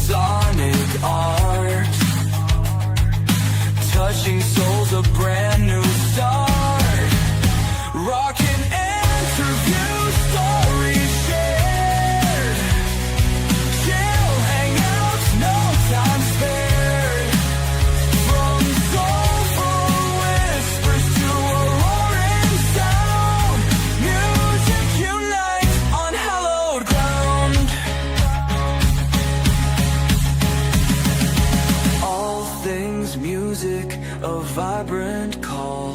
sonic art, touching souls, a brand new start. Rock and interview, stories shared, chill hangouts, no time spared. From soulful whispers to a roaring sound, music unites on hallowed ground. All things music, a vibrant call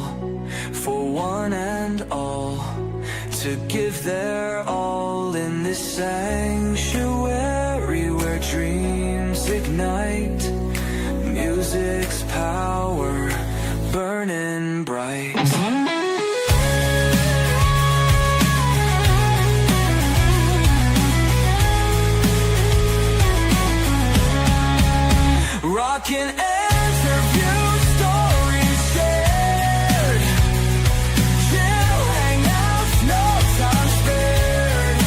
for one and all to give their all in this sanctuary where dreams ignite. Music's power burning bright. Rockin' interview, stories shared, chill hangouts, no time spared.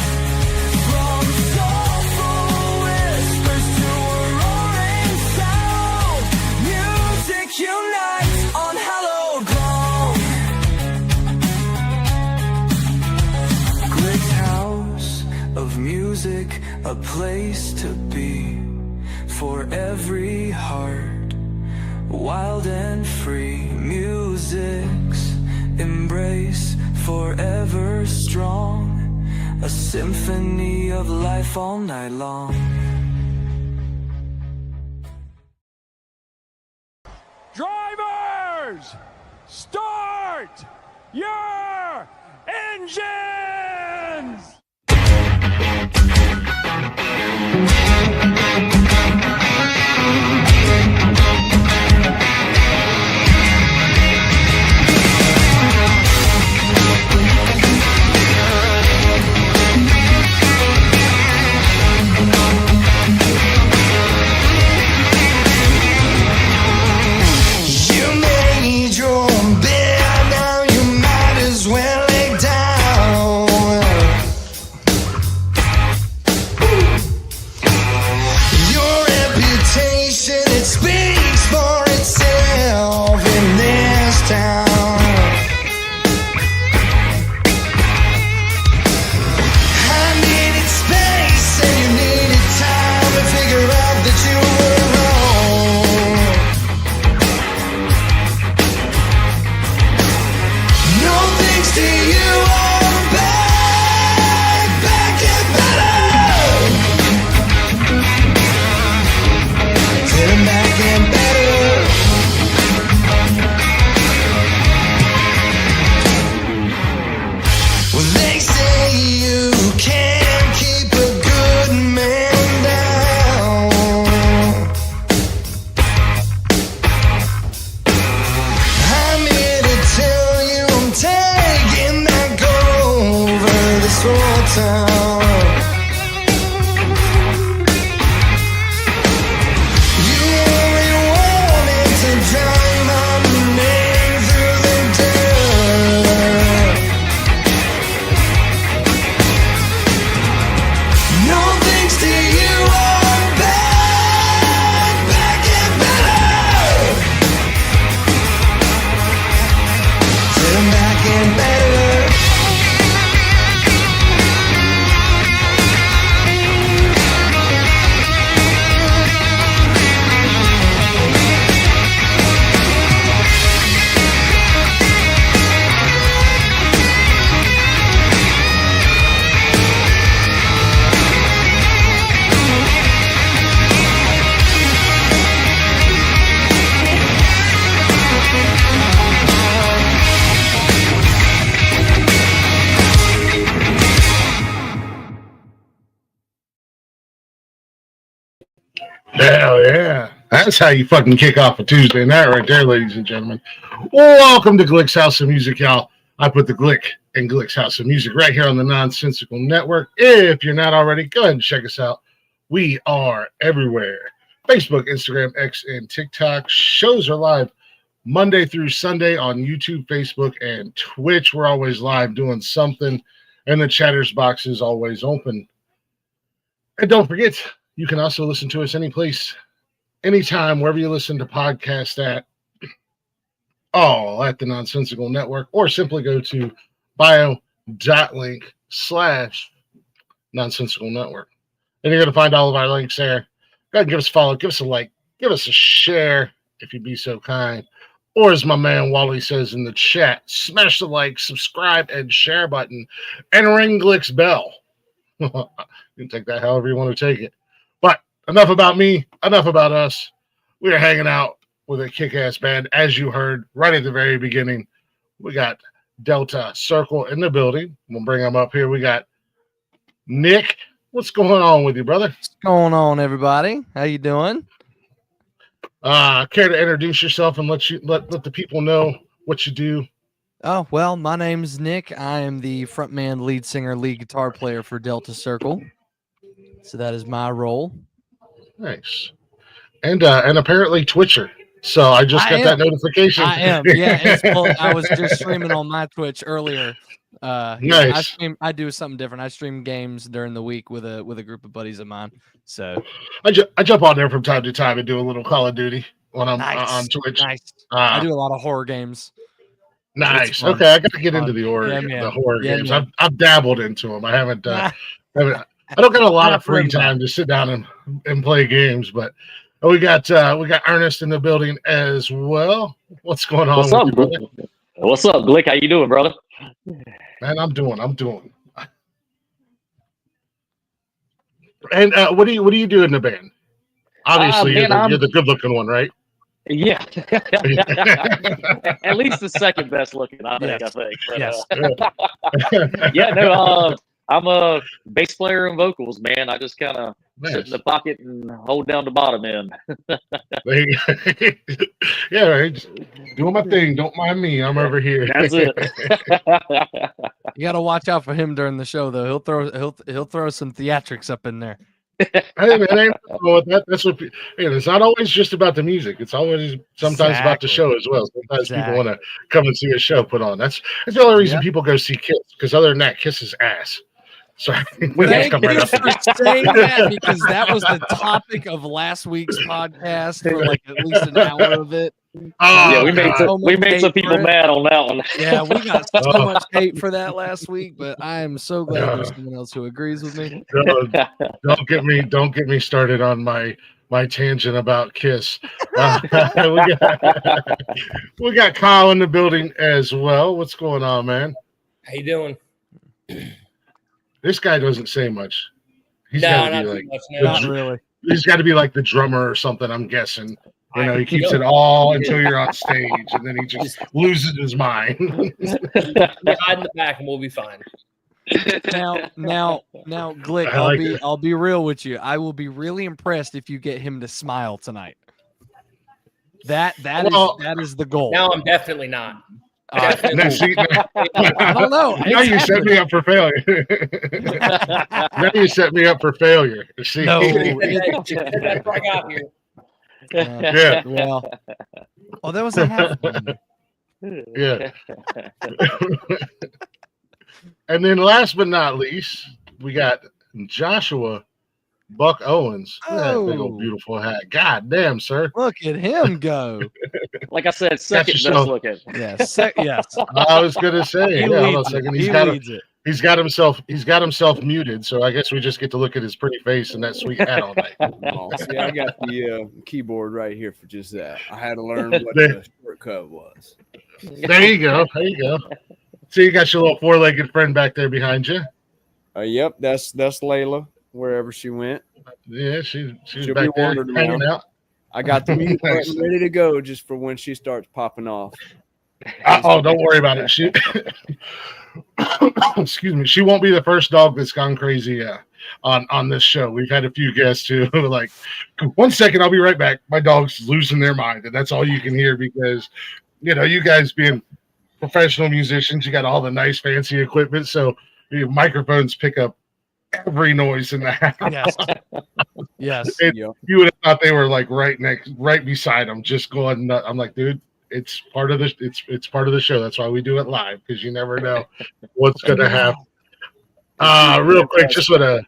From soulful whispers to a roaring sound, music unites on hallowed ground. Glick's house of music, a place to be for every heart, wild and free. Music's embrace, forever strong, a symphony of life all night long. Drivers, start your engines! You made your bed, now you might as well lay down. Your reputation, it speaks for itself in this town. I needed space and you needed time to figure out that you were wrong. No thanks to you, I'm back and better. Said I'm back and better. Well, they say you can't keep a good man down. I'm here to tell you I'm taking back over this whole town. You only wanted to drown my name through the dirt. No thanks to you, I'm back and better. Said I'm back and better. Hell yeah. That's how you fucking kick off a Tuesday night right there, ladies and gentlemen. Welcome to Glick's House of Music, y'all. I put the Glick in Glick's House of Music right here on the Nonsensical Network. If you're not already, go ahead and check us out. We are everywhere. Facebook, Instagram, X, and TikTok. Shows are live Monday through Sunday on YouTube, Facebook, and Twitch. We're always live doing something, and the chatter's box is always open. And don't forget, You can also listen to us any place, anytime, wherever you listen to podcasts at, all at the Nonsensical Network, or simply go to bio.link/Nonsensical Network. And you're going to find all of our links there. Go ahead and give us a follow, give us a like, give us a share if you'd be so kind. Or as my man Wally says in the chat, smash the like, subscribe, and share button, and ring Glick's bell. You can take that however you want to take it. But enough about me, enough about us. We are hanging out with a kick-ass band, as you heard right at the very beginning. We got Delta Circle in the building. We'll bring them up here. We got Nick. What's going on with you, brother? What's going on, everybody? How you doing? Care to introduce yourself and let the people know what you do? Oh, well, my name's Nick. I am the frontman, lead singer, lead guitar player for Delta Circle. So that is my role. Nice. And apparently Twitcher. So I just got that notification. I am, yeah. I was just streaming on my Twitch earlier. Nice. I do something different. I stream games during the week with a group of buddies of mine. So I jump on there from time to time and do a little Call of Duty when I'm on Twitch. Nice. I do a lot of horror games. Nice. Okay, I got to get into the horror games. Man. I've dabbled into them. I haven't. I don't got a lot of free time to sit down and play games, but we got Ernest in the building as well. What's going on? What's up, brother? What's up, Glick? How you doing, brother? Man, I'm doing. And what do you do in the band? Obviously, you're the good-looking one, right? Yeah. At least the second best looking, I think. But, yes. I'm a bass player and vocals, man. I just kind of sit in the pocket and hold down the bottom end. Yeah, right. Just doing my thing. Don't mind me. I'm over here. That's it. You got to watch out for him during the show, though. He'll throw some theatrics up in there. Hey, man, that's what. It's not always just about the music. It's always sometimes about the show as well. Sometimes people want to come and see a show put on. That's the only reason people go see Kiss. Because other than that, Kiss is ass. Sorry, Thank you for saying that, because that was the topic of last week's podcast for like at least an hour of it. Yeah, we made some people mad on that one. Yeah, we got so much hate for that last week, but I am so glad there's someone else who agrees with me. Don't get me started on my tangent about Kiss. We got Kyle in the building as well. What's going on, man? How you doing? This guy doesn't say much. He's not really. He's got to be like the drummer or something, I'm guessing. He keeps it all until you're on stage, and then he just loses his mind. Hide in the back, and we'll be fine. Now, Glick, I'll be real with you. I will be really impressed if you get him to smile tonight. That is the goal. Now I'm definitely not. I don't know. Now you set me up for failure. Now you set me up for failure. See? No, that's what I got here. Yeah. Well, that was a half. Yeah. And then last but not least, we got Joshua Buck Owens. That big old beautiful hat. God damn, sir. Look at him go. Like I said, second best looking. Yes. Yes. I was gonna say, hold on a second. He's got himself muted, so I guess we just get to look at his pretty face and that sweet hat all night. Oh, see, I got the keyboard right here for just that. I had to learn what the shortcut was. There you go. So you got your little four-legged friend back there behind you. Yep, that's Layla, wherever she went. Yeah, she's She'll back be there wandering hanging around. out. I got the mute button ready to go just for when she starts popping off. Don't worry about it. She, excuse me, she won't be the first dog that's gone crazy on this show. We've had a few guests who are like, 1 second, I'll be right back. My dog's losing their mind, and that's all you can hear because, you guys being professional musicians, you got all the nice fancy equipment, so your microphones pick up every noise in the house. Yes. You would have thought they were like right beside them, just going nuts. I'm like, dude, it's part of it's part of the show. That's why we do it live, because you never know what's gonna happen. Real quick, just want to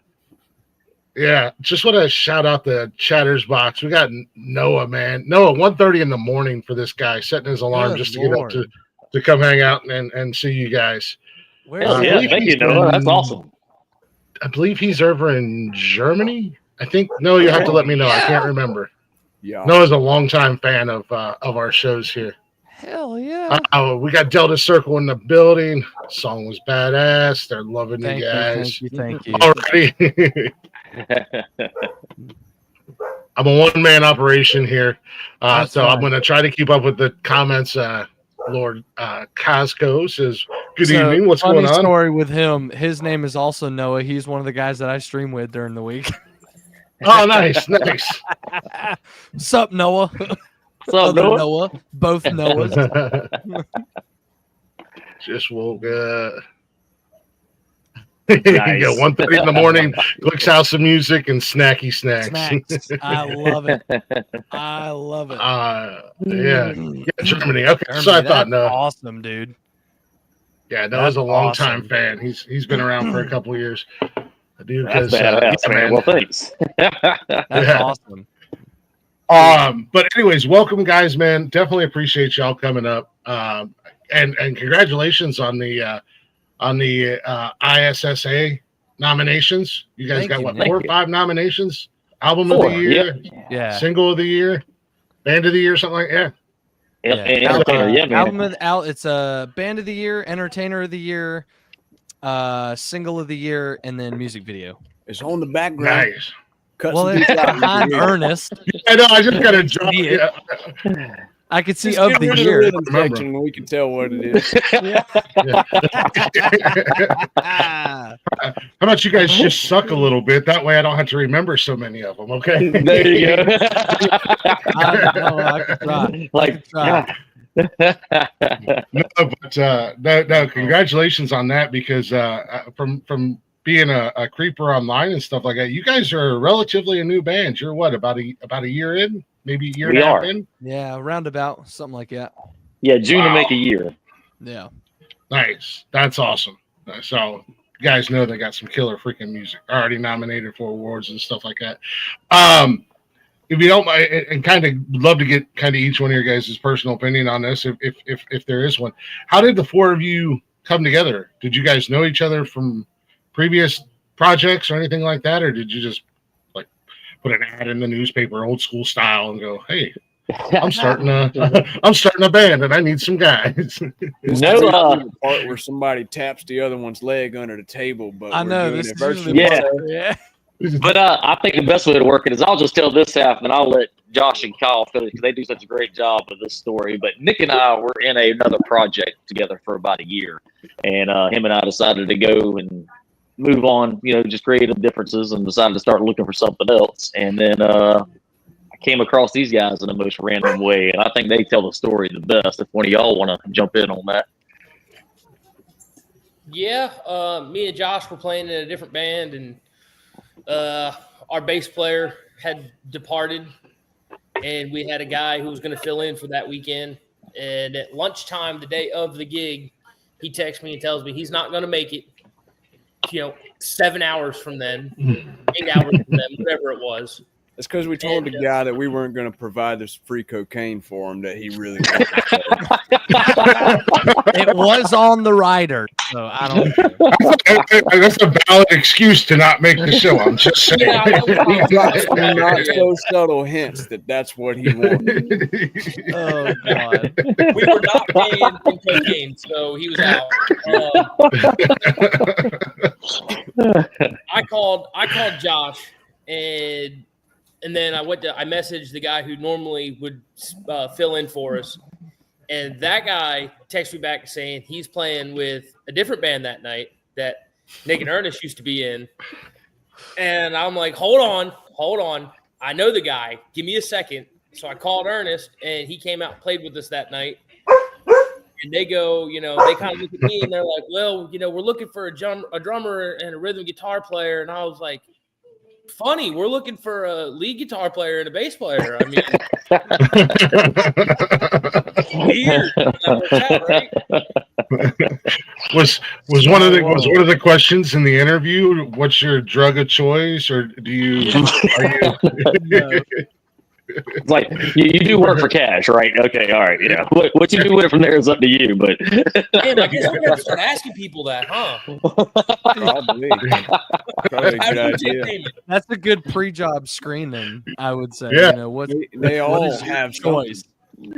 Yeah, just want to shout out the Chatters box. We got Noah, man. Noah, 1:30 in the morning for this guy, setting his alarm Good just to Lord. get up to come hang out and see you guys. Where's Hell I yeah, believe thank he's you, Noah. That's in- awesome. I believe he's over in Germany. I think. No, you have to let me know. I can't remember. Yeah. Noah's a longtime fan of our shows here. Hell yeah. We got Delta Circle in the building. Song was badass. They're loving Thank you you, guys. thank you. Already. I'm a one-man operation here, That's so I'm fine. going to try to keep up with the comments. Lord Cosco says, "Good So, evening. What's funny going on?" story with him. His name is also Noah. He's one of the guys that I stream with during the week. Oh, nice, nice. Sup, Noah? What's up, Other Noah? Noah. Both Noahs. Just woke up. Nice. Yeah, 1:30 in the morning. Glick's House of Music and snacky snacks. Snacks. I love it. I love it. Yeah, Germany. Okay, Germany, so I thought that's no. awesome, dude. Yeah, no, That's was a long time awesome. fan. He's been around for a couple of years. I do That's because badass, man. Well, thanks. That's Yeah. awesome. But anyways, welcome guys, man. Definitely appreciate y'all coming up. And congratulations on the ISSA nominations. You guys Thank got you, what, man. 4 or 5 nominations? Album of Four, the year, Yeah. single of the year, band of the year, something like that. Entertainer, yeah, man. Album of it's a band of the year, entertainer of the year, single of the year, and then music video. It's on the background. Nice. Cut Well, some it's people out. behind Ernest. I know. I just got to drop See it. it. I could see Just of get the rid year. rhythm Remember. section and we can tell what it is. Ah, How about you guys just suck a little bit? That way I don't have to remember so many of them, okay? There you go. I could try. Like, try. No, congratulations on that because from being a creeper online and stuff like that, you guys are relatively a new band. You're what, about a year in? Maybe a year We and a half are. in? Yeah, roundabout, something like that. Yeah, June to Wow. make a year. Yeah. Nice. That's awesome. So you guys know they got some killer freaking music. Already nominated for awards and stuff like that. If you don't mind, and kind of love to get kind of each one of your guys' personal opinion on this, if there is one. How did the four of you come together? Did you guys know each other from previous projects or anything like that, or did you just like put an ad in the newspaper, old school style, and go, "Hey, I'm starting a band, and I need some guys." It's No, the part where somebody taps the other one's leg under the table, but I we're know doing this it is usually virtually. Yeah. yeah. But I think the best way to work it is I'll just tell this half, and I'll let Josh and Kyle fill it because they do such a great job with this story. But Nick and I were in another project together for about a year, and him and I decided to go and move on, just creative differences, and decided to start looking for something else. And then I came across these guys in the most random way, and I think they tell the story the best. If one of y'all want to jump in on that. Yeah, me and Josh were playing in a different band, and our bass player had departed, and we had a guy who was going to fill in for that weekend. And at lunchtime, the day of the gig, he texts me and tells me he's not going to make it. 7 hours from then, 8 hours from then, whatever it was. It's because we told the guy that we weren't going to provide this free cocaine for him that he really wanted. It was on the rider, so I don't care. That's a valid excuse to not make the show. I'm just saying. Yeah, He got some not so subtle hints that that's what he wanted. Oh god. We were not paying for cocaine, so he was out. I called Josh, and then I messaged the guy who normally would fill in for us, and that guy texted me back saying he's playing with a different band that night that Nick and Ernest used to be in. And I'm like, hold on. I know the guy. Give me a second. So I called Ernest, and he came out and played with us that night. And they go, they kind of look at me, and they're like, well, we're looking for a drummer and a rhythm guitar player. And I was like, funny, we're looking for a lead guitar player and a bass player. I mean, That's weird. That works out, right? was one of the questions in the interview? What's your drug of choice, or do you? No. It's like you do work for cash, right? Okay, all right, yeah. What you do with it from there is up to you, but Man, I guess I'm gonna start asking people that, huh? Probably a How good do you take idea. payment? That's a good pre-job screening, I would say. Yeah. You know, what They all is your have choice? something.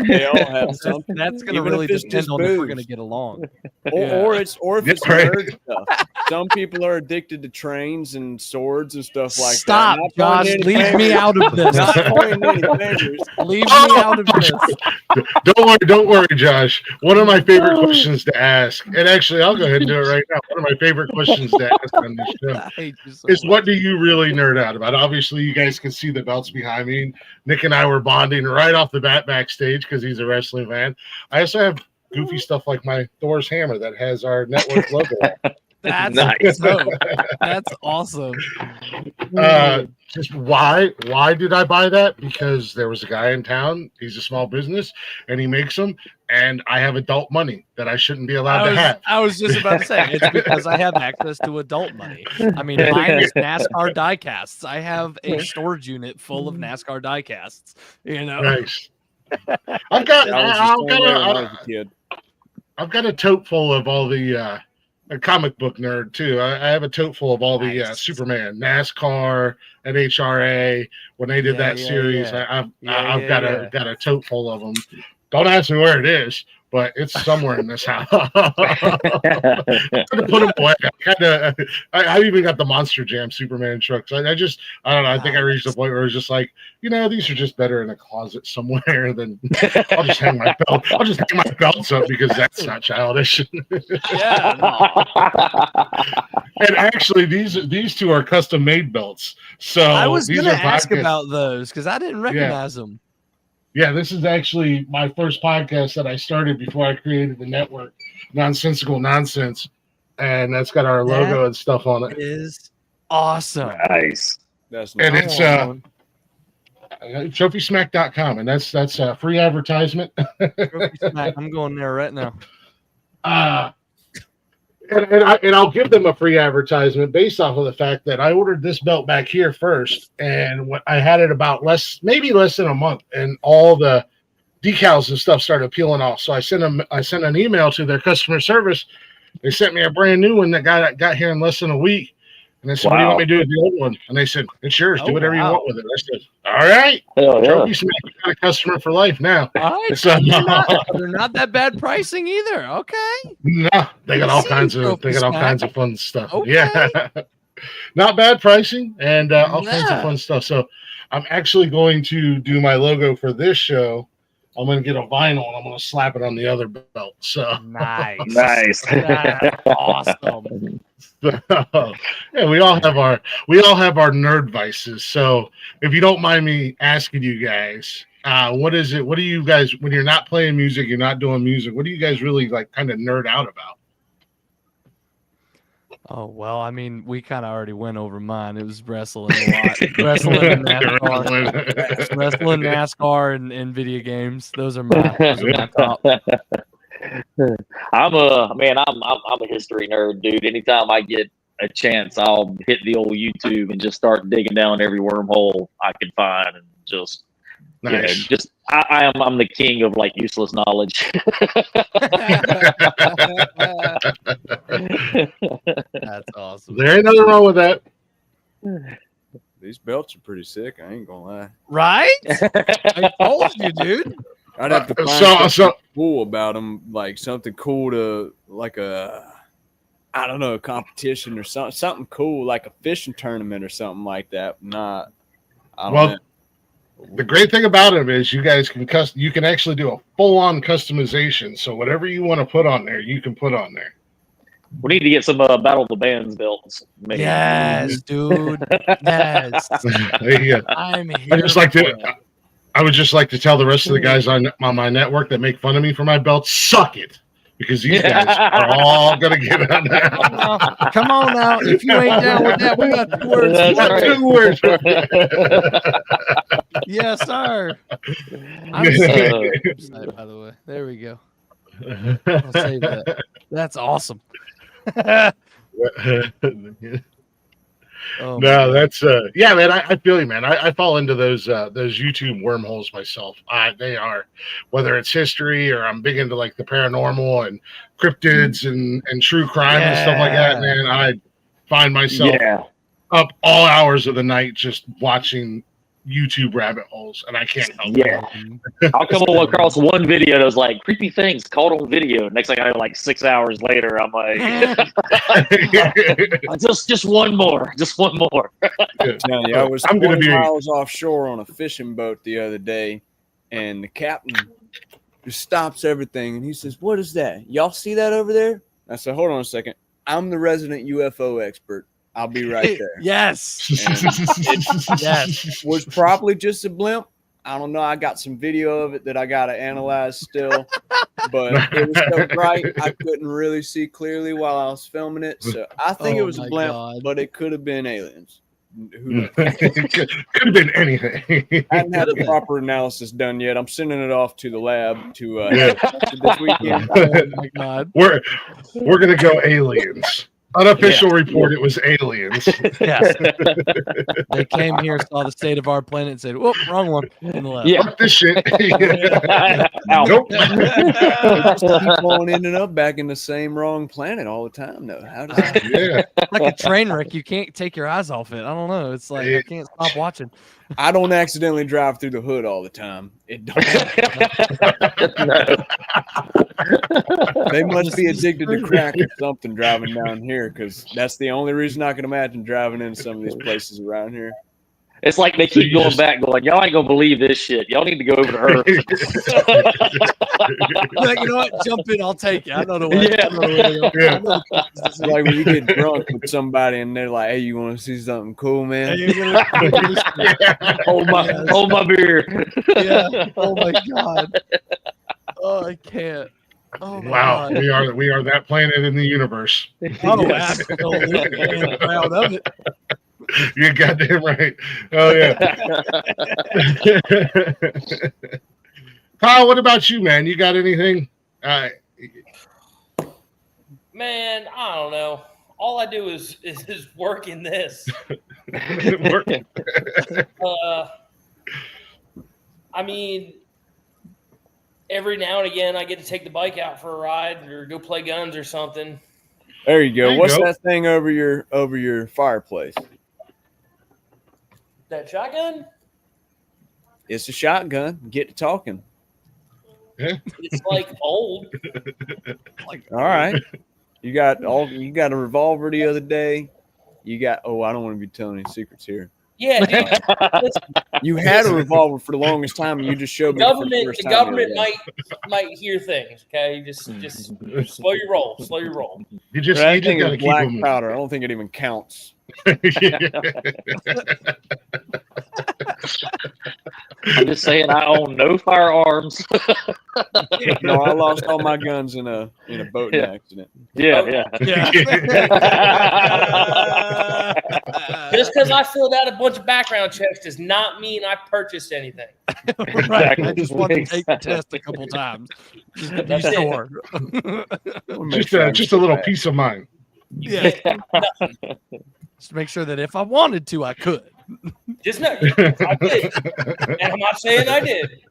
They all have something. That's going to Even really if it's depend just on if we're booze. going to get along. Or if it's Yeah, right. nerd stuff. Some people are addicted to trains and swords and stuff like Stop, that. Josh. Leave me out of this. Not pointing any fingers. Leave me out of this. Don't worry, Josh. One of my favorite questions to ask, and actually, I'll go ahead and do it right now. One of my favorite questions to ask on this show I hate you so is, much. what do you really nerd out about? Obviously, you guys can see the belts behind me. Nick and I were bonding right off the bat backstage because he's a wrestling fan. I also have goofy stuff like my Thor's hammer that has our network logo. That's Nice. that's awesome. Just why did I buy that? Because there was a guy in town. He's a small business and he makes them, and I have adult money that I shouldn't be allowed to have. I was just about to say, it's because I have access to adult money. I mean, mine is NASCAR diecasts. I have a storage unit full of NASCAR diecasts. You know, Nice. I've got a kid. I've got a tote full of all the a comic book nerd too. I have a tote full of all the Nice. Superman, NASCAR, and HRA. When they did that series, yeah. I've got a tote full of them. Don't ask me where it is, but it's somewhere in this house. I'm gonna put them away. I even got the Monster Jam Superman trucks. I don't know. I think I reached a point where it's just like, these are just better in a closet somewhere than I'll just hang my belt. I'll just hang my belts up because that's not childish. yeah. And actually, these two are custom made belts. So I was these going to are ask podcasts. about those because I didn't recognize them. Yeah, this is actually my first podcast that I started before I created the network, Nonsensical Nonsense, and that's got our logo and stuff on it. It is awesome. nice. That's And nice. it's TrophySmack.com, and that's a free advertisement. Trophy Smack. I'm going there right now. And I'll give them a free advertisement based off of the fact that I ordered this belt back here first, and I had it about maybe less than a month, and all the decals and stuff started peeling off. So I sent an email to their customer service. They sent me a brand new one that got here in less than a week. And I said, What do you want me to do with the old one? And they said, It's yours. Do whatever you want with it. I said, All right. Hell yeah. Trophy Smack, you got a customer for life now. All right. So, They're not that bad pricing either. Okay. no, they got all kinds of fun stuff. Okay. Yeah. Not bad pricing and all kinds of fun stuff. So I'm actually going to do my logo for this show. I'm going to get a vinyl and I'm going to slap it on the other belt. So Nice. Nice. That's awesome. yeah, we all have our nerd vices. So if you don't mind me asking you guys, what is it? What do you guys, when you're not playing music, you're not doing music, what do you guys really like kind of nerd out about? Oh, well, I mean, we kind of already went over mine. It was wrestling a lot. Wrestling and NASCAR. Wrestling, NASCAR, and video games. Those are my top. I'm a history nerd, dude. Anytime I get a chance, I'll hit the old YouTube and just start digging down every wormhole I can find, and just Nice. I'm the king of like useless knowledge. That's awesome. There ain't nothing wrong with that. These belts are pretty sick. I ain't gonna lie. Right? I told you, dude. I'd have to find something cool about them, like something cool to like a competition or something cool, like a fishing tournament or something like that. I don't know. The great thing about it is you guys you can actually do a full-on customization. So whatever you want to put on there, you can put on there. We need to get some Battle of the Bands belts. Maybe. Yes, dude. Yes. There you go. I'm here. I would just like to tell the rest of the guys on my network that make fun of me for my belt, suck it. Because these guys are all going to get on that. Come on now. If you ain't down with that, we got 2 words. That's right. 2 words. Yes, sir. I'm saving the website, by the way. There we go. I'll save that. That's awesome. Oh, No, that's yeah, man. I feel you, man. I fall into those YouTube wormholes myself. They are, whether it's history or I'm big into like the paranormal and cryptids and true crime and stuff like that. Man, I find myself up all hours of the night just watching YouTube rabbit holes, and I can't help it. I'll come across one video that was like creepy things caught on video. Next thing I know, like 6 hours later, I'm like, just one more, I was 20 miles offshore on a fishing boat the other day, and the captain just stops everything, and he says, "What is that? Y'all see that over there?" I said, "Hold on a second. I'm the resident UFO expert. I'll be right there." Yes. Yes. Was probably just a blimp. I don't know. I got some video of it that I got to analyze still, but it was so bright I couldn't really see clearly while I was filming it. So I think it was a blimp, but it could have been aliens. Who knows? Could have been anything. I haven't had the proper analysis done yet. I'm sending it off to the lab to this weekend. Oh my God. We're gonna go aliens. Unofficial report, it was aliens. Yes. They came here, saw the state of our planet, and said, "Whoop, wrong one." In the lab. Yeah. Fuck this shit. Nope. Just keep on ending up back in the same wrong planet all the time, though. How does that like a train wreck, you can't take your eyes off it. I don't know. It's like I can't stop watching. I don't accidentally drive through the hood all the time. It don't. They must be addicted to crack or something driving down here, because that's the only reason I can imagine driving in some of these places around here. It's like they keep going back, going, "Y'all ain't gonna believe this shit. Y'all need to go over to her." Like, you know what? Jump in, I'll take it. I know the way. Yeah. It's like when you get drunk with somebody and they're like, "Hey, you want to see something cool, man?" hold my beer. Yeah. Oh my God. Oh, I can't. Oh my Wow, God. we are that planet in the universe. Oh, absolutely. I'm proud of it. You're goddamn right. Oh yeah. Kyle, what about you, man? You got anything? Man, I don't know. All I do is work in this. I mean, every now and again, I get to take the bike out for a ride or go play guns or something. There you go. What's that thing over your fireplace? That shotgun? It's a shotgun. Get to talking. Yeah. It's like old. All right. You got a revolver the other day. You got I don't want to be telling any secrets here. Yeah, dude. You had a revolver for the longest time, and you just showed me The government might hear things. Okay, just slow your roll. Slow your roll. You just got to keep black them. powder. I don't think it even counts. I'm just saying, I own no firearms. No, I lost all my guns in a boating accident. Yeah. Just because I filled out a bunch of background checks does not mean I purchased anything. Right. I just want to take the test a couple times. Just to be sure. Just a little peace of mind. Yeah. Just to make sure that if I wanted to, I could. Just know, I did. And I'm not saying I did.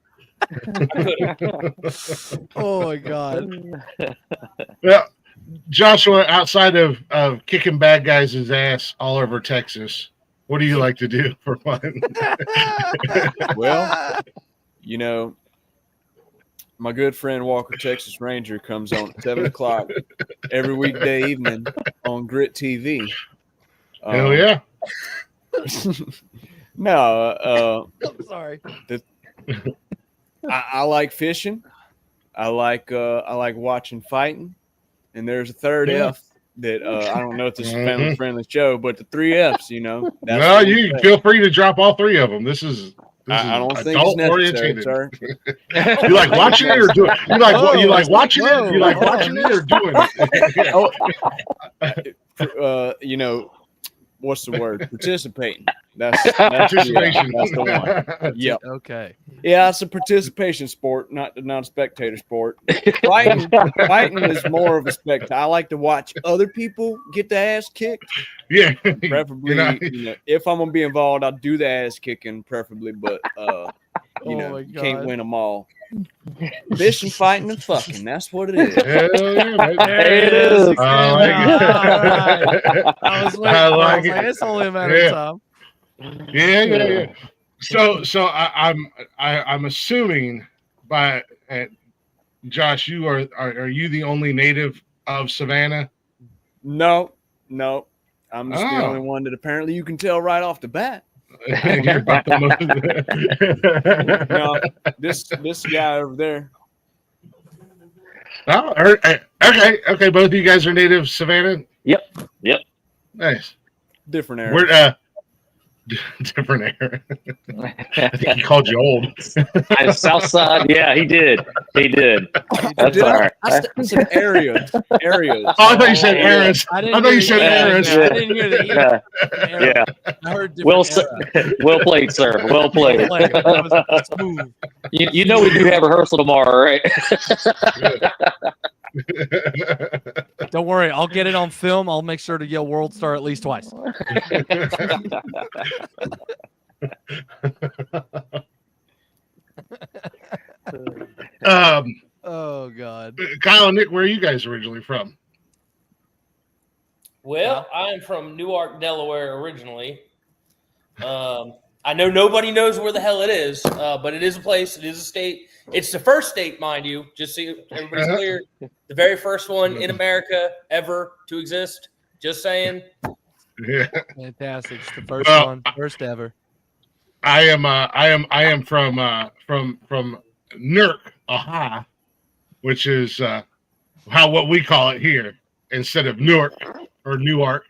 I couldn't. Oh my God. Well, Joshua, outside of kicking bad guys' ass all over Texas, what do you like to do for fun? Well, my good friend Walker Texas Ranger comes on at 7 o'clock every weekday evening on Grit TV. Hell yeah. No, I'm sorry. I like fishing. I like watching fighting. And there's a third F that I don't know if this is a family friendly show, but the 3 F's, No, you feel free to drop all 3 of them. This is I don't think it's necessary, sir. You like watching it or doing it? You like watching it? You like watching it or doing it? what's the word? Participating. That's Participation. That's the one. Yep. Okay. Yeah, it's a participation sport, not a spectator sport. Fighting is more of a spectator. I like to watch other people get their ass kicked. Yeah. Preferably, if I'm gonna be involved, I'll do the ass kicking, preferably. But you can't win them all. Fishing, fighting, and fucking. That's what it is. Hell yeah, mate. There it is. I like it. All right. I was waiting. I I like was it. like, it's only a matter of time. Yeah. So I'm assuming by Josh, you are you the only native of Savannah? No. I'm just the only one that apparently you can tell right off the bat. You're about the most. No, this guy over there. Oh, okay. Both of you guys are native Savannah. Yep. Nice. Different area. We're different era. I think he called you old. South side. Yeah, he did. That's all right. I said areas. Oh, I thought you said eras. I thought you said eras. I didn't hear the Yeah. I heard different Well played, sir. Well played. That was smooth. You know we do have rehearsal tomorrow, right? Don't worry, I'll get it on film. I'll make sure to yell "World Star" at least twice. Oh God, Kyle and Nick, where are you guys originally from? Well, I'm from Newark, Delaware originally. I know nobody knows where the hell it is, but it is a place. It is a state. It's the first state, mind you, just so everybody's clear. The very first one in America ever to exist. Just saying. Yeah. Fantastic. It's the first one, first ever. I am from Newark, Ohio, which is what we call it here instead of Newark or Newark.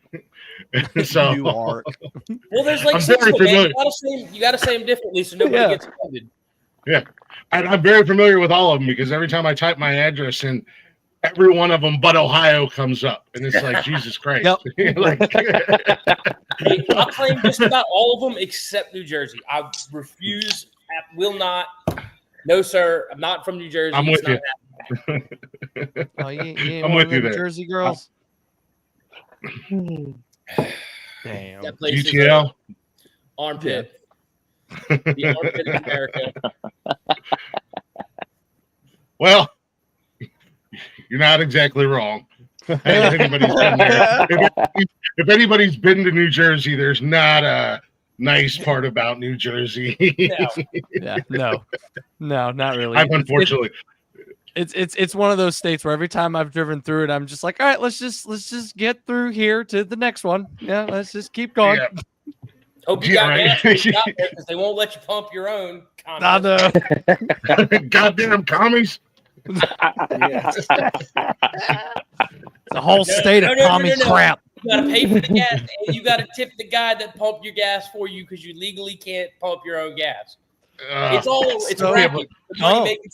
So Newark. Well, there's like six of them, man. You gotta say them differently so nobody gets offended. Yeah, and I'm very familiar with all of them because every time I type my address in, every one of them but Ohio comes up, and it's like Jesus Christ. Yep. I'll claim just about all of them except New Jersey. I refuse. Will not. No, sir. I'm not from New Jersey. I'm with you. Oh, you ain't I'm one with of you them there. Jersey girls. Damn. That place UTL? is armpit. The armpit of America. Well, you're not exactly wrong. If anybody's been there. If anybody's been to New Jersey, there's not a nice part about New Jersey. No, not really. Unfortunately. It's one of those states where every time I've driven through it, I'm just like, all right, let's just get through here to the next one. Yeah, let's just keep going. Yeah. Hope you got gas because they won't let you pump your own. I know. Goddamn commies. It's a whole state of commie crap. You gotta pay for the gas, and you gotta tip the guy that pumped your gas for you because you legally can't pump your own gas. It's so racket.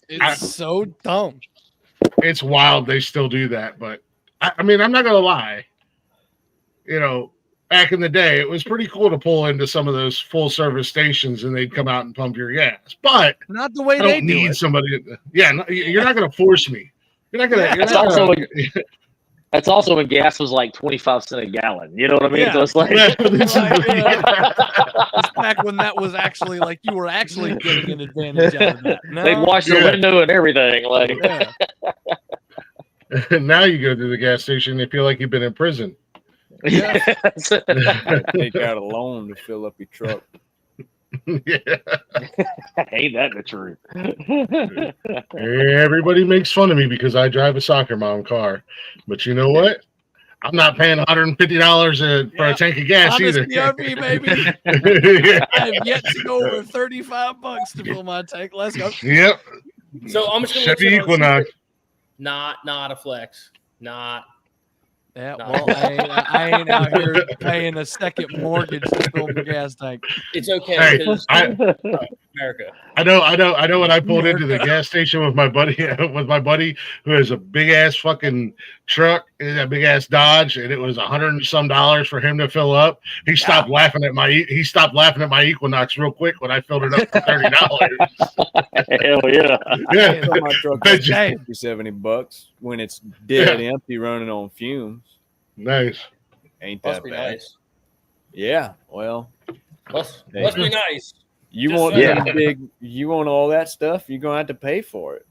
It's so dumb. It's wild they still do that, but I mean, I'm not gonna lie. You know, back in the day, it was pretty cool to pull into some of those full service stations and they'd come out and pump your gas. But not the way I don't need somebody. You're not gonna force me. You're not gonna. That's also when gas was like 25 cents a gallon. You know what I mean? Yeah. So it's like, it's back when that was actually like you were actually getting an advantage out of that. No, they'd wash the window and everything. Like, now you go to the gas station, they feel like you've been in prison. Yeah. Take out a loan to fill up your truck. Yeah. Ain't that the truth? Everybody makes fun of me because I drive a soccer mom car, but you know what? I'm not paying $150 for a tank of gas either. CRV, baby. I have yet to go over $35 to fill my tank. Let's go. Yep. So I'm just gonna Chevy Equinox. Not a flex. Not. Yeah, well, I ain't out here paying a second mortgage to fill the gas tank. It's okay. Hey, America. I know. When I pulled into the gas station with my buddy, who has a big ass fucking truck, a big ass Dodge, and it was $100 and some for him to fill up. He stopped laughing at my Equinox real quick when I filled it up for $30. Hell yeah. Yeah, My truck was $70 when it's dead empty, running on fumes. Nice. Ain't Must that be bad? nice. Yeah. Well, Must be nice. you Just want saying. big? You want all that stuff? You're gonna have to pay for it.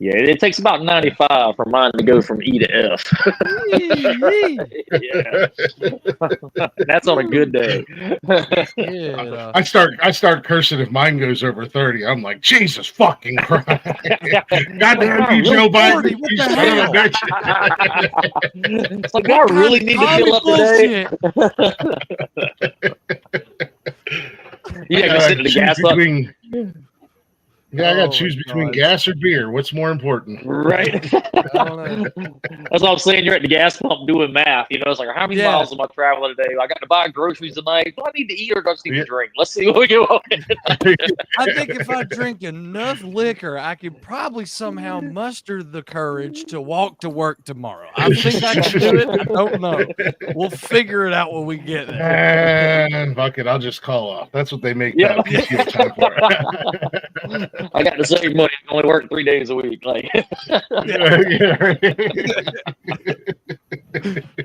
Yeah, it takes about 95 for mine to go from E to F. Yeah. That's on a good day. Yeah. I start cursing if mine goes over 30. I'm like, Jesus fucking Christ. Goddamn you, Joe Biden. What You the son of a bitch. It's like, I really need to fill up today. You have to sit at the gas pump. Yeah, I got to Oh, choose my between God. gas or beer. What's more important? Right. I don't know. That's what I'm saying. You're at the gas pump doing math. You know, it's like, how many Yeah. miles am I traveling today? I got to buy groceries tonight. Do I need to eat or do I just need to drink? Let's see what we go on. I think if I drink enough liquor, I could probably somehow muster the courage to walk to work tomorrow. I think I can do it. I don't know. We'll figure it out when we get there. And fuck it, I'll just call off. That's what they make Yeah. PTO time for. I got to save money. I only work 3 days a week. Like,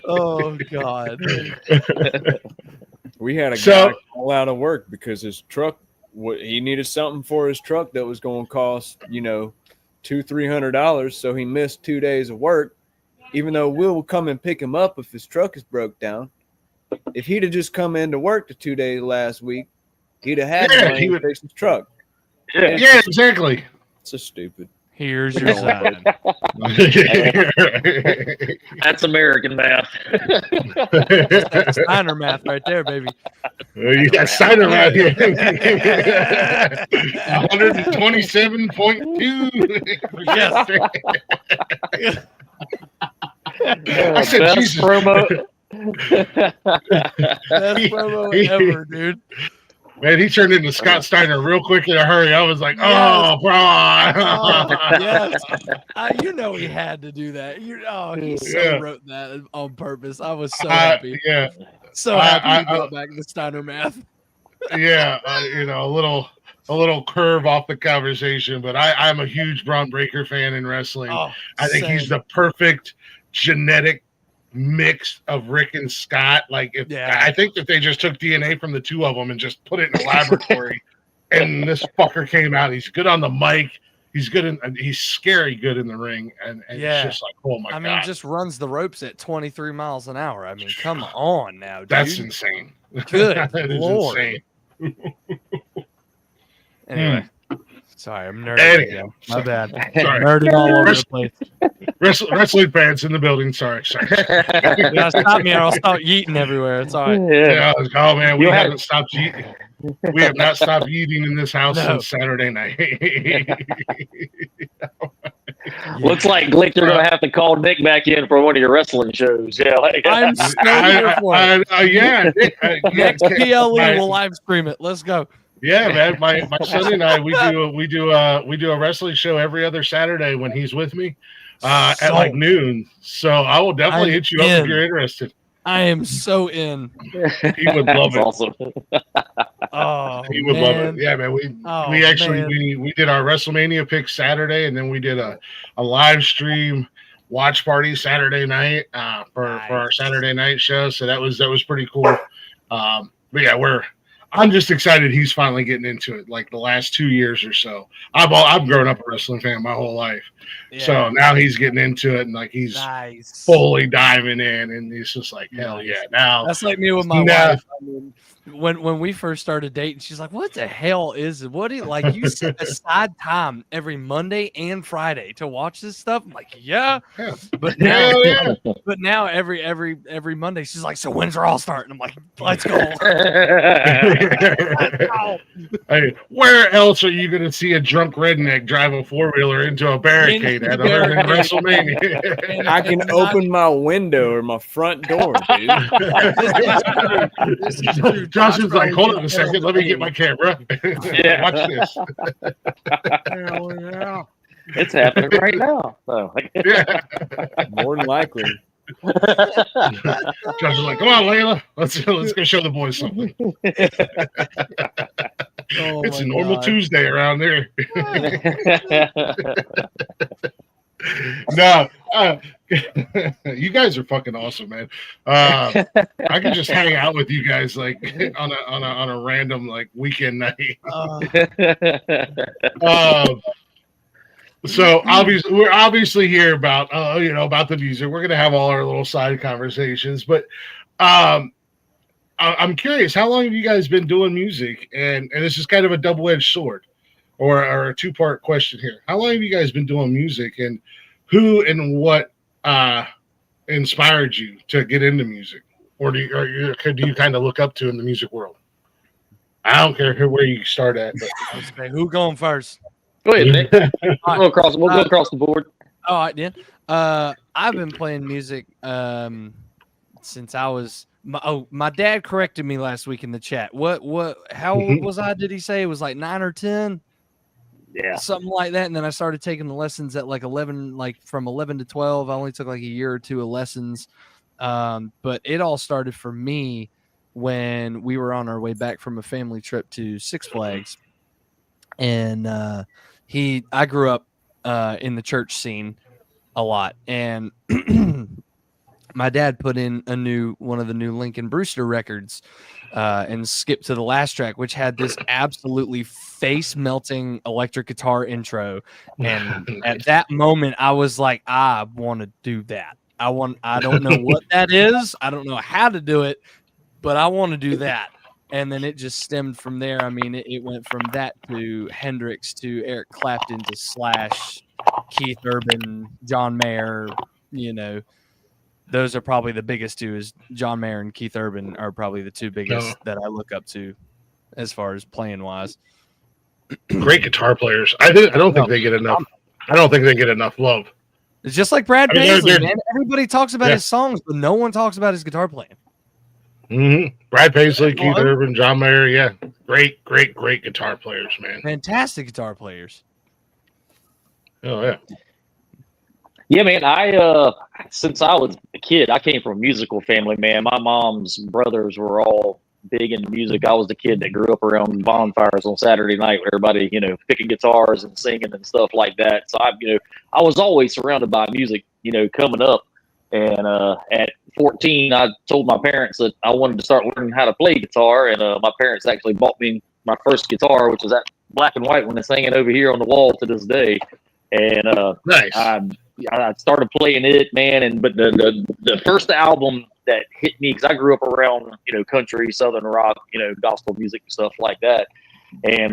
Oh God. We had a guy call out of work because his truck. He needed something for his truck that was going to cost $200-300. So he missed 2 days of work. Even though Will come and pick him up if his truck is broke down. If he'd have just come into work the 2 days last week, he'd have had money to fix his truck. Yeah, exactly. It's so stupid. Here's your sign. that's American math. That's Steiner math right there, baby. You got Steiner right here. 127.2. Yes. I said, Best Jesus. promo. Best promo ever, dude. Man, he turned into Scott Steiner real quick in a hurry. I was like, Yes. oh, bro. Yes. You know he had to do that. He so wrote that on purpose. I was so happy. Yeah. So happy he brought back the Steiner math. Yeah. A little curve off the conversation, but I'm a huge Braun Breaker fan in wrestling. Oh, I think he's the perfect genetic mix of Rick and Scott. Like, I think that they just took DNA from the two of them and just put it in a laboratory, and this fucker came out. He's good on the mic. He's he's scary good in the ring, and it's just like, oh my god! I mean, just runs the ropes at 23 miles an hour. I mean, come on now, dude. That's insane. Good That is Lord. insane. Anyway, sorry, I'm nerding. Anyhow, My bad. Sorry. Nerding all over the place. Wrestling fans in the building. Sorry. You gotta stop me or I'll start yeeting everywhere. It's all right. Yeah. Oh man, we You'll haven't stopped eating. We have not stopped eating in this house No. since Saturday night. Looks like Glick, you're going to have to call Nick back in for one of your wrestling shows. Yeah, I'm so here for it. Next PLE will live stream it. Let's go. Yeah, man. My son and I we do a wrestling show every other Saturday when he's with me at like noon. So I will definitely hit you up if you're interested. I am so in. He would love it. Awesome. Oh, He would love it. Yeah, man. We did our WrestleMania pick Saturday, and then we did a live stream watch party Saturday night for our Saturday night show. So that was pretty cool. But yeah, I'm just excited he's finally getting into it. Like the last 2 years or so, I've grown up a wrestling fan my whole life. Yeah. So now he's getting into it, and like he's fully diving in, and he's just like, hell yeah! Now that's like me with my wife. I mean, when we first started dating, she's like, "What the hell is it? What do you like? You set aside time every Monday and Friday to watch this stuff?" I'm like, "Yeah," but now every Monday she's like, "So when's Raw start?" And I'm like, "Let's go." Hey, where else are you going to see a drunk redneck drive a 4-wheeler into a barricade at other than WrestleMania? I can open my window or my front door, dude. This is true. Josh is like, hold on a second, let me get my camera. Yeah. Watch this. Hell yeah. It's happening right now. So, Yeah. More than likely. Josh is like, come on, Layla, let's go show the boys something. Oh It's my a normal God. Tuesday around there. No, you guys are fucking awesome, man. I could just hang out with you guys like on a random like weekend night. So obviously, we're obviously here about about the music. We're gonna have all our little side conversations, but I'm curious, how long have you guys been doing music? And this is kind of a double-edged sword, or a two-part question here. How long have you guys been doing music, and who and what inspired you to get into music, or do you kind of look up to in the music world? I don't care where you start at. But. Okay, who going first? Go ahead, Nick. We'll go across the board. All right, then. I've been playing music since I was. My dad corrected me last week in the chat. How old was I? Did he say it was like 9 or 10? Yeah. Something like that. And then I started taking the lessons at like 11, like from 11 to 12. I only took like a year or two of lessons. But it all started for me when we were on our way back from a family trip to Six Flags. And I grew up in the church scene a lot. And my dad put in one of the new Lincoln Brewster records and skipped to the last track, which had this absolutely face-melting electric guitar intro. And at that moment, I was like, I want to do that. I don't know what that is. I don't know how to do it, but I want to do that. And then it just stemmed from there. I mean, it went from that to Hendrix to Eric Clapton to Slash, Keith Urban, John Mayer, those are probably the biggest two. Is John Mayer and Keith Urban are probably the two biggest that I look up to as far as playing wise. Great guitar players. I don't think they get enough. I don't think they get enough love. It's just like Brad Paisley, they're- man. Everybody talks about his songs, but no one talks about his guitar playing. Mm-hmm. Brad Paisley, Keith Urban, John Mayer. Yeah, great guitar players, man. Fantastic guitar players. Oh yeah. Yeah, man. I since I was a kid, I came from a musical family, man. My mom's brothers were all big into music. I was the kid that grew up around bonfires on Saturday night with everybody, picking guitars and singing and stuff like that. So I was always surrounded by music, coming up. And at 14, I told my parents that I wanted to start learning how to play guitar. And my parents actually bought me my first guitar, which is that black and white one that's hanging over here on the wall to this day. And nice. I started playing it, man. But the first album that hit me, because I grew up around, country, southern rock, gospel music and stuff like that. And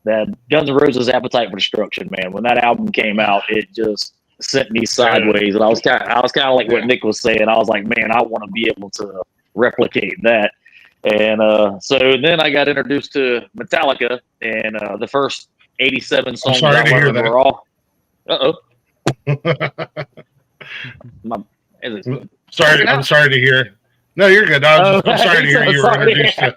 that Guns N' Roses' Appetite for Destruction, man. When that album came out, it just sent me sideways. And I was kind of like what Nick was saying. I was like, man, I want to be able to replicate that. And so then I got introduced to Metallica, and the first 87 songs I learned were all. Sorry, I'm sorry to hear. No, you're good. I'm sorry to hear you were introduced to.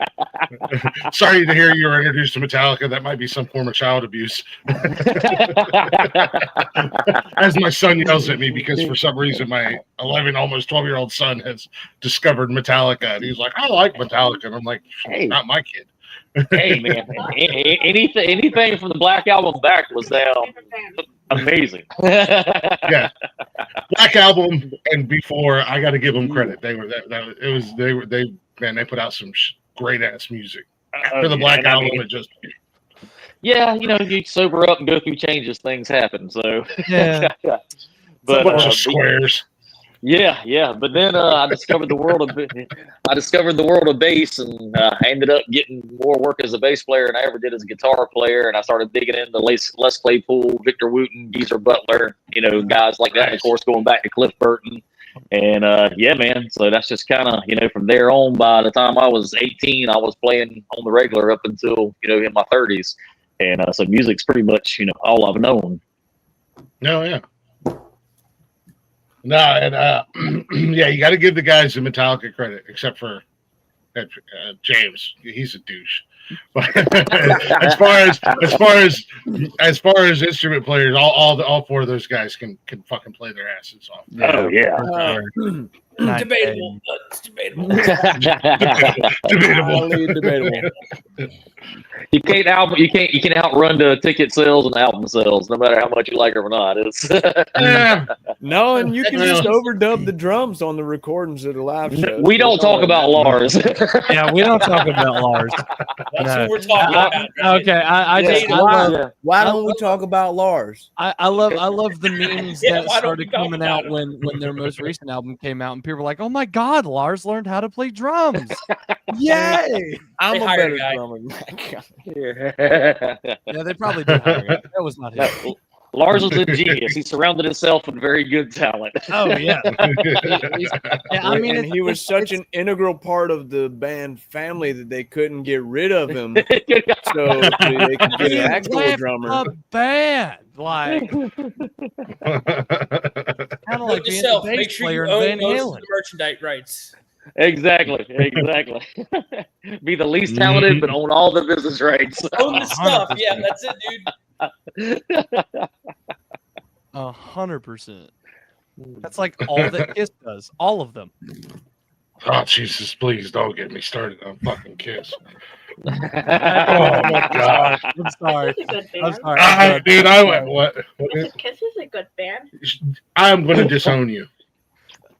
Sorry to hear you were introduced to Metallica. That might be some form of child abuse. As my son yells at me because for some reason my 11, almost 12-year-old son has discovered Metallica, and he's like, "I like Metallica," and I'm like, "Hey, not my kid." Hey man, anything from the Black Album back was amazing. Yeah, Black Album and before, I got to give them credit. They were they put out some great ass music. After the Black Album, it just you sober up and go through changes, things happen. So yeah, but a bunch of squares. Yeah. But then I discovered the world of bass, and I ended up getting more work as a bass player than I ever did as a guitar player. And I started digging into Les Claypool, Victor Wooten, Geezer Butler, guys like that. And of course, going back to Cliff Burton. And yeah, man. So that's just kind of, from there on. By the time I was 18, I was playing on the regular up until in my 30s, and so music's pretty much all I've known. No, yeah. No, and yeah, you got to give the guys the Metallica credit, except for James. He's a douche. But as far as instrument players, all four of those guys can fucking play their asses off. Oh yeah. Debatable, but it's debatable. Debatable. You can't outrun the ticket sales and album sales, no matter how much you like it or not. It's No, and you can just overdub the drums on the recordings of the live show. We don't talk about Lars. Yeah, we don't talk about Lars. That's what we're talking about. Okay, Why don't we talk about Lars? I love the memes Yeah, that why don't started we talk coming about out when their most recent album came out, and people were like, "Oh my God, Lars learned how to play drums! Yay!" I'm They a hired better a guy. drummer than that guy. Yeah, they probably did. Hire him. That was not him. No, Lars was a genius. He surrounded himself with very good talent. Oh yeah. Yeah, I mean, And he was such an integral part of the band family that they couldn't get rid of him, so they could get an actual drummer. A band, like kind of like being Yourself, the make bass sure player you in own Van most of Halen. the merchandise rights. Exactly. Be the least talented, but own all the business rights. Own the stuff. 100%. Yeah, that's it, dude. 100%. That's like all that Kiss does. All of them. Oh Jesus! Please don't get me started on fucking Kiss. Oh my God! I'm sorry. Kiss is a good I'm band. sorry. Dude, I went. What Kiss is a good band. I'm going to disown you.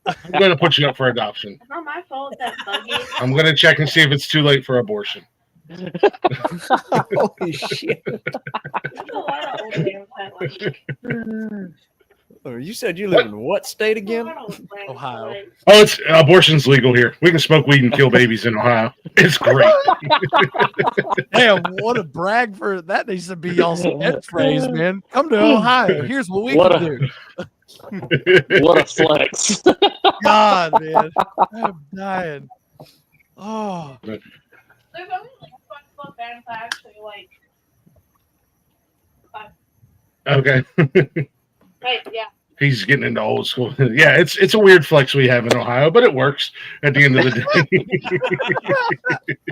I'm going to put you up for adoption. It's not my fault that Buggy. I'm going to check and see if it's too late for abortion. Holy shit! There's a lot of old bands I like. Oh, you said you live in what state A again? lot of old bands I Ohio. like. Oh, it's abortion's legal here. We can smoke weed and kill babies in Ohio. It's great. Damn, what a brag for that needs to be y'all's catchphrase, man. Come to Ohio. Here's what we What can do. What a flex. God, man. I'm dying. Oh. There's only like SpongeBob bands I actually like. Okay. Right, yeah. He's getting into old school. Yeah, it's a weird flex we have in Ohio, but it works at the end of the day.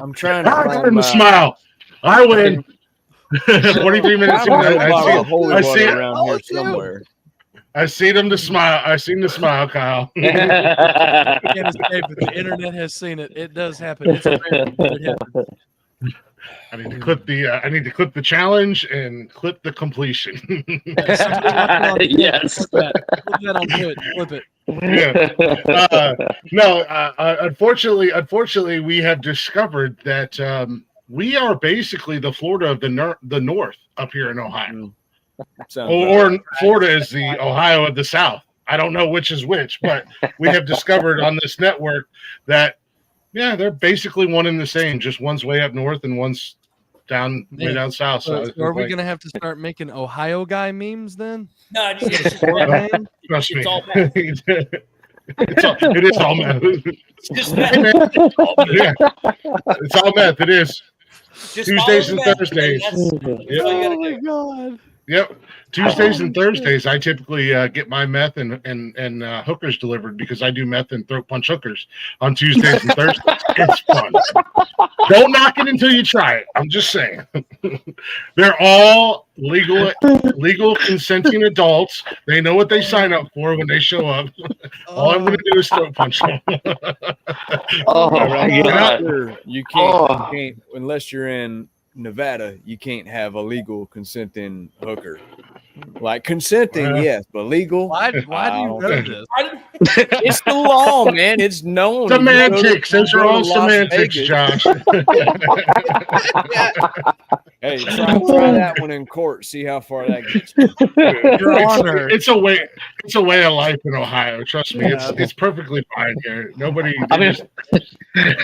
I'm trying to I find got him to my- smile. I win. 43 minutes. I have a I bottle of holy I water see it. around here somewhere. I seen him to smile. I seen the smile, Kyle. Can't escape it. The internet has seen it. It does happen. It's rare, but it happens. I need to clip the challenge and clip the completion. Yes. Flip that on Twitch. Flip it. No, unfortunately, we have discovered that we are basically the Florida of the North up here in Ohio. Sounds Or Florida is the Ohio of the South. I don't know which is which, but we have discovered on this network that, yeah, they're basically one and the same. Just one's way up north and one's way down south. So are we going to have to start making Ohio guy memes then? No, just Florida man? Trust me. It's all math. It is all meth. It's just math. Yeah. It's all meth. It is. Just Tuesdays follow and the math, Thursdays. That's all you gotta Oh my do. God. Yep. Tuesdays and Thursdays, I typically get my meth and hookers delivered because I do meth and throat punch hookers on Tuesdays and Thursdays. It's fun. Don't knock it until you try it. I'm just saying. They're all legal consenting adults. They know what they sign up for when they show up. All I'm going to do is throat punch them. Oh my God. You can't unless you're in Nevada, you can't have a legal consenting hooker. Like consenting, yes, but legal. Why do you know this? It's the law, man. It's known. Semantics. Those are all semantics, Vegas. Josh. Hey, try that one in court. See how far that gets you. Your Honor. It's a way of life in Ohio. Trust me, it's perfectly fine here. Nobody.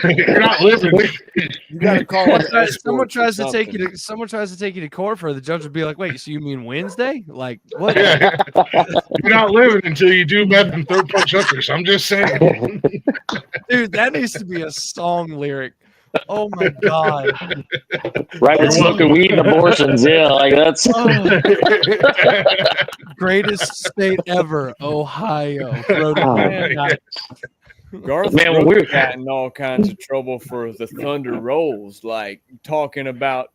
You're not living. You got to call it. Someone tries to take you to court for it, the judge would be like, "Wait, so you mean Wednesday? Like what?" Yeah. You're not living until you do meth and third punch hookers. I'm just saying. Dude, that needs to be a song lyric. Oh my god! Right with smoking weed and abortions, yeah, like that's greatest state ever, Ohio. Garth Man, Brooks got in all kinds of trouble for the Thunder Rolls, like talking about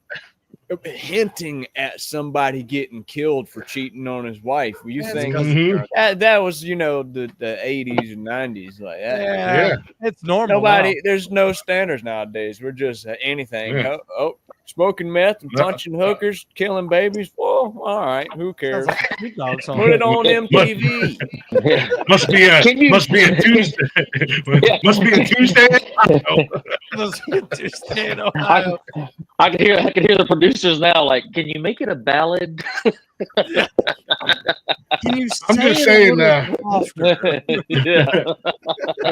hinting at somebody getting killed for cheating on his wife. You think that was, the 80s and 90s, like that? Yeah, it's normal. There's no standards nowadays. We're just anything. Yeah. Smoking meth and punching hookers, killing babies. Well, all right, who cares? Like Put it on MTV. Must be a Tuesday. Must be a Tuesday. Must be a Tuesday in Ohio. I can hear the producers now. Like, can you make it a ballad? Can you I'm just saying. Yeah.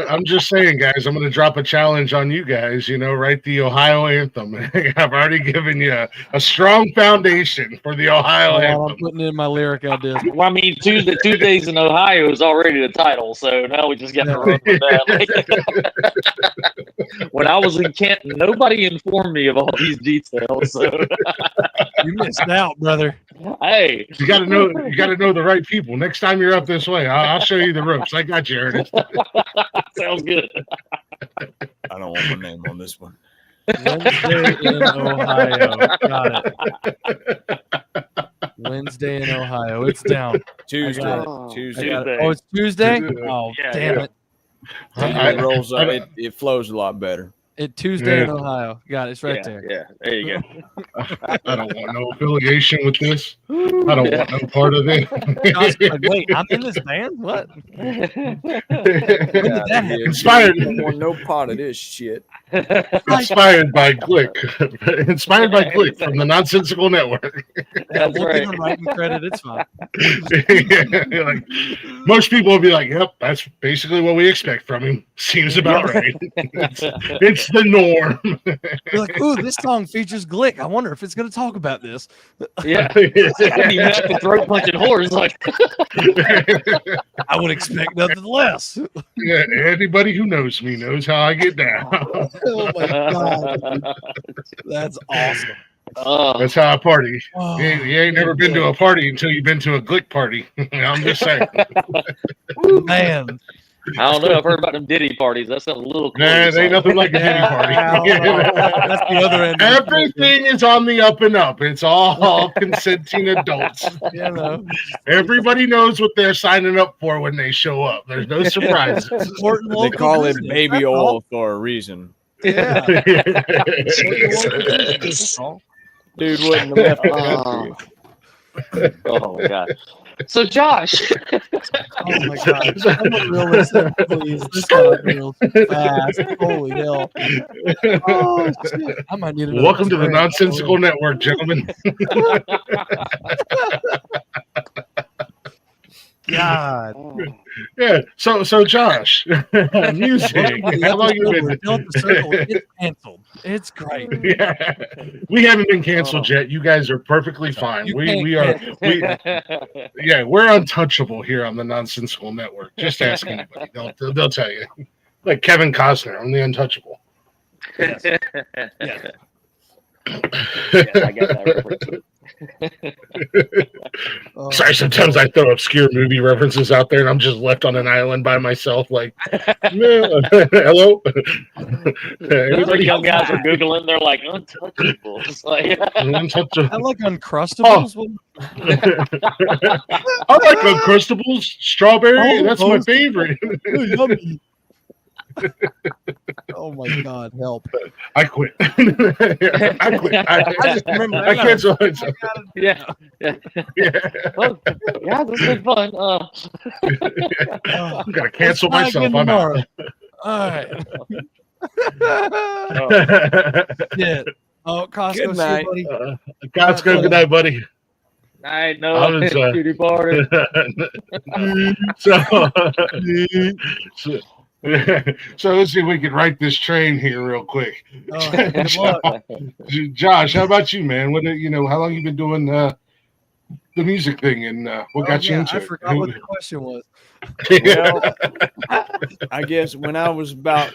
I'm just saying, guys. I'm going to drop a challenge on you guys. Write the Ohio anthem. I've already given you a strong foundation for the Ohio anthem. I'm putting in my lyric ideas. Well, I mean, Tuesdays in Ohio is already the title, so now we just got to run with that. When I was in Canton, nobody informed me of all these details. So you missed out, brother. Hey, you got to know the right people. Next time you're up this way, I'll show you the ropes. I got you, Ernest. Sounds good. I don't want my name on this one. Wednesday in Ohio. Got it. Wednesday in Ohio. It's down. Tuesday. Oh, it's Tuesday? Oh, Yeah, damn it. It rolls up. It flows a lot better. Tuesday in Ohio. Got it. It's right there. Yeah, there you go. I don't want no affiliation with this. I don't want no part of it. Like, wait, I'm in this band? What? When did that happen? Inspired. I don't want no part of this shit. Inspired by Glick. Inspired by Glick from the Nonsensical Network. Yeah, we'll give him writing credit. It's fine. Like, most people will be like, "Yep, that's basically what we expect from him. Seems about right." It's the norm. You're like, ooh, this song features Glick. I wonder if it's going to talk about this. Yeah, you met the throat punching whores. Like, I would expect nothing less. Yeah, anybody who knows me knows how I get down. Oh my god, that's awesome. That's how I party. Oh, You ain't never been to a party until you've been to a Glick party. I'm just saying. Man. I don't know. I've heard about them Diddy parties. That sounds a little cool. Nah, it ain't nothing like a Diddy party. That's the other end. Everything is on the up and up. It's all consenting adults. Everybody knows what they're signing up for when they show up. There's no surprises. They call it baby oil for a reason. Yeah. Dude wouldn't have left it after you. Oh my god. So Josh. Oh my god. Someone reel this in, please. This got real fast. Holy hell. Oh shit. I might need Welcome to the Nonsensical Network, gentlemen. God. Yeah. So Josh, music. How long you been? It's canceled. It's great. Yeah. We haven't been canceled yet. You guys are perfectly fine. We're untouchable here on the Nonsensical Network. Just ask anybody. They'll tell you. Like Kevin Costner, I'm the untouchable. Yes. Yeah, I get that reference. Sorry, sometimes I throw obscure movie references out there and I'm just left on an island by myself like, hello? Everybody young guys are Googling, they're like, untouchables. Like, I like Uncrustables. I like Uncrustables. Strawberry, that's my favorite. Oh my god, help. I quit. I quit. I just remember I canceled myself. Yeah. Well, yeah, this has been fun. I'm gonna cancel myself. I'm out. All right. Oh. Yeah. Oh, Costco, Good see you, night. buddy. Costco, good night, buddy. I know. I was, Cutie party. so, so let's see if we can write this train here real quick. Oh, good luck. Josh, how about you, man? What how long you been doing the music thing, and what got you into I it? forgot what the question was. Well, I guess when I was about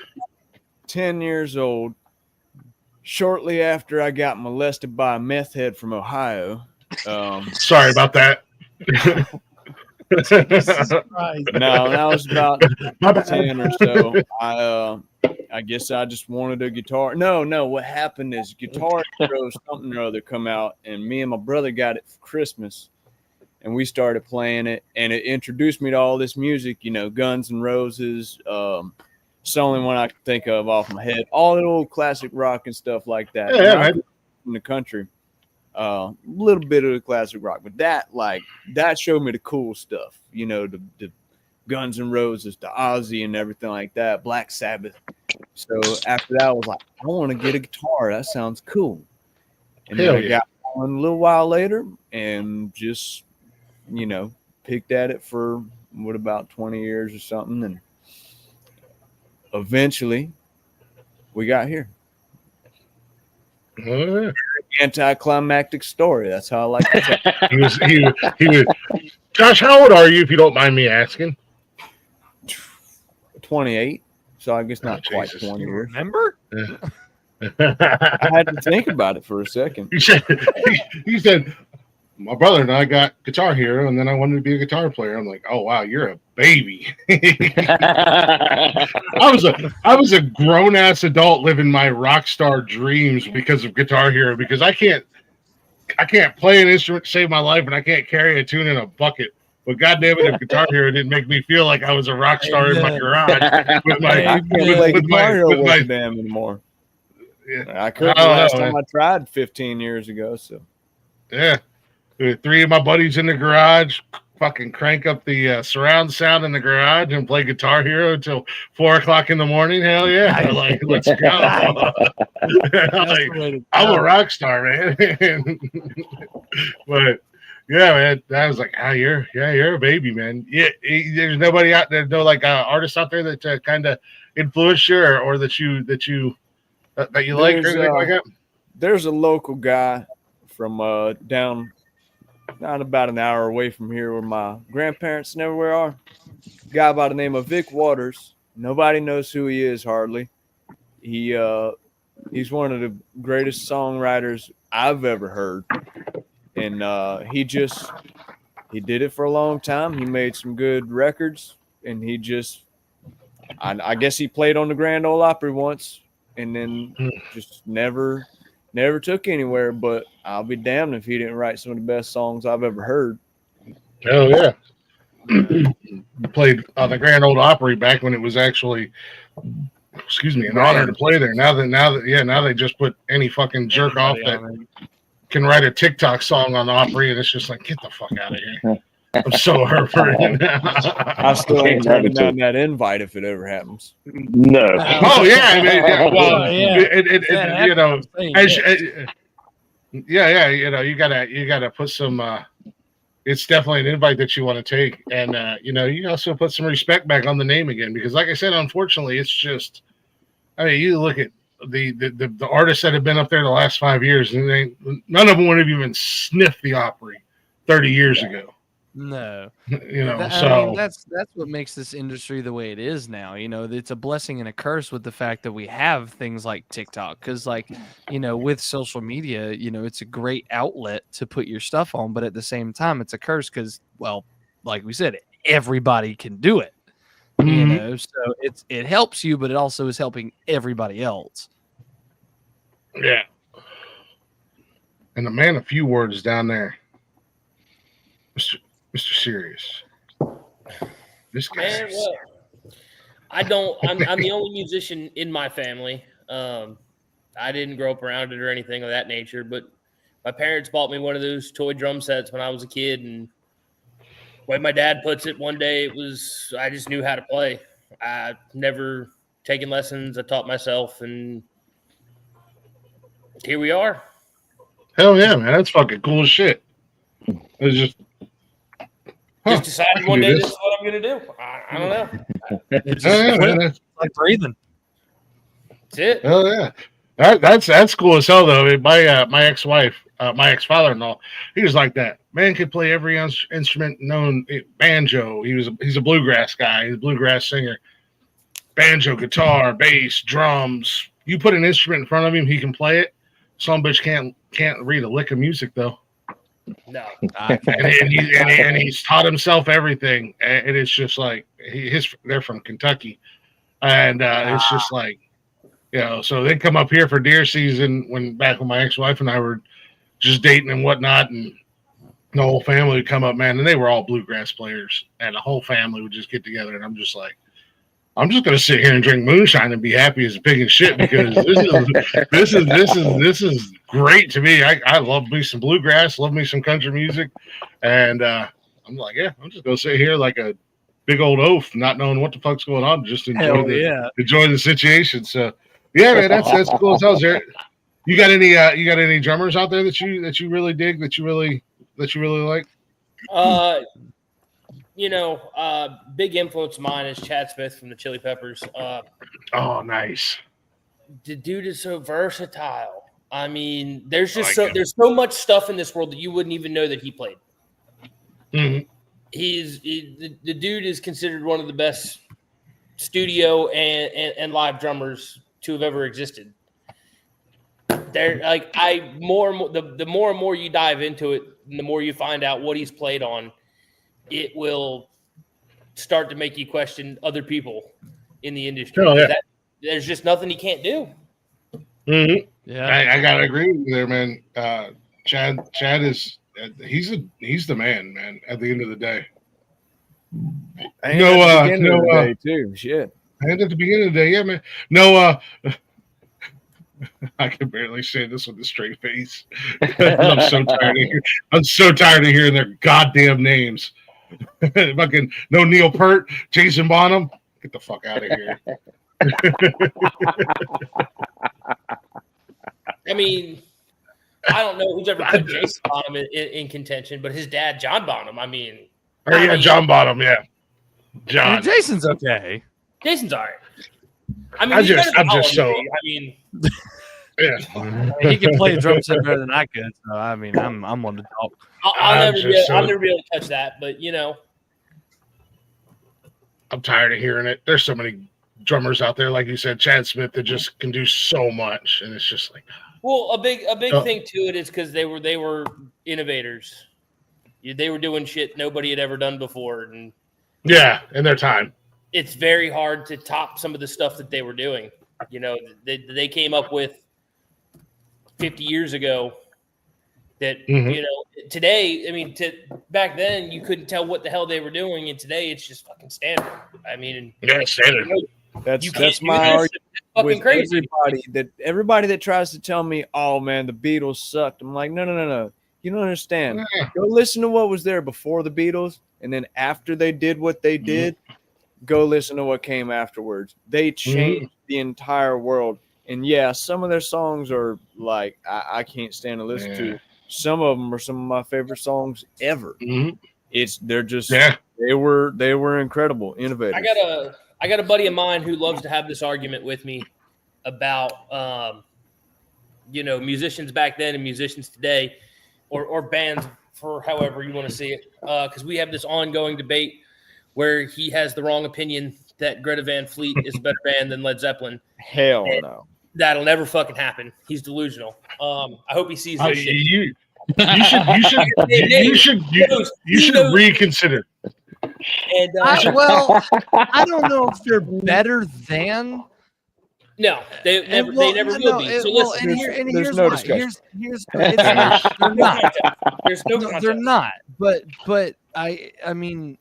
10 years old, shortly after I got molested by a meth head from Ohio. Sorry about that. Jesus Christ. No, when I was about 10 or so, I guess I just wanted a guitar. No, what happened is Guitar Hero something or other come out, and me and my brother got it for Christmas, and we started playing it, and it introduced me to all this music, Guns N' Roses. It's the only one I can think of off my head. All the old classic rock and stuff like that. Yeah, man. In the country. A little bit of the classic rock, but that showed me the cool stuff, the Guns N' Roses, the Ozzy and everything like that, Black Sabbath. So after that, I was like, I want to get a guitar. That sounds cool. And then I got one a little while later and just, picked at it for about 20 years or something. And eventually we got here. Anticlimactic story. That's how I like to say it. he was. Josh, how old are you, if you don't mind me asking? 28. So I guess not quite Jesus. 20 years. Remember? I had to think about it for a second. He said, my brother and I got Guitar Hero, and then I wanted to be a guitar player. I'm like, oh wow, you're a baby. I was a grown ass adult living my rock star dreams because of Guitar Hero, because I can't play an instrument to save my life, and I can't carry a tune in a bucket. But goddamn it, if Guitar Hero didn't make me feel like I was a rock star in my garage with my I can't play Guitar Hero with my damn anymore. Yeah. I couldn't last time I tried 15 years ago. So yeah. Three of my buddies in the garage, fucking crank up the surround sound in the garage and play Guitar Hero until 4 o'clock in the morning. Hell yeah. Like, let's go. Like, I'm a rock star, man. But yeah, man, I was like, you're a baby, man. Yeah, there's nobody out there, no artists out there that kind of influence you or that you like or anything like that. There's a local guy from down not about an hour away from here where my grandparents and everywhere are. Guy by the name of Vic Waters. Nobody knows who he is hardly. He's one of the greatest songwriters I've ever heard. And he did it for a long time. He made some good records, and I guess he played on the Grand Ole Opry once and then just never took anywhere, but I'll be damned if he didn't write some of the best songs I've ever heard. Oh yeah. Played on the Grand Ole Opry back when it was actually, an honor to play there. Now they just put any fucking jerk off that can write a TikTok song on the Opry, and it's just like, get the fuck out of here. I'm so hurt for it. I still ain't turning down that invite if it ever happens. No. Oh yeah, I mean, you gotta put some. It's definitely an invite that you want to take, and you also put some respect back on the name again, because, like I said, unfortunately, it's just. I mean, you look at the artists that have been up there the last 5 years, and none of them would have even sniffed the Opry 30 years ago. No, I mean, that's what makes this industry the way it is now. It's a blessing and a curse with the fact that we have things like TikTok, because with social media, it's a great outlet to put your stuff on, but at the same time, it's a curse because, well, like we said, everybody can do it. So it helps you, but it also is helping everybody else. Yeah. And the man of few words down there, Mr. Serious. This guy. Man, well, I'm the only musician in my family. I didn't grow up around it or anything of that nature, but my parents bought me one of those toy drum sets when I was a kid, and the way my dad puts it, one day I just knew how to play. I never taken lessons. I taught myself, and Here we are. Hell yeah, man. That's fucking cool as shit. It's just Just decided can one do day this. this is what I'm going to do. I don't know. It's Yeah, just man, that's, like breathing. That's it. hell yeah. That's cool as hell though. I mean, my ex-wife, my ex-father-in-law, he was like that. Man could play every instrument known. Banjo. He's a bluegrass guy. He's a bluegrass singer. Banjo, guitar, bass, drums. You put an instrument in front of him, he can play it. Some bitch can't read a lick of music though. No. And he's taught himself everything. And it's just like they're from Kentucky, and it's just like, so they come up here for deer season back when my ex-wife and I were just dating and whatnot, and the whole family would come up, man, and they were all bluegrass players, and the whole family would just get together, and I'm just like, I'm just gonna sit here and drink moonshine and be happy as a pig and shit, because this is great to me. I love me some bluegrass, love me some country music, and I'm like, yeah, I'm just gonna sit here like a big old oaf, not knowing what the fuck's going on, just enjoy the situation. So yeah, man, that's cool as hell. You got any drummers out there that you really dig, that you really like? Big influence of mine is Chad Smith from the Chili Peppers. Oh, nice. The dude is so versatile. I mean, there's so much stuff in this world that you wouldn't even know that he played. Mm-hmm. The dude is considered one of the best studio and live drummers to have ever existed. They're like, the more and more you dive into it, and the more you find out what he's played on, it will start to make you question other people in the industry. Oh, yeah. There's just nothing he can't do. Mm-hmm. Yeah, I gotta agree with you there, man. Chad is he's the man. At the end of the day, And at the beginning of the day too. Shit. And at the beginning of the day, yeah, man. No, I can barely say this with a straight face. I'm so tired of hearing their goddamn names. Fucking no Neil Peart, Jason Bonham. Get the fuck out of here. I mean, I don't know who's ever put Jason Bonham in contention, but his dad, John Bonham. I mean, John Bonham, yeah. John. Jason's okay. Jason's all right. I mean, yeah. He can play a drum set better than I could. So I mean, I'm on the talk. I'll never be able to touch that, but I'm tired of hearing it. There's so many drummers out there, like you said, Chad Smith, that just can do so much, and it's just like. Well, a big thing to it is because they were innovators. They were doing shit nobody had ever done before, and in their time, it's very hard to top some of the stuff that they were doing. They came up with 50 years ago. That today, I mean, back then you couldn't tell what the hell they were doing, and today it's just fucking standard. I mean, standard. That's my argument with crazy. Everybody that tries to tell me, "Oh man, the Beatles sucked." I'm like, no. You don't understand. Go listen to what was there before the Beatles, and then after they did what they did, go listen to what came afterwards. They changed the entire world. And yeah, some of their songs are like I can't stand to listen to. Some of them are some of my favorite songs ever. They're just they were incredible, innovators. I got a buddy of mine who loves to have this argument with me about musicians back then and musicians today, or bands, for however you want to see it, because we have this ongoing debate where he has the wrong opinion that Greta Van Fleet is a better band than Led Zeppelin. Hell no. That'll never fucking happen. He's delusional. I hope he sees this shit. You should reconsider. And I don't know if they're better than. No, they never will be. So listen, here's no why. discussion. Here's it's not. They're not. But I mean,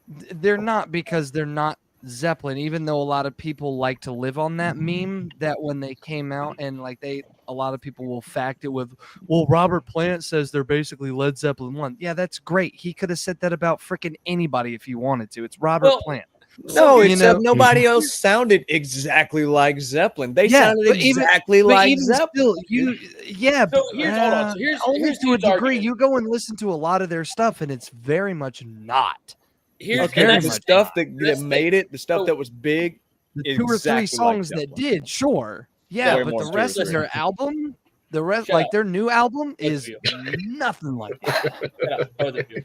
they're not because they're not Zeppelin, even though a lot of people like to live on that meme that when they came out and a lot of people will fact it with, well, Robert Plant says they're basically Led Zeppelin 1. Yeah, that's great. He could have said that about freaking anybody if he wanted to. It's Robert Plant. No, you except know, nobody else sounded exactly like Zeppelin. They sounded but even exactly but like even Zeppelin. still, yeah, So here's hold on. So only here's to a dude's degree. argument. You go and listen to a lot of their stuff, and it's very much not. Here's Okay, very but the much stuff not. that that's the thing. made it, the stuff So that was big, The 2 or 3 exactly like songs that Zeppelin. did, sure. Yeah, Way but more the rest of their listen. album, the rest Shut like up. their new album Both of is you. nothing like that. Shut up, both of you.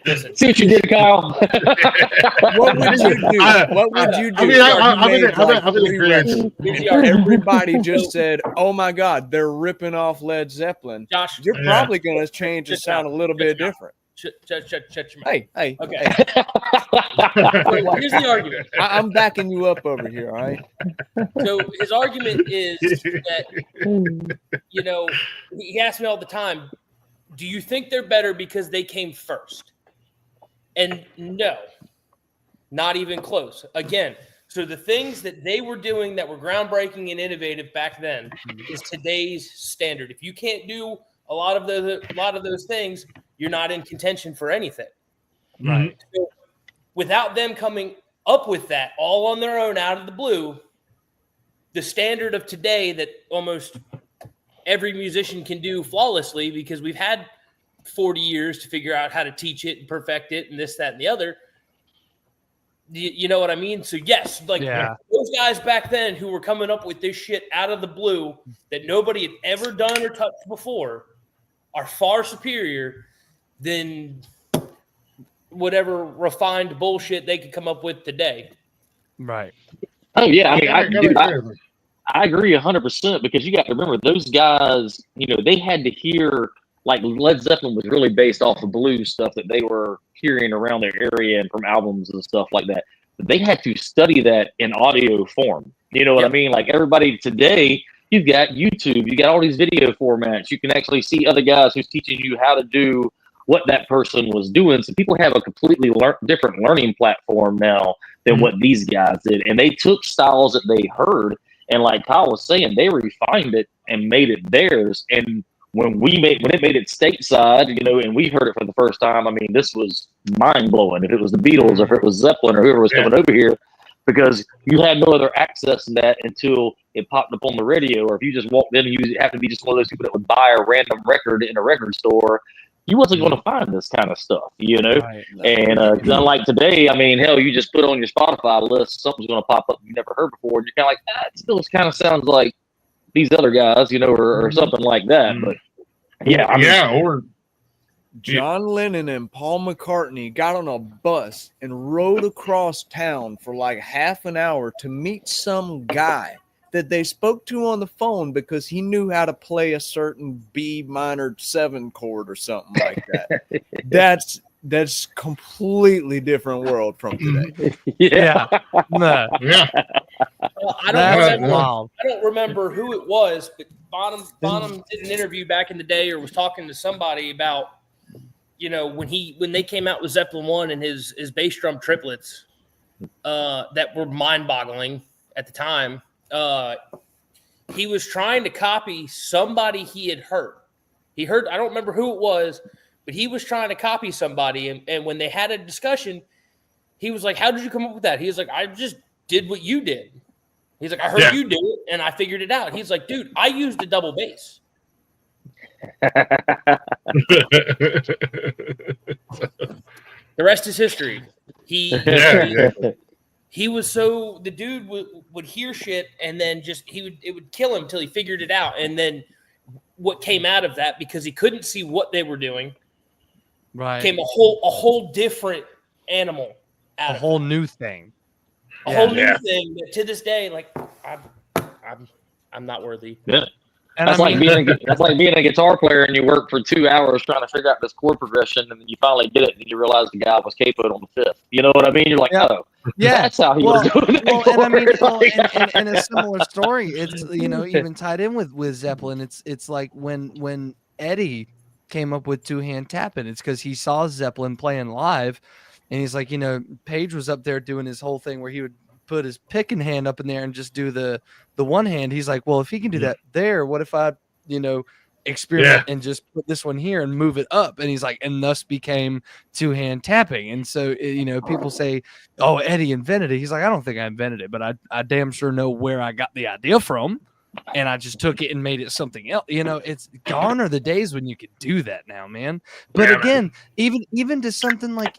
Listen. See what you did, Kyle. What would you do? What would you do? if you made like I'm in 3 agreement. records Here's and the argument. everybody just said, "Oh my God, they're ripping off Led Zeppelin." Josh, You're Yeah. probably going to change the Shut sound a your little mouth. bit Shut your different. shut your mouth. Hey, Okay. hey, So here's the argument. I'm backing you up over here. All right. So his argument is that he asks me all the time, do you think they're better because they came first? And no, not even close. Again, so the things that they were doing that were groundbreaking and innovative back then is today's standard. If you can't do a lot of those things, you're not in contention for anything. Right. So without them coming up with that all on their own out of the blue, the standard of today that almost every musician can do flawlessly, because we've had 40 years to figure out how to teach it and perfect it and this, that, and the other. You know what I mean? So yes, those guys back then who were coming up with this shit out of the blue that nobody had ever done or touched before are far superior than whatever refined bullshit they could come up with today. Right. Oh yeah, I mean, I agree 100% because you got to remember those guys. They had to hear like Led Zeppelin was really based off of blues stuff that they were hearing around their area and from albums and stuff like that. But they had to study that in audio form. You know what I mean? Like everybody today, you've got YouTube, you got all these video formats. You can actually see other guys who's teaching you how to do what that person was doing. So people have a completely different learning platform now than what these guys did. And they took styles that they heard, and like Kyle was saying, they refined it and made it theirs. And when it made it stateside, and we heard it for the first time, I mean, this was mind blowing. If it was the Beatles, or if it was Zeppelin, or whoever was coming over here, because you had no other access to that until it popped up on the radio, or if you just walked in and you have to be just one of those people that would buy a random record in a record store, you wasn't going to find this kind of stuff, Right. And unlike today, I mean, hell, you just put on your Spotify list, something's going to pop up you never heard before, and you're kind of like, it still kind of sounds like these other guys, or something like that. But or John Lennon and Paul McCartney got on a bus and rode across town for like half an hour to meet some guy that they spoke to on the phone because he knew how to play a certain B minor 7 chord or something like that. That's completely different world from today. Yeah. No. yeah. I don't remember who it was, but Bonham did an interview back in the day, or was talking to somebody about, when they came out with Zeppelin 1 and his bass drum triplets that were mind-boggling at the time. He was trying to copy somebody he had heard. I don't remember who it was, but he was trying to copy somebody. And when they had a discussion, he was like, how did you come up with that? He was like, I just did what you did. He's like, I heard you do it, and I figured it out. He's like, dude, I used a double bass. The rest is history. He was the dude would hear shit, and then it would kill him until he figured it out. And then what came out of that, because he couldn't see what they were doing, came a whole different animal out a whole new thing. A whole new thing that to this day, like I'm not worthy. Yeah. And that's like being a guitar player and you work for 2 hours trying to figure out this chord progression, and then you finally get it, and you realize the guy was capoed on the fifth. You know what I mean? You're like, that's how he was doing it. And I mean, and a similar story. It's even tied in with Zeppelin. It's like when Eddie came up with two-hand tapping. It's because he saw Zeppelin playing live, and he's like, Page was up there doing his whole thing where he would put his picking hand up in there and just do the one hand. He's like, well, if he can do that there, what if I experiment and just put this one here and move it up. And he's like, and thus became two-hand tapping. And so, people say, oh, Eddie invented it. He's like, I don't think I invented it, but I damn sure know where I got the idea from. And I just took it and made it something else. It's gone are the days when you could do that now, man. But again, man, even to something like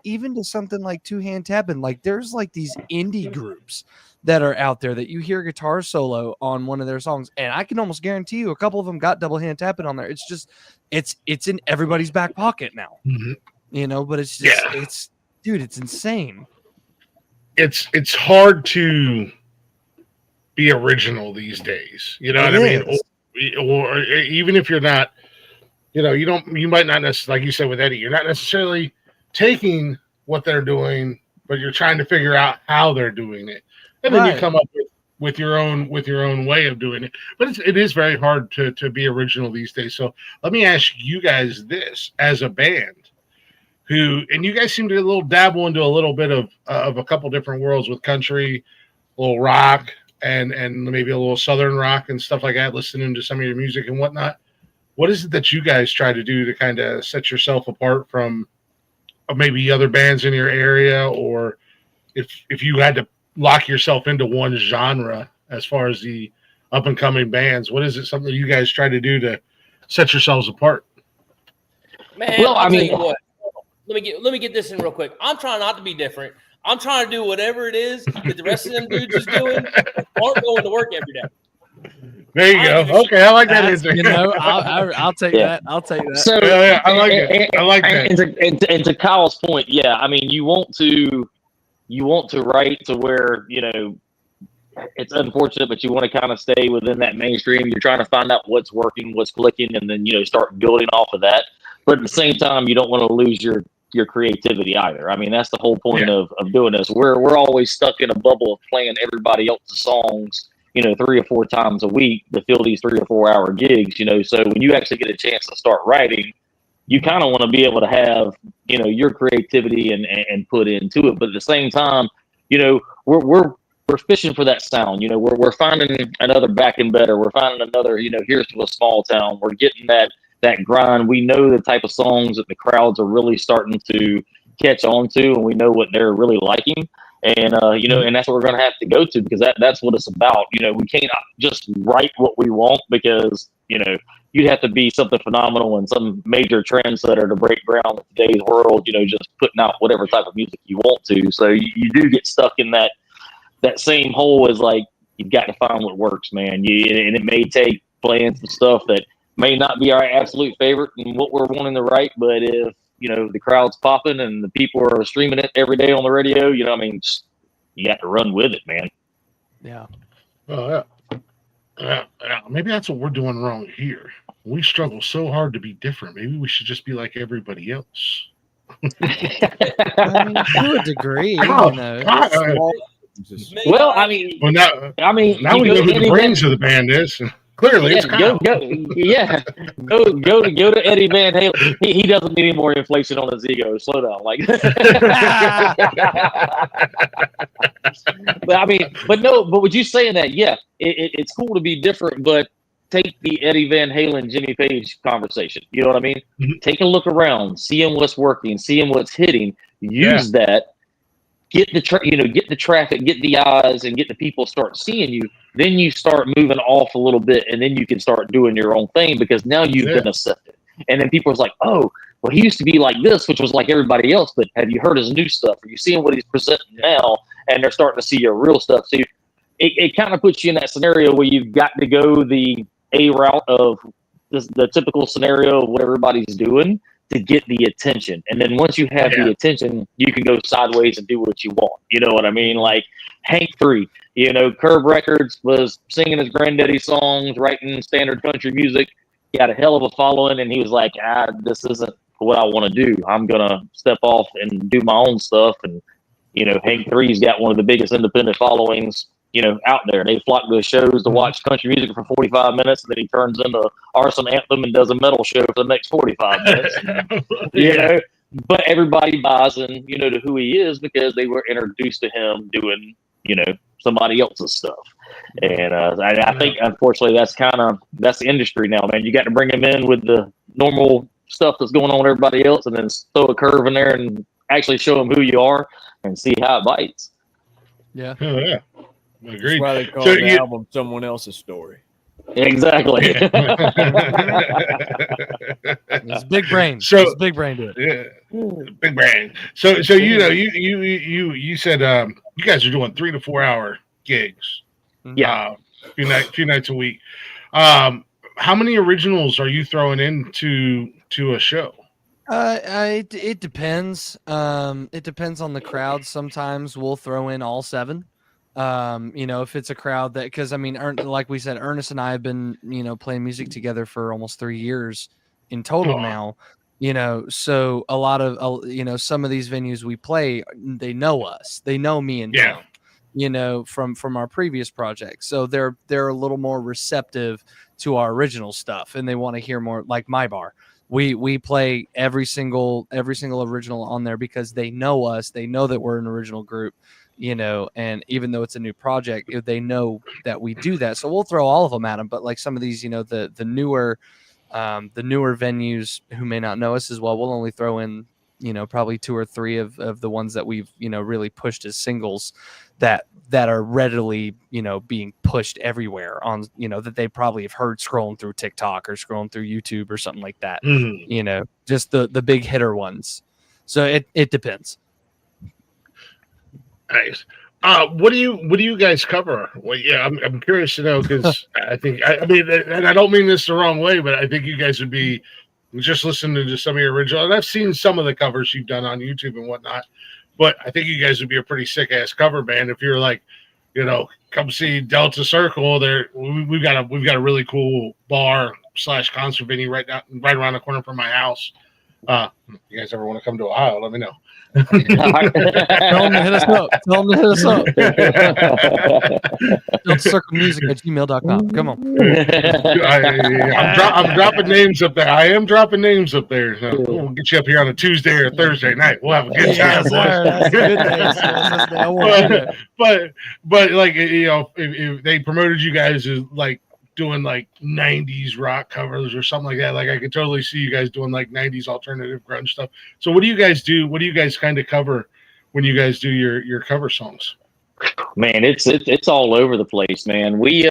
two-hand tapping, like there's like these indie groups that are out there that you hear guitar solo on one of their songs, and I can almost guarantee you a couple of them got double hand tapping on there. It's just it's in everybody's back pocket now. But it's just it's insane. It's hard to be original these days. You know what I mean? Or even if you're not, you might not necessarily, like you said with Eddie, you're not necessarily taking what they're doing, but you're trying to figure out how they're doing it. And then you come up with your own way of doing it. But it is very hard to be original these days. So let me ask you guys this: as a band, and you guys seem to dabble into a little bit of a couple different worlds with country, a little rock, and maybe a little southern rock and stuff like that, listening to some of your music and whatnot. What is it that you guys try to do to kind of set yourself apart from maybe other bands in your area, or if you had to lock yourself into one genre as far as the up and coming bands? What is it, something you guys try to do to set yourselves apart? Man, well, I'll tell you what. Let me get this in real quick. I'm trying not to be different. I'm trying to do whatever it is that the rest of them dudes is doing. Aren't going to work every day. There you go. Okay, I like that answer. I'll take that. I'll take that. So I like it. I like that. And to Kyle's point, I mean, you want to write to where it's unfortunate, but you want to kind of stay within that mainstream. You're trying to find out what's working, what's clicking, and then start building off of that. But at the same time, you don't want to lose your creativity either. I mean, that's the whole point of doing this. We're always stuck in a bubble of playing everybody else's songs, 3 or 4 times a week to fill these 3 or 4 hour gigs. So when you actually get a chance to start writing, you kind of want to be able to have your creativity and put into it. But at the same time, we're fishing for that sound. We're finding another Back and Better. We're finding another Here's to a Small Town. We're getting that grind. We know the type of songs that the crowds are really starting to catch on to, and we know what they're really liking. And and that's what we're going to have to go to, because that's what it's about. We can't just write what we want, because you'd have to be something phenomenal and some major trendsetter to break ground in today's world. Just putting out whatever type of music you want to. So you do get stuck in that same hole. As like, you've got to find what works, man. And it may take playing some stuff that may not be our absolute favorite and what we're wanting to write, but if the crowd's popping and the people are streaming it every day on the radio, you got to run with it, man. Yeah. Oh yeah. Maybe that's what we're doing wrong here. We struggle so hard to be different. Maybe we should just be like everybody else. I mean, to a degree, Well, I mean, now we know who the brains of the band is. Clearly, it's Kyle. Go to Eddie Van Halen. He doesn't need any more inflation on his ego. Slow down, but would you saying that? Yeah, it's cool to be different, but take the Eddie Van Halen, Jimmy Page conversation. You know what I mean? Mm-hmm. Take a look around, seeing what's working, seeing what's hitting. Use that. Get the traffic, get the eyes, and get the people start seeing you. Then you start moving off a little bit, and then you can start doing your own thing, because now you've been accepted. And then people are like, oh, well, he used to be like this, which was like everybody else, but have you heard his new stuff? Are you seeing what he's presenting now? And they're starting to see your real stuff. So it kind of puts you in that scenario where you've got to go the A route of the typical scenario of what everybody's doing to get the attention. And then once you have the attention, you can go sideways and do what you want. You know what I mean? Like Hank 3, Curb Records was singing his granddaddy songs, writing standard country music. He had a hell of a following, and he was like, this isn't what I want to do. I'm going to step off and do my own stuff. And, Hank 3's got one of the biggest independent followings, out there. They flock to the shows to watch country music for 45 minutes, and then he turns into Arson Anthem and does a metal show for the next 45 minutes. But everybody buys in, to who he is, because they were introduced to him doing, somebody else's stuff. And I think, unfortunately, that's the industry now, man. You got to bring them in with the normal stuff that's going on with everybody else, and then throw a curve in there and actually show them who you are and see how it bites. Yeah. Oh, yeah. Agreed. That's why they call So the you- album "Someone Else's Story." Exactly. It's big brain. So- It's big brain to it. Yeah, big brain. So you know, you said you guys are doing 3 to 4 hour gigs. Yeah. Few nights a week. How many originals are you throwing into a show? It depends. It depends on the crowd. Sometimes we'll throw in all 7. You know, if it's a crowd that, because I mean, like we said, Ernest and I have been, you know, playing music together for almost 3 years in total now. You know, so a lot of, you know, some of these venues we play, they know us. They know me and Tim, you know, from our previous projects. So they're a little more receptive to our original stuff, and they want to hear more. Like my bar, we play every single original on there because they know us. They know that we're an original group, you know, and even though it's a new project, they know that we do that. So we'll throw all of them at them. But like some of these, you know, the newer venues who may not know us as well, we'll only throw in, you know, probably 2 or 3 of the ones that we've, you know, really pushed as singles that are readily, you know, being pushed everywhere on, you know, that they probably have heard scrolling through TikTok or scrolling through YouTube or something like that. You know, just the big hitter ones. So it depends. Nice. What do you guys cover? Well, yeah, I'm curious to know, because I mean, and I don't mean this the wrong way, but I think you guys would be just listening to some of your original. And I've seen some of the covers you've done on YouTube and whatnot, but I think you guys would be a pretty sick ass cover band if you're like, you know, come see Delta Circle. We've got a really cool bar / concert venue right around the corner from my house. You guys ever want to come to Ohio? Let me know. Tell them to hit us up. DeltaCircleMusic@gmail.com. Come on. I'm dropping names up there. I am dropping names up there. So we'll get you up here on a Tuesday or Thursday night. We'll have a good time. But like, you know, if they promoted you guys as like doing like 90s rock covers or something like that, like I could totally see you guys doing like 90s alternative grunge stuff. So what do you guys do? What do you guys kind of cover when you guys do your cover songs? Man, it's all over the place, man. We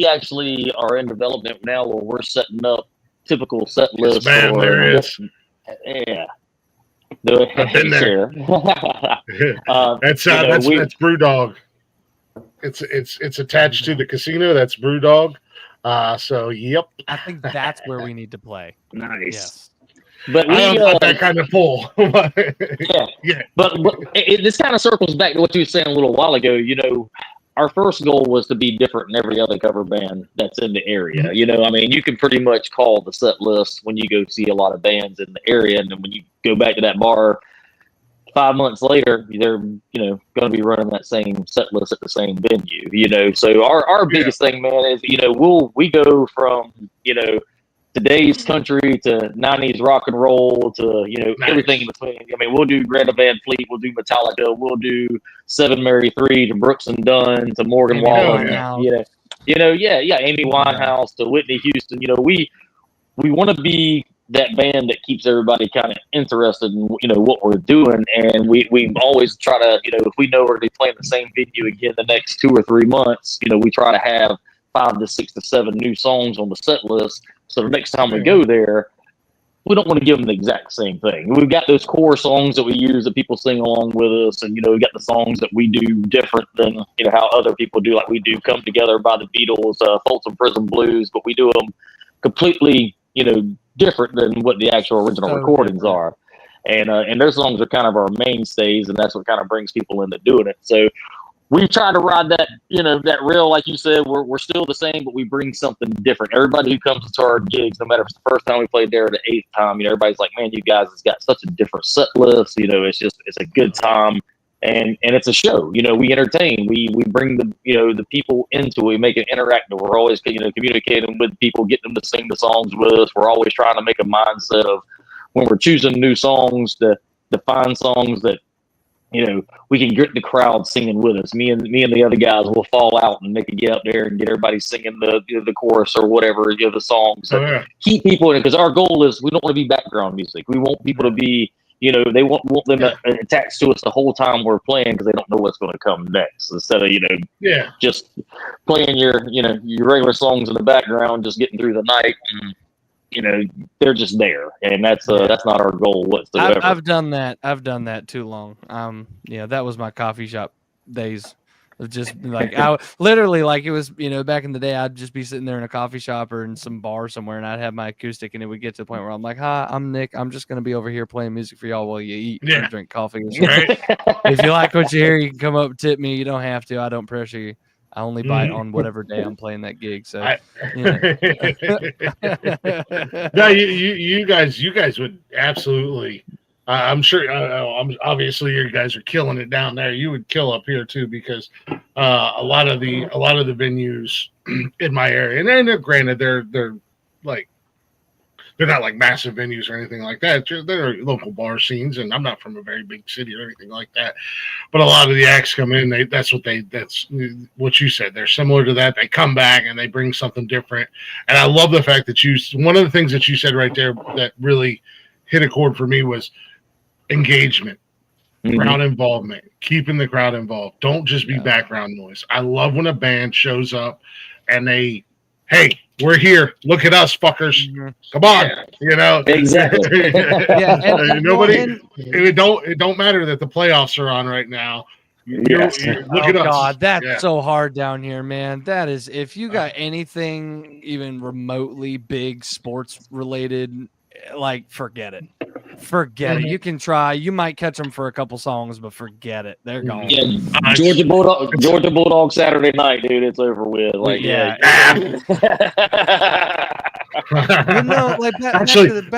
actually are in development now where we're setting up typical set lists. Man, there is. Yeah. I've been there. That's Brewdog. It's attached to the casino. That's Brewdog. So yep. I think that's where we need to play. Nice. Yes. But I don't got that kind of pull. Yeah. But this kind of circles back to what you were saying a little while ago. You know, our first goal was to be different than every other cover band that's in the area. You know, I mean, you can pretty much call the set list when you go see a lot of bands in the area, and then when you go back to that bar 5 months later, they're, you know, going to be running that same set list at the same venue. You know, so our biggest thing, man, is, you know, we go from, you know, today's country to 90s rock and roll to, you know, everything in between. I mean, we'll do Greta Van Fleet, we'll do Metallica, we'll do Seven Mary 3 to Brooks and Dunn to Morgan Wallen, Amy Winehouse to Whitney Houston. You know, we want to be that band that keeps everybody kind of interested in, you know, what we're doing. And we always try to, you know, if we know we're going to be playing the same venue again the next 2 or 3 months, you know, we try to have 5 to 6 to 7 new songs on the set list. So the next time we go there, we don't want to give them the exact same thing. We've got those core songs that we use that people sing along with us. And, you know, we got the songs that we do different than, you know, how other people do. Like we do Come Together by the Beatles, Folsom Prison Blues, but we do them completely, you know, different than what the actual original recordings are. And those songs are kind of our mainstays, and that's what kind of brings people into doing it. So we try to ride that, you know, that rail, like you said. We're still the same, but we bring something different. Everybody who comes to our gigs, no matter if it's the first time we played there or the 8th time, you know, everybody's like, man, you guys has got such a different set list. You know, it's a good time, and it's a show. You know, we entertain. We bring the, you know, the people into it. We make it interactive. We're always, you know, communicating with people, getting them to sing the songs with us. We're always trying to make a mindset of when we're choosing new songs to find songs that, we can get the crowd singing with us. Me and the other guys will fall out and they can get up there and get everybody singing the chorus or whatever, the songs. Oh, yeah. Keep people in it, because our goal is we don't want to be background music. We want people to be, they want them attached to us the whole time we're playing, because they don't know what's going to come next. Instead of just playing your regular songs in the background, just getting through the night. And, they're just there, and that's not our goal whatsoever. I've done that too long. That was my coffee shop days. Of just like I literally, like, it was, back in the day, I'd just be sitting there in a coffee shop or in some bar somewhere, and I'd have my acoustic, and it would get to the point where I'm like, "Hi, I'm Nick. I'm just gonna be over here playing music for y'all while you eat and drink coffee." Right. If you like what you hear, you can come up and tip me. You don't have to. I don't pressure you. I only bite on whatever day I'm playing that gig. So, no, you guys would absolutely. I'm sure. Obviously, you guys are killing it down there. You would kill up here too, because a lot of the venues in my area, and then granted, they're like. They're not like massive venues or anything like that. They're local bar scenes, and I'm not from a very big city or anything like that. But a lot of the acts come in. That's what you said. They're similar to that. They come back and they bring something different. And I love the fact that one of the things that you said right there that really hit a chord for me was engagement, crowd involvement, keeping the crowd involved. Don't just be background noise. I love when a band shows up and hey, we're here. Look at us, fuckers. Come on. Exactly. Nobody. It don't matter that the playoffs are on right now. Look at us. God, that's so hard down here, man. That is, if you got anything even remotely big sports related, like, forget it. Forget it. You can try. You might catch them for a couple songs, but forget it. They're gone. Yeah, Georgia Bulldog Saturday night, dude. It's over with. Like, like actually, let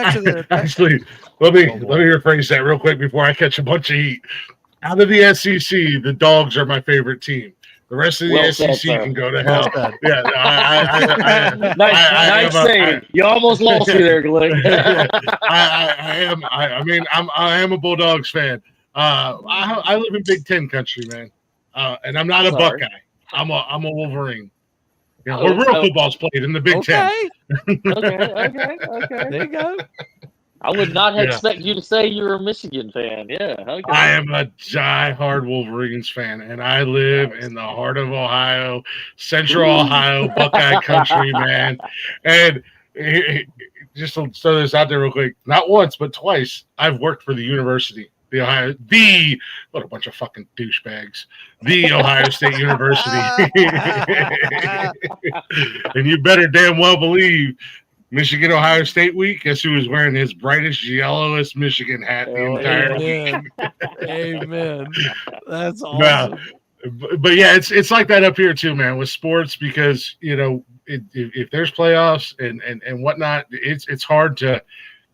me rephrase that real quick before I catch a bunch of heat. Out of the SEC, the Dogs are my favorite team. The rest of the SEC can go to hell. Nice save. You almost lost me there, Glick. I am a Bulldogs fan. I live in Big Ten country, man, and I'm not a Buckeye. I'm a Wolverine. Where real football's played in the Big Ten. Okay. There you go. I would not expect you to say you're a Michigan fan. Yeah. Okay. I am a die-hard Wolverines fan, and I live in the heart of Ohio, Central Ohio, Buckeye country, man. And just to throw this out there real quick, not once, but twice, I've worked for the university. What a bunch of fucking douchebags. The Ohio State University. And you better damn well believe Michigan Ohio State week, guess who was wearing his brightest, yellowest Michigan hat the entire week? Amen. That's awesome. But yeah, it's like that up here too, man, with sports, because if there's playoffs and whatnot, it's hard to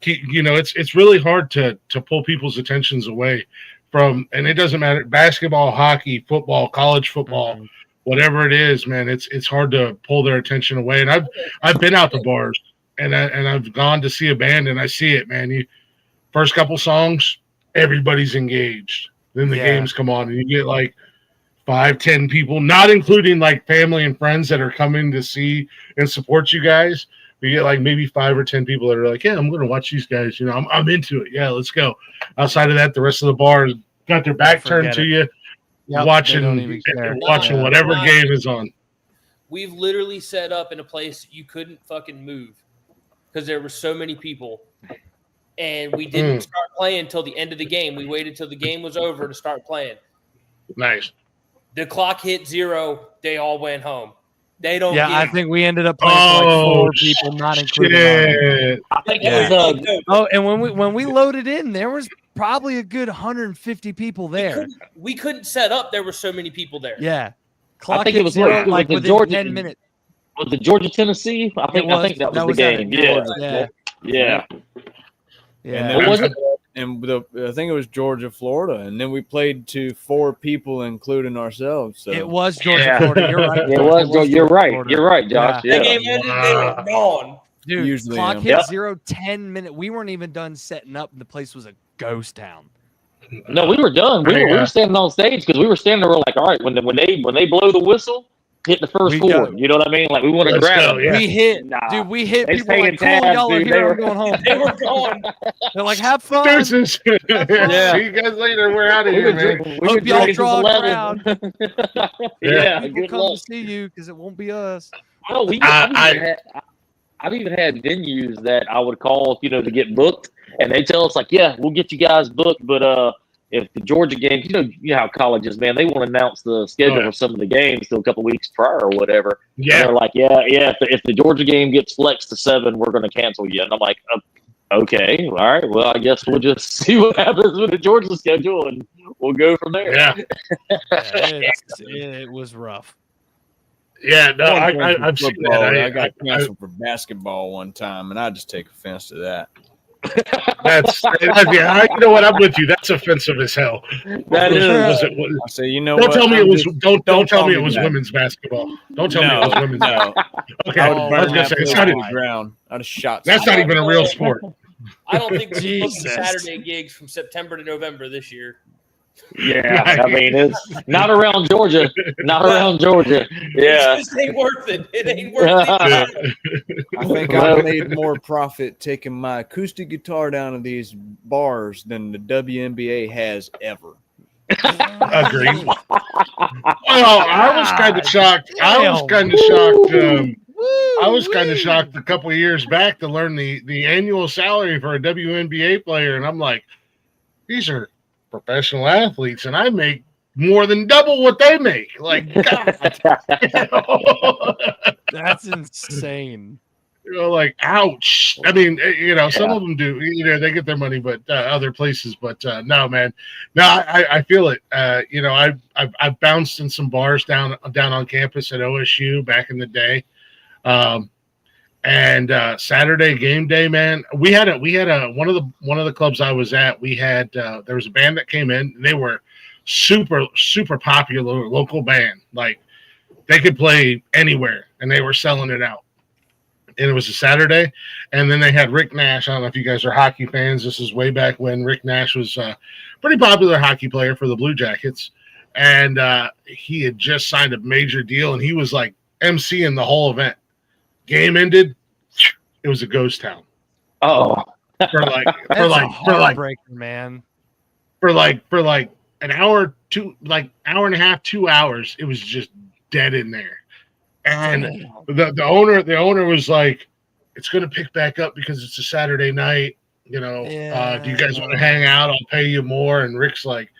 keep, it's really hard to pull people's attentions away from, and it doesn't matter, basketball, hockey, football, college football, whatever it is, man, it's hard to pull their attention away. And I've been out to bars. And I've gone to see a band, and I see it, man. First couple songs, everybody's engaged. Then the games come on, and you get like 5-10 people, not including like family and friends that are coming to see and support you guys. You get like maybe 5 or 10 people that are like, yeah, I'm going to watch these guys. I'm into it. Yeah, let's go. Outside of that, the rest of the bar has got their back turned to you, watching whatever game is on. We've literally set up in a place you couldn't fucking move, because there were so many people, and we didn't start playing until the end of the game. We waited till the game was over to start playing. Nice. The clock hit 0. They all went home. They don't. Yeah, I think we ended up playing for like 4 people, not including. I think it was. And when we loaded in, there was probably a good 150 people there. We couldn't set up. There were so many people there. Yeah. Clock I think it was like the within Georgia 10 minutes. Was the Georgia Tennessee? I think that was the game. Yeah. And what was it? And I think it was Georgia, Florida, and then we played to 4 people, including ourselves. So. It was Georgia, Florida. You're right. It was. You're right. Florida. You're right, Josh. Yeah. The game ended. They were gone. Dude, usually clock hit 0, 10 minutes. We weren't even done setting up, and the place was a ghost town. No, we were done. We were standing on stage because we were standing there. We're like, all right, when they blow the whistle, hit the first chord. You know what I mean? Like we want to grab them. Yeah. We hit, nah, we hit. they People were like, cool, tabs, y'all are dude. here. I'm going home. They were gone. They're like, have fun. Deuces. Yeah. See you guys later. We're out of here, man. Hope y'all draw a crowd. Yeah, People good come luck. to see you because it won't be us. Oh, I've even had venues that I would call, to get booked, and they tell us like, yeah, we'll get you guys booked, but if the Georgia games, you know how colleges, man, they won't announce the schedule for some of the games till a couple weeks prior or whatever. Yeah, and they're like, yeah, if the Georgia game gets flexed to 7, we're going to cancel you. And I'm like, okay, all right, well, I guess we'll just see what happens with the Georgia schedule, and we'll go from there. Yeah, it was rough. Yeah, no, I've seen that. I got canceled for basketball one time, and I just take offense to that. You know what? I'm with you. That's offensive as hell. That is. I say, you know, don't what? tell me I'm it was. just, Don't tell me it was that. women's basketball. Don't tell me it was women's. No. Okay, I I was gonna say it's not even. ground. I'd have shot. That's not even a real sport. I don't think we booked Saturday gigs from September to November this year. Yeah, I mean, it's not around Georgia. Not around Georgia. Yeah. It just ain't worth it. It ain't worth it. I think I made more profit taking my acoustic guitar down to these bars than the WNBA has ever. Agreed. Well, I was kind of shocked. I was kind of shocked a couple of years back to learn the annual salary for a WNBA player, and I'm like, these are professional athletes, and I make more than double what they make. Like, God, that's insane. Like, ouch. I mean, some of them do. They get their money, but other places. But no, man, no, I feel it. I've bounced in some bars down on campus at OSU back in the day. And Saturday game day, man, we had one of the clubs I was at. We had there was a band that came in. And they were super popular local band. Like they could play anywhere, and they were selling it out. And it was a Saturday, and then they had Rick Nash. I don't know if you guys are hockey fans. This is way back when Rick Nash was a pretty popular hockey player for the Blue Jackets, and he had just signed a major deal, and he was like emceeing the whole event. Game ended, it was a ghost town. Oh, for like man. For an hour, hour and a half, 2 hours, it was just dead in there. And the owner was like, it's going to pick back up because it's a Saturday night. Do you guys want to hang out? I'll pay you more. And Rick's like,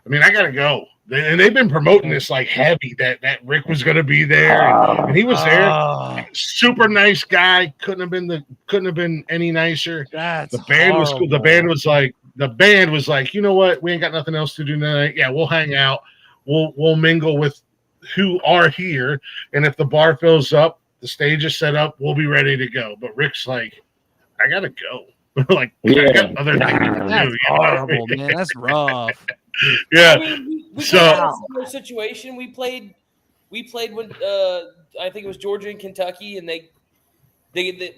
I mean, I got to go. And they've been promoting this like heavy that Rick was going to be there, and he was there. Super nice guy. Couldn't have been any nicer. The band was cool. The band was like, you know what? We ain't got nothing else to do tonight. Yeah, we'll hang out. We'll mingle with who are here, and if the bar fills up, the stage is set up. We'll be ready to go. But Rick's like, I gotta go. I got other things to do. That's horrible, man. That's rough. Yeah. I mean, we had a similar situation. We played when I think it was Georgia and Kentucky, and they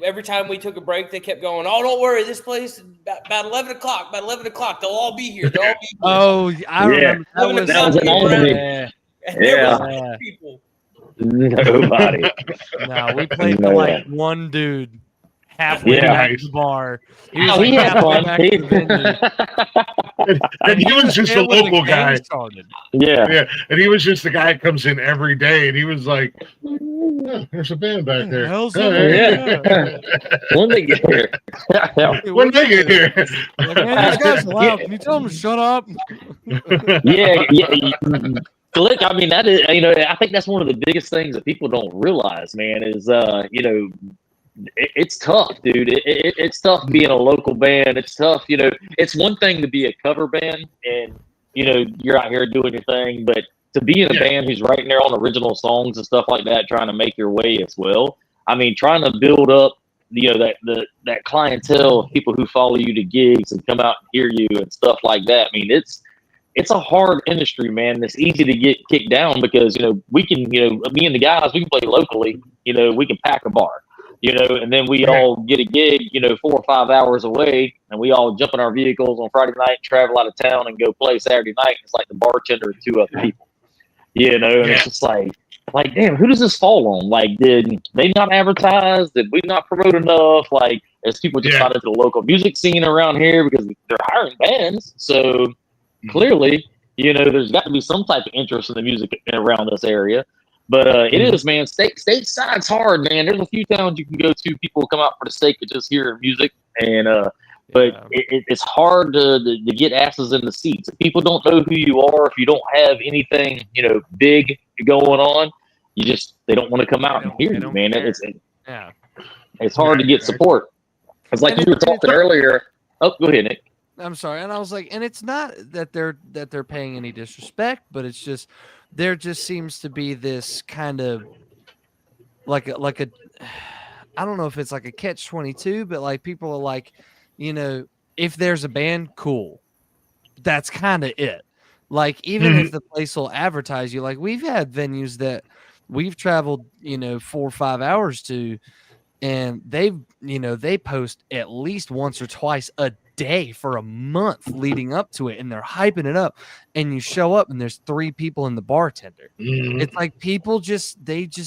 every time we took a break, they kept going, "Oh, don't worry, this place about 11 o'clock. About 11 o'clock, they'll all be here. They'll all be here." Oh, I remember that was an old yeah. People. Nobody. No, we played for like one dude halfway back to the bar. He was he had fun. And he was just a local guy. Yeah. And he was just the guy that comes in every day, and he was like, oh, there's a band back there. When they get here. When they get here. Like, man, these guys are loud. Can you tell them to shut up? Yeah. Glick, I mean, that is, I think that's one of the biggest things that people don't realize, man, is, it's tough, dude. It's tough being a local band. It's tough, it's one thing to be a cover band and, you're out here doing your thing, but to be in a band who's writing their own original songs and stuff like that, trying to make your way as well. I mean, trying to build up, that clientele of people who follow you to gigs and come out and hear you and stuff like that. I mean, it's a hard industry, man. It's easy to get kicked down because, we can, me and the guys, we can play locally, we can pack a bar. you know, and then we all get a gig, you know, 4 or 5 hours away, and we all jump in our vehicles on Friday night, travel out of town, and go play Saturday night. It's like the bartender and 2 other people, you know, and it's just like, damn, who does this fall on? Like, did they not advertise? Did we not promote enough? Like, as people just not into the local music scene around here because they're hiring bands. So clearly, you know, there's got to be some type of interest in the music around this area. But it is, man. Stateside's hard, man. There's a few towns you can go to. People come out for the sake of just hearing music, and but it's hard to get asses in the seats. If people don't know who you are, if you don't have anything, you know, big going on, they don't want to come out and hear you, man. It's hard to get support. It's like you were talking earlier. Oh, go ahead, Nick. I'm sorry. And I was like, and it's not that they're paying any disrespect, but it's just there just seems to be this kind of like a I don't know if it's like a catch-22, but like people are like, you know, if there's a band, cool. That's kind of it. Like even if the place will advertise you, like we've had venues that we've traveled, you know, 4 or 5 hours to, and they post at least once or twice a day for a month leading up to it, and they're hyping it up, and you show up and there's 3 people in the bartender. It's like people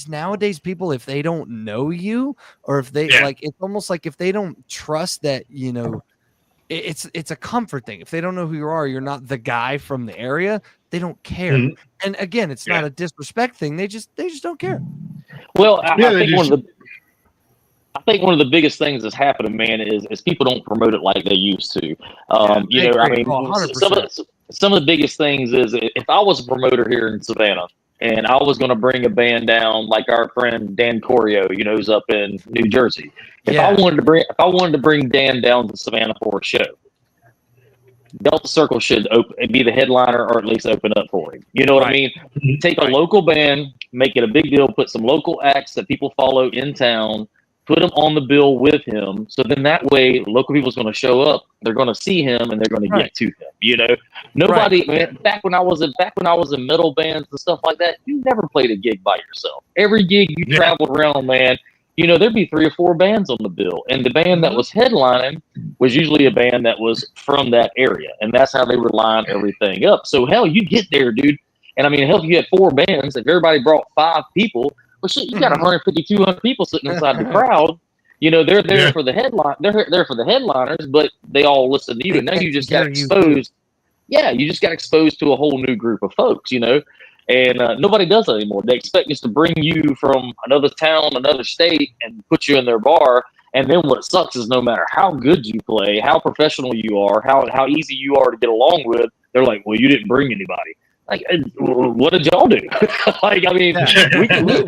nowadays, people, if they don't know you, or if they like, it's almost like if they don't trust that, you know, it's a comfort thing. If they don't know who you are, you're not the guy from the area, they don't care. And again, it's not a disrespect thing. They just don't care. Well, I think one of the biggest things that's happening, man, is people don't promote it like they used to. You know, I mean, some of the biggest things is if I was a promoter here in Savannah and I was going to bring a band down, like our friend Dan Corio, you know, who's up in New Jersey. If I wanted to bring Dan down to Savannah for a show, Delta Circle should be the headliner, or at least open up for him. You know what I mean? Take a local band, make it a big deal, put some local acts that people follow in town, put them on the bill with him. So then that way, local people's going to show up. They're going to see him, and they're going to get to him. You know, nobody. Man, back when I was in metal bands and stuff like that, you never played a gig by yourself. Every gig you traveled around, man. You know, there'd be 3 or 4 bands on the bill, and the band that was headlining was usually a band that was from that area, and that's how they would line everything up. So hell, you get there, dude. And I mean, hell, if you had 4 bands, if everybody brought 5 people. Well, shit, you got 150, 200 people sitting inside the crowd. You know, they're there for the headline. They're there for the headliners, but they all listen to you. And now you just got exposed. Yeah, you just got exposed to a whole new group of folks, you know. And nobody does that anymore. They expect us to bring you from another town, another state, and put you in their bar. And then what sucks is no matter how good you play, how professional you are, how easy you are to get along with, they're like, well, you didn't bring anybody. Like, what did y'all do? Like, I mean,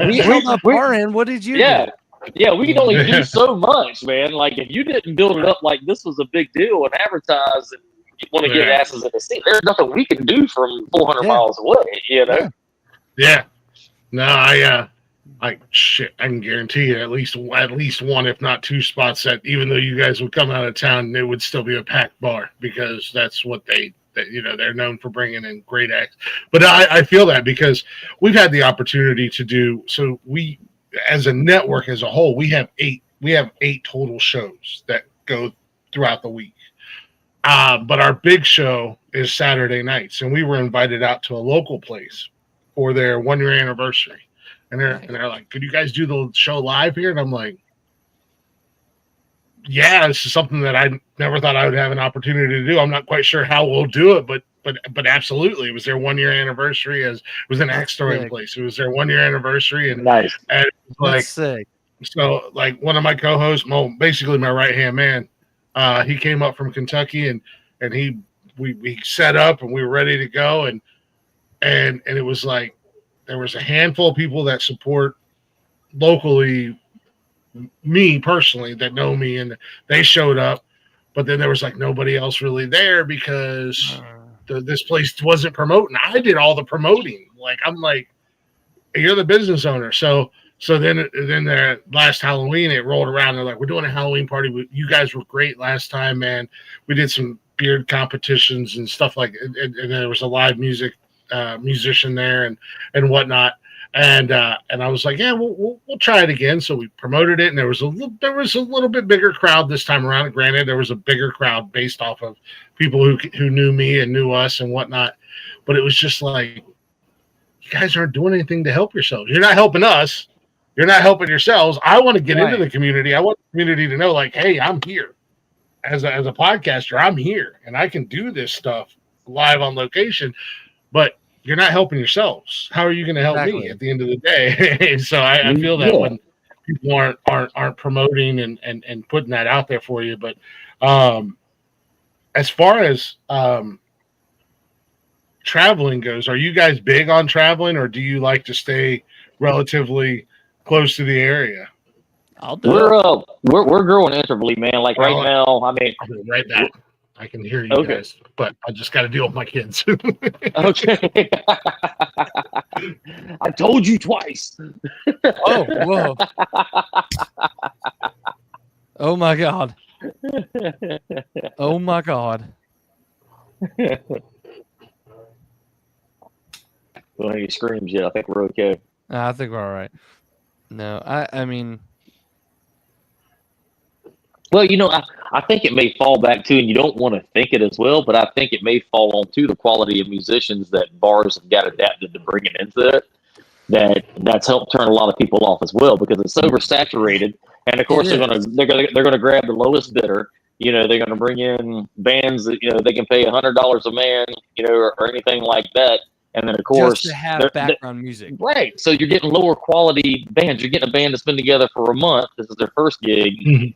we held up our end. What did you do? Yeah, we can only do so much, man. Like, if you didn't build it up like this was a big deal and advertise and you want to get asses in the seat, there's nothing we can do from 400 miles away, you know? Yeah. No, I can guarantee you at least 1, if not 2 spots that even though you guys would come out of town, it would still be a packed bar because that's what they're known for bringing in great acts. But I feel that because we've had the opportunity to do, so we, as a network as a whole, we have 8 total shows that go throughout the week. But our big show is Saturday nights, and we were invited out to a local place for their 1-year anniversary. And they're like, could you guys do the show live here? And I'm like, yeah, this is something that I never thought I would have an opportunity to do. I'm not quite sure how we'll do it, but absolutely. It was their 1-year anniversary. It was an axe throwing place. It was their 1-year anniversry. And, and it was like, sick. So like one of my co-hosts, basically my right-hand man, he came up from Kentucky and we set up and we were ready to go. And it was like, there was a handful of people that support locally me personally that know me, and they showed up, but then there was like nobody else really there because this place wasn't promoting. I did all the promoting. Like, I'm like, you're the business owner. So then the last Halloween it rolled around. They're like, we're doing a Halloween party. You guys were great last time, man. We did some beard competitions and stuff like, and there was a live musician there and whatnot. And I was like, yeah, we'll try it again. So we promoted it, and there was a little bit bigger crowd this time around. Granted, there was a bigger crowd based off of people who knew me and knew us and whatnot. But it was just like, you guys aren't doing anything to help yourselves. You're not helping us. You're not helping yourselves. I want to get into the community. I want the community to know, like, hey, I'm here as a podcaster. I'm here, and I can do this stuff live on location. But you're not helping yourselves. How are you going to help me at the end of the day? So I feel that when people aren't promoting and putting that out there for you. But as far as traveling goes, are you guys big on traveling, or do you like to stay relatively close to the area? We're growing intervally, man. Like right now, I mean, I'll be right back. I can hear you guys, but I just got to deal with my kids. Okay. I told you twice. Oh, whoa. Oh, my God. Oh, my God. Well, he screams, yeah, I think we're okay. I think we're all right. No, I mean... Well, you know, I think it may fall back to, and you don't want to think it as well, but I think it may fall on to the quality of musicians that bars have got adapted to bringing into it. That's helped turn a lot of people off as well, because it's oversaturated, and of course they're gonna grab the lowest bidder. You know, they're gonna bring in bands that they can pay $100 a man, or anything like that. And then, of course, just to have background music. Right. So you're getting lower quality bands. You're getting a band that's been together for a month. This is their first gig. Mm-hmm.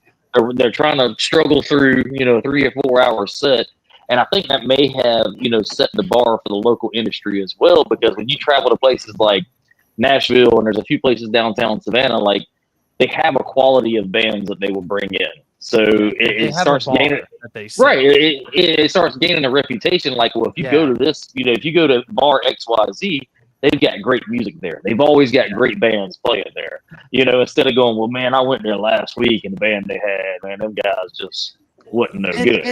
They're trying to struggle through, 3 or 4 hour set. And I think that may have, set the bar for the local industry as well, because when you travel to places like Nashville, and there's a few places downtown Savannah, like, they have a quality of bands that they will bring in. So it starts gaining, it starts gaining a reputation. Like, well, if you go to this, if you go to bar XYZ, they've got great music there. They've always got great bands playing there. Instead of going, well, man, I went there last week and the band they had, man, them guys just wasn't no good.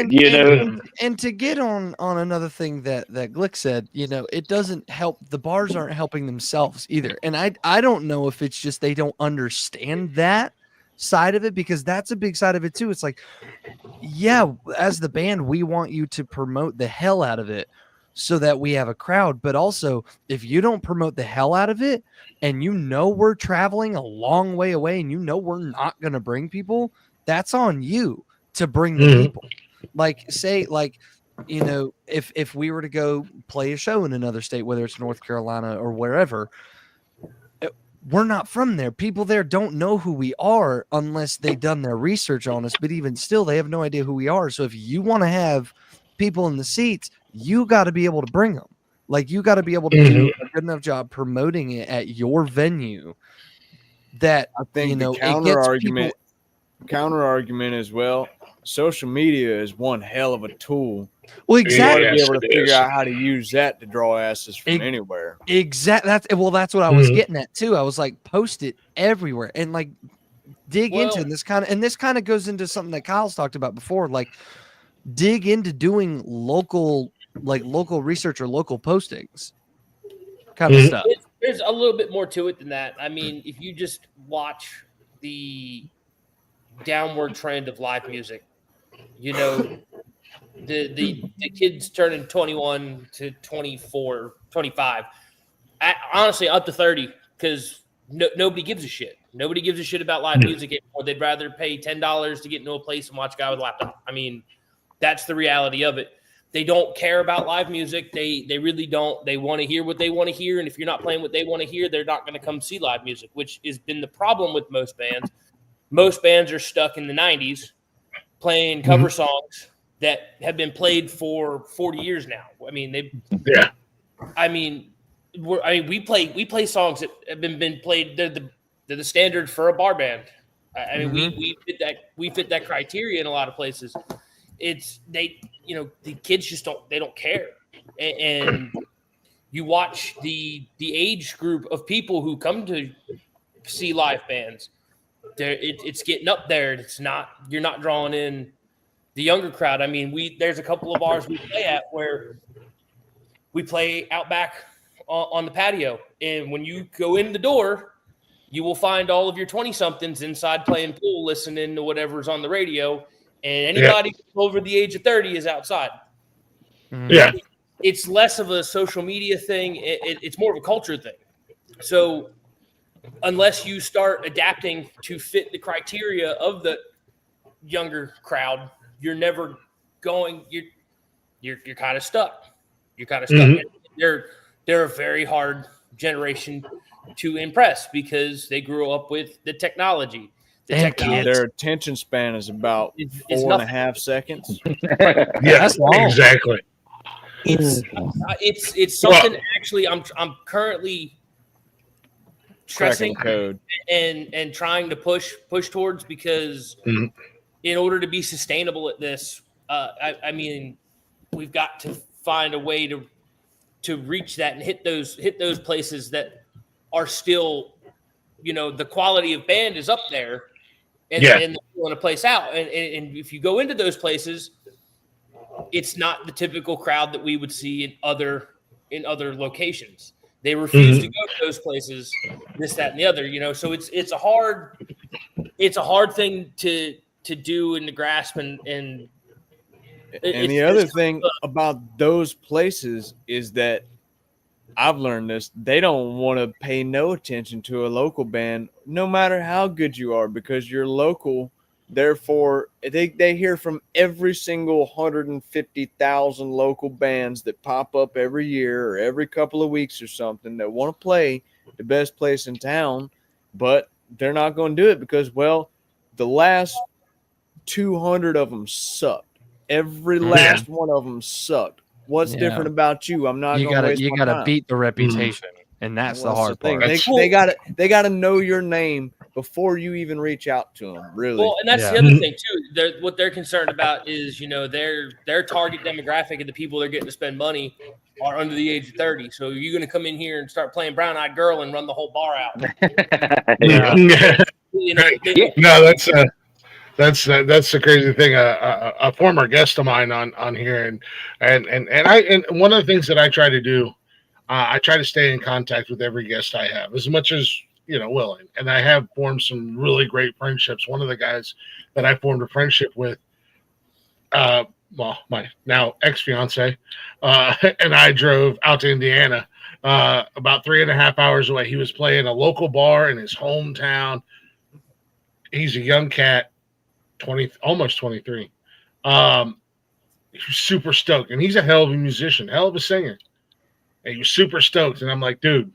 And to get on another thing that Glick said, it doesn't help. The bars aren't helping themselves either. And I don't know if it's just they don't understand that side of it, because that's a big side of it too. It's like, yeah, as the band, we want you to promote the hell out of it so that we have a crowd. But also, if you don't promote the hell out of it, and we're traveling a long way away, and we're not going to bring people, that's on you to bring the people. Like, say, like, if we were to go play a show in another state, whether it's North Carolina or wherever, we're not from there. People there don't know who we are unless they've done their research on us. But even still, they have no idea who we are. So if you want to have people in the seats, you got to be able to bring them. Like, you got to be able to do a good enough job promoting it at your venue that, I think the counter argument as well. Social media is one hell of a tool. Well, exactly. You got to be able to figure out how to use that to draw asses from anywhere. Exactly. That's what I was getting at too. I was like, post it everywhere and like dig into this kind of goes into something that Kyle's talked about before. Like, dig into doing local research or local postings kind of stuff. There's a little bit more to it than that. I mean, if you just watch the downward trend of live music, the kids turning 21 to 24, 25, honestly up to 30, because nobody gives a shit. Nobody gives a shit about live music anymore. They'd rather pay $10 to get into a place and watch a guy with a laptop. I mean, that's the reality of it. They don't care about live music. They really don't. They want to hear what they want to hear, and if you're not playing what they want to hear, they're not going to come see live music, which has been the problem with most bands. Most bands are stuck in the 90s playing cover songs that have been played for 40 years now. I mean, we play songs that have been played. They're the standard for a bar band. I mean, we fit that criteria in a lot of places. The kids just don't care. And you watch the age group of people who come to see live bands. It's getting up there. You're not drawing in the younger crowd. I mean, there's a couple of bars we play at where we play out back on the patio. And when you go in the door, you will find all of your 20-somethings inside playing pool, listening to whatever's on the radio. And anybody over the age of 30 is outside. Yeah. It's less of a social media thing. It's more of a culture thing. So unless you start adapting to fit the criteria of the younger crowd, you're never going. You're kind of stuck. You're kind of stuck. Mm-hmm. They're a very hard generation to impress because they grew up with the technology. Their attention span is about 4.5 seconds. Yeah, that's long. Exactly. It's something actually I'm currently stressing code and trying to push towards, because in order to be sustainable at this, I mean, we've got to find a way to reach that and hit those places that are still, the quality of band is up there, and they're filling a place out. And if you go into those places, it's not the typical crowd that we would see in other locations. They refuse to go to those places, this, that, and the other. So it's a hard thing to do and to grasp and the other thing about those places is that I've learned this: they don't want to pay no attention to a local band, no matter how good you are, because you're local. Therefore, they hear from every single 150,000 local bands that pop up every year or every couple of weeks or something that want to play the best place in town, but they're not going to do it because, well, the last 200 of them sucked. Every last one of them sucked. What's different about you? I'm not going to waste my time. You got to beat the reputation, and that's the hard part. They got to know your name before you even reach out to them, really. Well, and that's the other thing too. What they're concerned about is, their target demographic and the people they're getting to spend money are under the age of 30. So you're going to come in here and start playing Brown Eyed Girl and run the whole bar out. No, that's the crazy thing. A former guest of mine on here, and one of the things that I try to do, I try to stay in contact with every guest I have as much as willing, and I have formed some really great friendships. One of the guys that I formed a friendship with, my now ex-fiance, and I drove out to Indiana, about 3.5 hours away. He was playing a local bar in his hometown. He's a young cat, almost 23. He was super stoked, and he's a hell of a musician, hell of a singer. And he was super stoked, and I'm like, dude,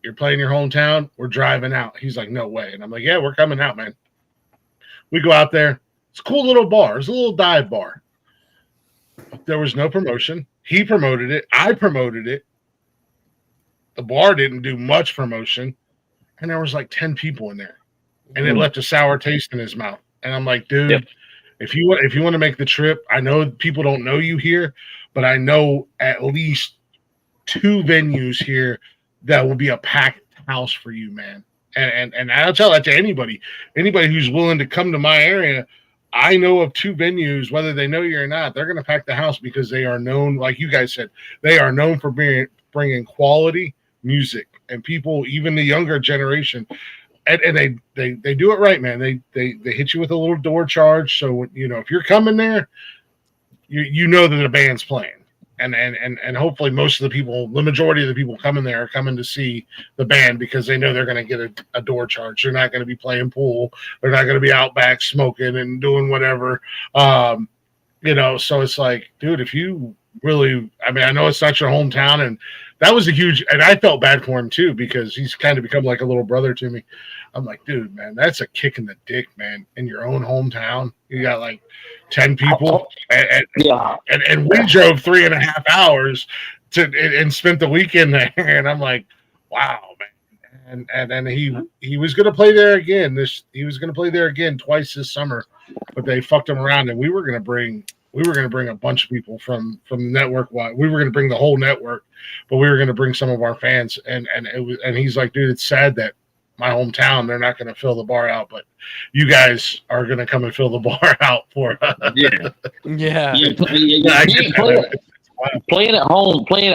you're playing your hometown, we're driving out. He's like, no way. And I'm like, yeah, we're coming out, man. We go out there. It's a cool little bar. It's a little dive bar. There was no promotion. He promoted it. I promoted it. The bar didn't do much promotion. And there was like 10 people in there. And it left a sour taste in his mouth. And I'm like, dude, if you want to make the trip, I know people don't know you here, but I know at least 2 venues here that will be a packed house for you, man. And I'll tell that to anybody who's willing to come to my area. I know of 2 venues, whether they know you or not, they're going to pack the house because they are known, like you guys said, they are known for bringing quality music, and people, even the younger generation, and they do it right, man. They hit you with a little door charge, so if you're coming there, you know that the band's playing. And hopefully the majority of the people coming there are coming to see the band because they know they're going to get a door charge. They're not going to be playing pool. They're not going to be out back smoking and doing whatever. So it's like, dude, if you really, I know it's not your hometown, and that was and I felt bad for him too, because he's kind of become like a little brother to me. I'm like, dude, man, that's a kick in the dick, man. In your own hometown, you got like 10 people, and we drove 3.5 hours and spent the weekend there, and I'm like, wow, man. And he was going to play there again. He was going to play there again twice this summer, but they fucked him around, and we were going to bring a bunch of people from the network. We were going to bring the whole network, but we were going to bring some of our fans, and he's like, dude, it's sad that my hometown, they're not going to fill the bar out, but you guys are going to come and fill the bar out for us. playing at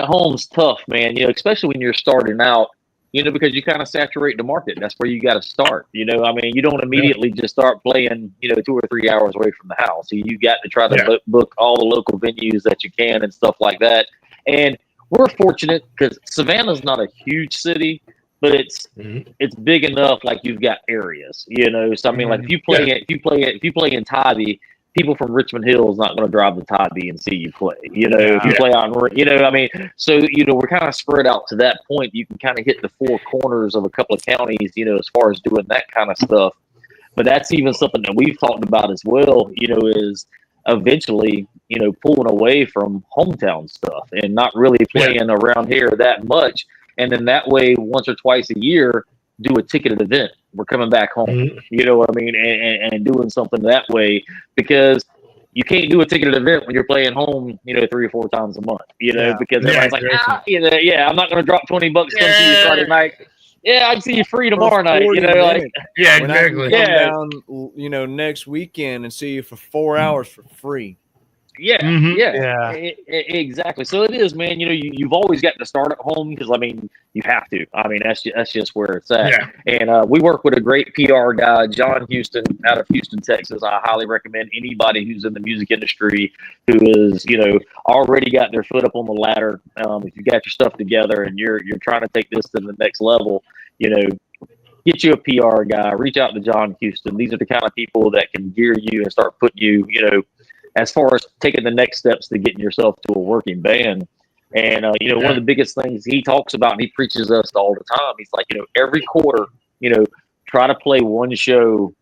home's tough, man. Especially when you're starting out. Because you kind of saturate the market. That's where you got to start. You don't immediately just start playing, 2 or 3 hours away from the house. So you got to try to book all the local venues that you can and stuff like that. And we're fortunate because Savannah's not a huge city, but it's big enough. Like you've got areas, So I mean, like if you play in Tybee, people from Richmond Hill is not going to drive to Tybee and see you play. If you play on, I mean, so we're kind of spread out to that point. You can kind of hit the four corners of a couple of counties, as far as doing that kind of stuff. But that's even something that we've talked about as well. Is eventually, pulling away from hometown stuff and not really playing around here that much, and then that way, once or twice a year, do a ticketed event. We're coming back home, you know what I mean? And doing something that way, because you can't do a ticketed event when you're playing home, 3 or 4 times a month, because everybody's like, I'm not going to drop $20 to come see you Friday night. Yeah, I can see you free tomorrow night, exactly. Come down, next weekend and see you for 4 hours for free. Exactly. So it is, man. You've always got to start at home because you have to. That's just where it's at. And we work with a great PR guy, John Houston, out of Houston, Texas. I highly recommend anybody who's in the music industry who is, already got their foot up on the ladder. If you got your stuff together and you're trying to take this to the next level, get you a PR guy. Reach out to John Houston. These are the kind of people that can gear you and start putting you, as far as taking the next steps to getting yourself to a working band. And, one of the biggest things he talks about and he preaches us all the time, he's like, every quarter, try to play one show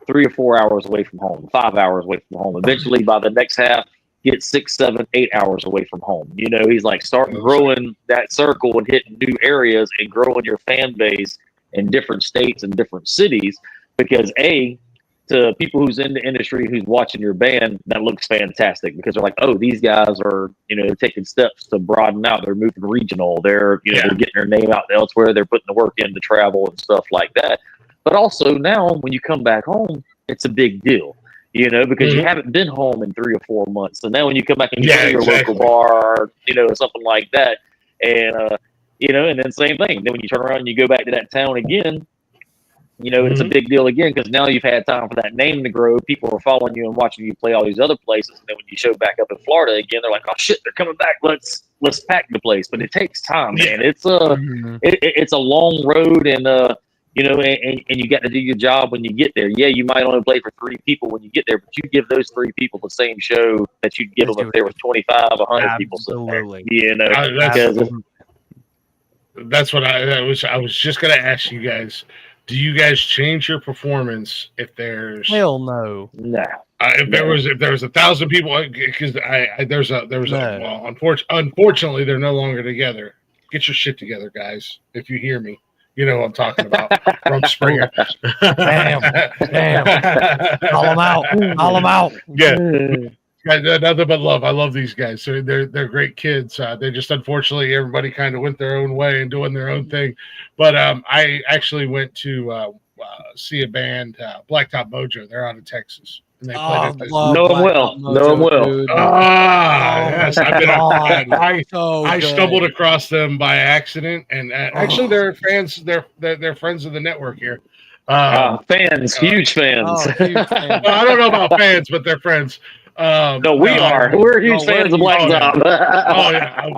3 or 4 hours away from home, 5 hours away from home. Eventually, by the next half, get 6, 7, 8 hours away from home. He's like, start growing that circle and hitting new areas and growing your fan base in different states and different cities because, to people who's in the industry who's watching your band, that looks fantastic because they're like, oh, these guys are, taking steps to broaden out. They're moving regional. They're, they're getting their name out elsewhere. They're putting the work in to travel and stuff like that. But also now when you come back home, it's a big deal, because you haven't been home in 3 or 4 months. So now when you come back and you go to your local bar, something like that. And, and then same thing. Then when you turn around and you go back to that town again, it's a big deal again because now you've had time for that name to grow. People are following you and watching you play all these other places. And then when you show back up in Florida again, they're like, "Oh shit, they're coming back. Let's pack the place." But it takes time, man. It's a long road, and and you got to do your job when you get there. Yeah, you might only play for 3 people when you get there, but you give those 3 people the same show that you'd give them if there was 25, 100 people sitting there. That's what I was just gonna ask you guys. Do you guys change your performance if there's hell no? If there was 1,000 people, because unfortunately they're no longer together. Get your shit together, guys. If you hear me, you know what I'm talking about. From Springer. Damn. Call them out. Yeah. Nothing but love. I love these guys. So they're great kids. They just unfortunately everybody kind of went their own way and doing their own thing. But I actually went to see a band, Blacktop Mojo. They're out of Texas. And they played at know them well. Yes, I stumbled across them by accident, and actually they're fans. They're friends of the network here. Fans, huge fans. Huge fans. Well, I don't know about fans, but they're friends. No, we are. We're huge fans of Blacktop.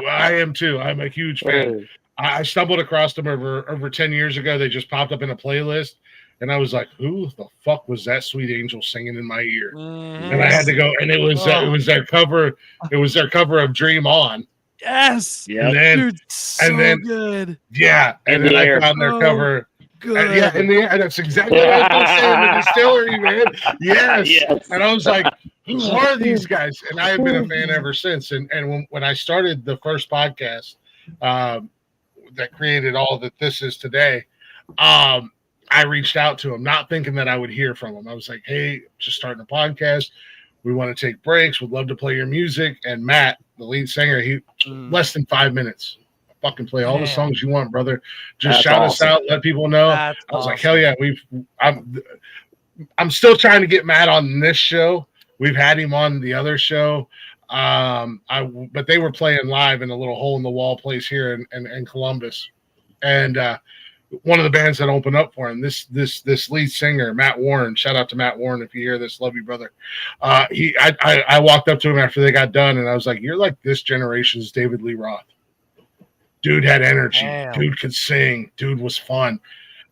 I am too. I'm a huge fan. I stumbled across them over 10 years ago. They just popped up in a playlist, and I was like, "Who the fuck was that sweet angel singing in my ear?" And I had to go, and it was their cover. It was their cover of "Dream On." Yes. Yeah. Dude, good. Yeah. And then I found their cover. Good. Yeah, in the air. That's exactly what I was saying. The distillery, man. Yes. And I was like, who are these guys? And I have been a fan ever since. And when I started the first podcast that created all that this is today, I reached out to him, not thinking that I would hear from him. I was like, hey, just starting a podcast. We want to take breaks. Would love to play your music. And Matt, the lead singer, he less than 5 minutes. Fucking play all the songs you want, brother. Just shout us out, let people know. I was like, hell yeah, I'm still trying to get Matt on this show. We've had him on the other show. But they were playing live in a little hole in the wall place here in Columbus, and one of the bands that opened up for him, this lead singer, Matt Warren. Shout out to Matt Warren if you hear this, love you, brother. I walked up to him after they got done, and I was like, "You're like this generation's David Lee Roth." Dude had energy. Damn. Dude could sing. Dude was fun,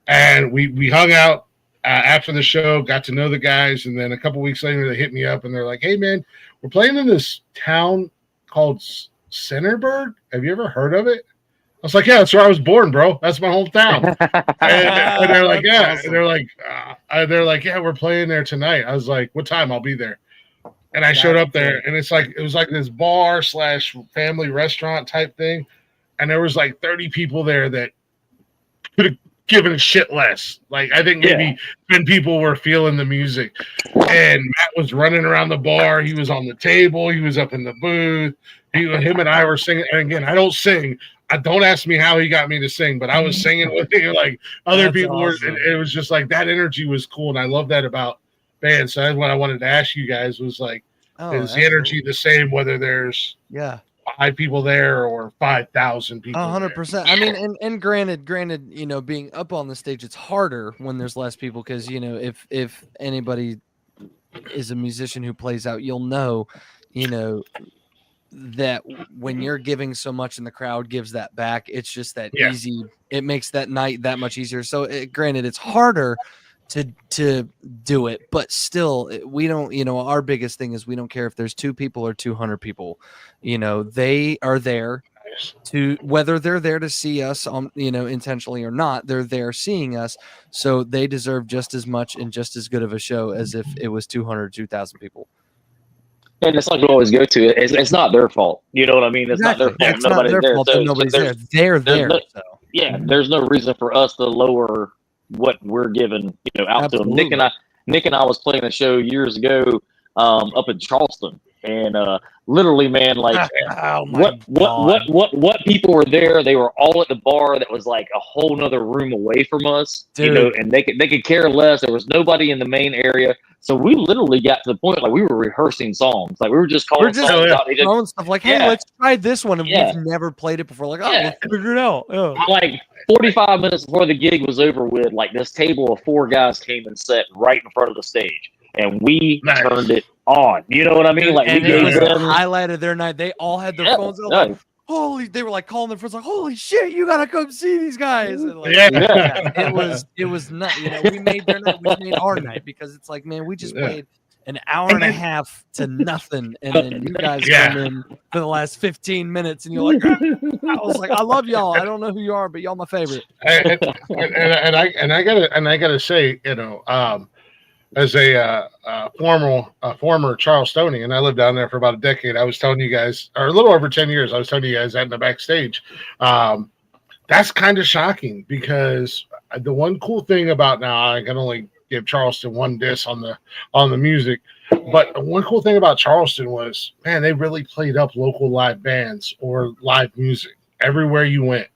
and we hung out after the show, got to know the guys, and then a couple weeks later they hit me up and they're like, "Hey man, we're playing in this town called Centerburg. Have you ever heard of it?" I was like, "Yeah, that's where I was born, bro. That's my hometown." and they're like, "Yeah." Awesome. And they're like, "Yeah, we're playing there tonight." I was like, "What time? I'll be there." And I showed up there, and it was like this bar / family restaurant type thing, and there was like 30 people there that could have given a shit less. Like I think maybe 10 people were feeling the music, and Matt was running around the bar. He was on the table. He was up in the booth. Him and I were singing. And again, I don't sing. Don't ask me how he got me to sing, but I was singing with him. Like other people awesome. Were. It was just like that energy was cool, and I love that about bands. So that's what I wanted to ask you guys was like, is the energy the same whether there's 5 people there or 5,000 people? 100%. I mean, and granted, you know, being up on the stage, it's harder when there's less people because you know if anybody is a musician who plays out, you'll know, you know, that when you're giving so much and the crowd gives that back, it's just that easy. It makes that night that much easier. So granted, it's harder to do it, but still we don't, you know, our biggest thing is we don't care if there's 2 people or 200 people, you know, they are there to, whether they're there to see us on, you know, intentionally or not, they're there seeing us. So they deserve just as much and just as good of a show as if it was 200, 2,000 people. And it's like we always go to it. It's not their fault. You know what I mean? It's not their fault. It's nobody's not their fault that nobody's there. They're there. So. Yeah, there's no reason for us to lower what we're giving, you know, out to them. Nick and I was playing a show years ago up in Charleston, and literally, man, like what people were there? They were all at the bar that was like a whole nother room away from us, dude. You know, and they could care less. There was nobody in the main area. So we literally got to the point like we were rehearsing songs. Like we were just calling songs out. Throwing stuff like, hey, let's try this one. And we've never played it before. Like, we'll figure it out. Like 45 minutes before the gig was over with, like this table of 4 guys came and sat right in front of the stage. And we turned it on. You know what I mean? Like, and it was the highlight of their night. They all had their phones out. Like, they were like calling their friends, like, holy shit, you gotta come see these guys. And like, it was not, you know, we made their night, we made our night because it's like, man, we just played an hour and a half to nothing, and then you guys come in for the last 15 minutes, and you're like, I was like, I love y'all. I don't know who you are, but y'all my favorite. And I gotta say, you know, as a former Charlestonian, I lived down there for about a decade. I was telling you guys, or a little over 10 years, I was telling you guys that in the backstage. That's kind of shocking because the one cool thing about now, I can only give Charleston one diss on the music, but one cool thing about Charleston was, man, they really played up local live bands or live music everywhere you went.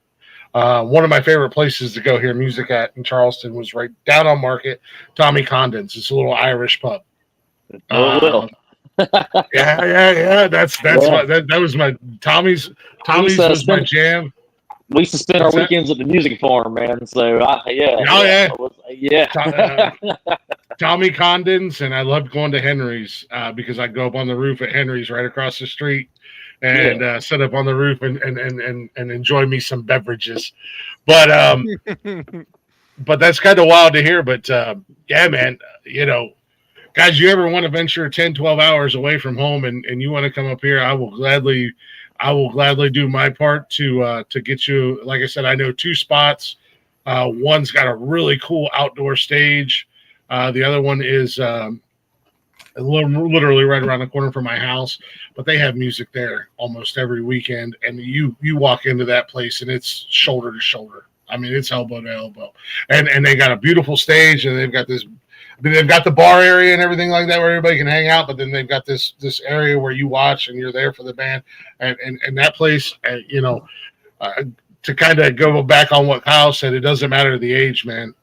One of my favorite places to go hear music at in Charleston was right down on Market, Tommy Condon's. It's a little Irish pub. Yeah. That was my Tommy's was my jam. We used to spend our weekends at the music farm, man. So Tommy Condon's, and I loved going to Henry's because I'd go up on the roof at Henry's right across the street. And sit up on the roof and enjoy me some beverages, but that's kind of wild to hear. But yeah, man, you know, guys, you ever want to venture 10-12 hours away from home and you want to come up here, I will gladly do my part to get you. Like I said, I know 2 spots. One's got a really cool outdoor stage. The other one is literally right around the corner from my house, but they have music there almost every weekend, and you walk into that place and it's shoulder to shoulder. I mean, it's elbow to elbow, and they got a beautiful stage, and they've got this. I mean, they've got the bar area and everything like that where everybody can hang out, but then they've got this area where you watch and you're there for the band, and that place, you know, to kind of go back on what Kyle said, it doesn't matter the age, man.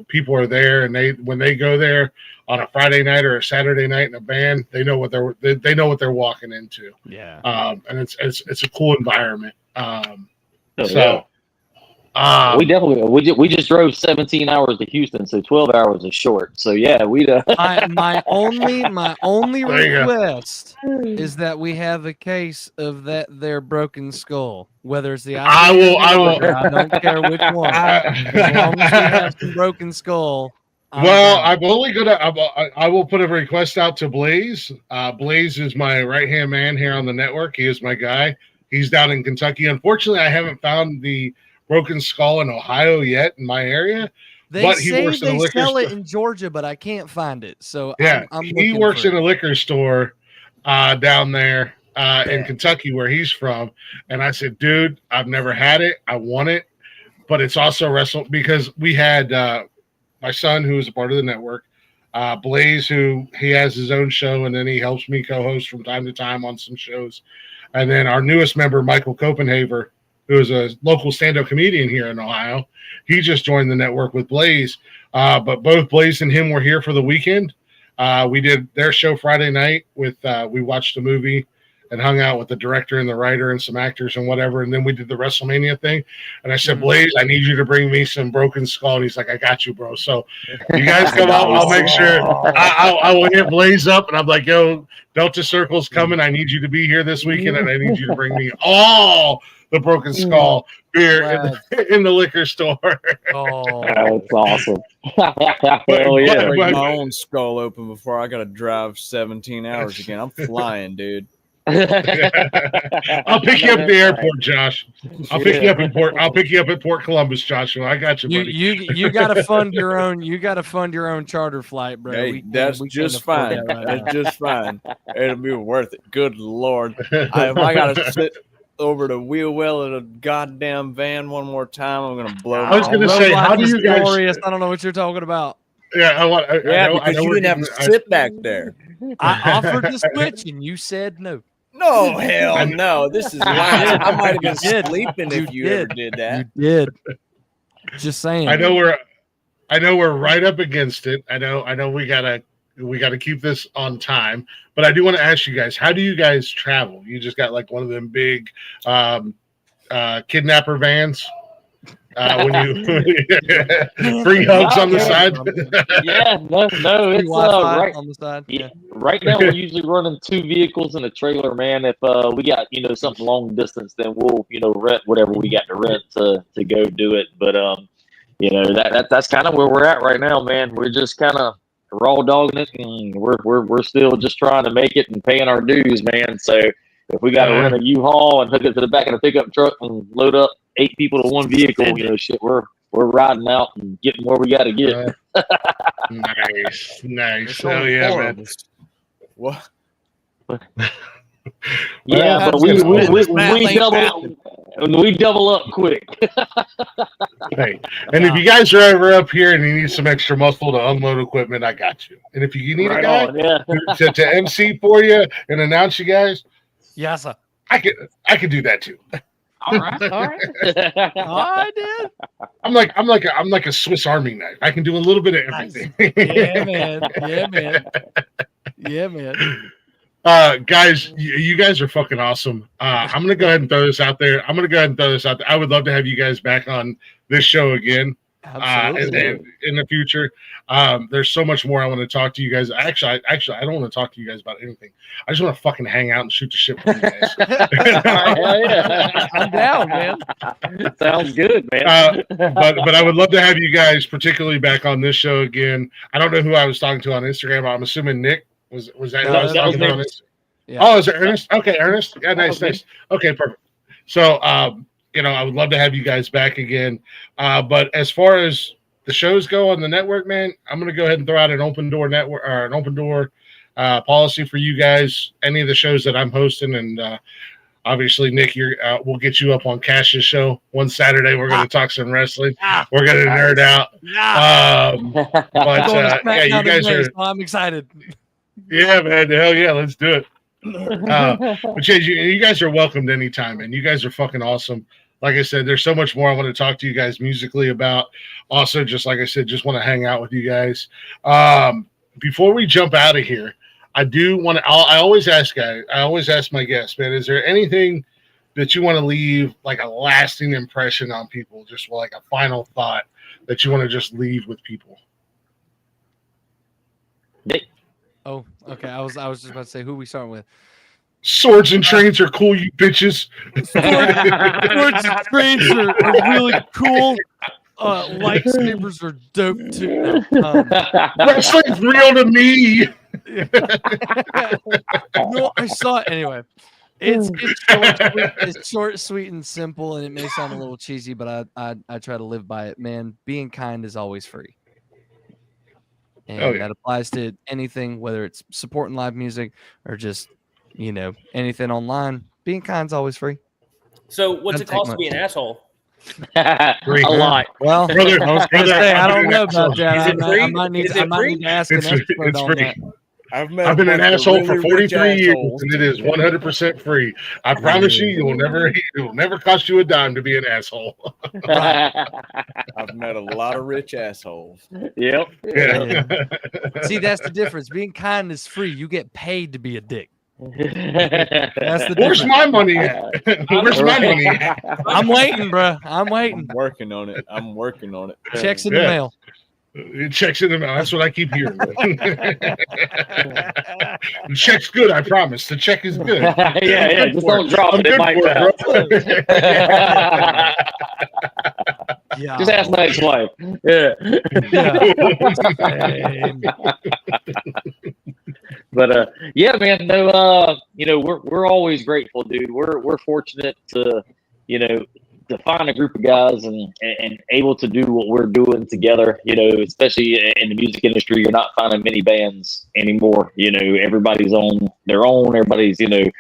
people are there, and when they go there on a Friday night or a Saturday night in a band, they know what they're walking into. Yeah. And it's a cool environment. We definitely we just drove 17 hours to Houston, so 12 hours is short. So yeah, my only There you go. request is that we have a case of their broken skull. Whether it's the I will. I don't care which one. As long as we have some broken skull. I'm only gonna. I will put a request out to Blaze. Blaze is my right hand man here on the network. He is my guy. He's down in Kentucky. Unfortunately, I haven't found the broken skull in Ohio yet in my area. They say they sell it in Georgia, but I can't find it. So yeah, he works in a liquor store down there in Kentucky where he's from. And I said, dude, I've never had it. I want it, but it's also because we had my son, who is a part of the network, Blaze, who he has his own show, and then he helps me co-host from time to time on some shows. And then our newest member, Michael Copenhaver, who is a local stand-up comedian here in Ohio. He just joined the network with Blaze. But both Blaze and him were here for the weekend. We did their show Friday night we watched a movie and hung out with the director and the writer and some actors and whatever. And then we did the WrestleMania thing. And I said, Blaze, I need you to bring me some broken skull. And he's like, I got you, bro. So you guys come out. I'll make sure I will hit Blaze up. And I'm like, yo, Delta Circle's coming. I need you to be here this weekend. And I need you to bring me all the broken skull beer in the liquor store. Oh, that's awesome. Hell yeah. Break my own skull open before I got to drive 17 hours again. I'm flying, dude. I'll pick you up at the airport, Josh. I'll pick you up at Port Columbus, Joshua. I got you, buddy. You gotta fund your own. You gotta fund your own charter flight, bro. Hey, that's just fine. That's just fine. It'll be worth it. Good Lord, if I gotta sit over the wheel well of a goddamn van one more time, I'm gonna blow. I was gonna say, how do you guys? Glorious. I don't know what you're talking about. Yeah, because you didn't have to sit back there. I offered to switch, and you said no. No, hell no. This is why I might have been sleeping if you ever did that. You did. Just saying. I know we're right up against it. I know we gotta keep this on time. But I do want to ask you guys, how do you guys travel? You just got like one of them big kidnapper vans? When you free hugs on the side. Yeah, no, it's right on the side. Yeah, right now we're usually running 2 vehicles and a trailer, man. If we got something long distance, then we'll rent whatever we got to rent to go do it. But that's kind of where we're at right now, man. We're just kind of raw dogging it, and we're still just trying to make it and paying our dues, man. So if we got to rent a U-Haul and hook it to the back of the pickup truck and load up 8 people to one vehicle, we're riding out and getting where we got to get. Nice. Hell yeah, man. What? Yeah, but we double up quick. Hey, and if you guys are ever up here and you need some extra muscle to unload equipment, I got you. And if you need a guy to MC for you and announce you guys, yes, sir. I could do that too. All right. I did. I'm like a Swiss Army knife. I can do a little bit of everything. Yeah, man. Guys, you guys are fucking awesome. I'm gonna go ahead and throw this out there. I would love to have you guys back on this show again. In the future. There's so much more I want to talk to you guys. Actually, I don't want to talk to you guys about anything. I just want to fucking hang out and shoot the shit with you guys. I'm down, man. Sounds good, man. But I would love to have you guys particularly back on this show again. I don't know who I was talking to on Instagram. I'm assuming Nick was that who I was talking to on Instagram? Yeah. Oh, is it Ernest? Okay, Ernest. Yeah, nice. Okay, perfect. So I would love to have you guys back again. But as far as the shows go on the network, man, I'm going to go ahead and throw out an open door network or an open door policy for you guys. Any of the shows that I'm hosting, and obviously, Nick, we'll get you up on Cash's show one Saturday. We're going to talk some wrestling. We're going to nerd out. But you guys are. I'm excited. Yeah, man. Hell yeah, let's do it. But yeah, you guys are welcomed anytime, man. You guys are fucking awesome. like I said, there's so much more I want to talk to you guys musically about. Also, just like I said, just want to hang out with you guys. Before we jump out of here, I do want to. I always ask my guests, man, is there anything that you want to leave like a lasting impression on people, just like a final thought that you want to just leave with people? Oh, okay. I was just about to say, who we starting with? Swords and trains are cool, you bitches. Swords and trains are really cool. Lightsabers are dope too. Wrestling's real to me. No, I saw it anyway. It's short, sweet, and simple, and it may sound a little cheesy, but I try to live by it. Man, being kind is always free. And that applies to anything, whether it's supporting live music or just, anything online. Being kind is always free. So what's it cost to be an asshole? A lot. Well, Brother, I was going to say, I don't know about that. Is it free? I might need to ask an expert on that. I've been an asshole for 43 years, and it is 100% free. I promise you, it will never cost you a dime to be an asshole. I've met a lot of rich assholes. Yep. Yeah. See, that's the difference. Being kind is free. You get paid to be a dick. That's the Where's difference. my money at? Where's my money at? I'm waiting, bro. I'm waiting. I'm working on it. Checks in the mail. It checks in the mail. That's what I keep hearing. The check's good, I promise. The check is good. Yeah. Just don't drop it. It might Yeah. Just ask my ex-wife. Yeah. But yeah, man. No, we're always grateful, dude. We're fortunate to, to find a group of guys and able to do what we're doing together. Especially in the music industry, you're not finding many bands anymore. Everybody's on their own. Everybody's, to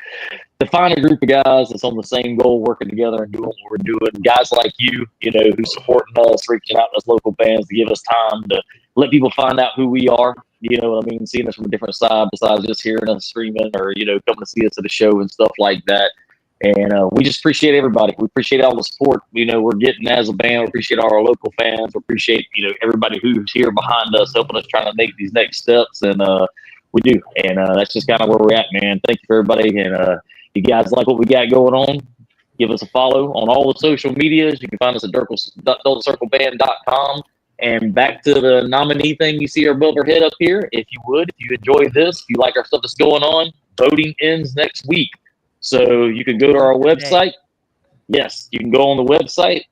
find a group of guys that's on the same goal, working together and doing what we're doing. Guys like you, who's supporting us, reaching out to us local bands to give us time to let people find out who we are. You know what I mean? Seeing us from a different side besides just hearing us streaming or, coming to see us at the show and stuff like that. And we just appreciate everybody. We appreciate all the support, we're getting as a band. We appreciate all our local fans. We appreciate, everybody who's here behind us, helping us trying to make these next steps. And we do. And that's just kind of where we're at, man. Thank you for everybody. And you guys like what we got going on, give us a follow on all the social medias. You can find us at DultCircleBand.com. And back to the nominee thing you see above our head up here. If you enjoy this, if you like our stuff that's going on, voting ends next week. So you can go to our website. Yes, you can go on the website,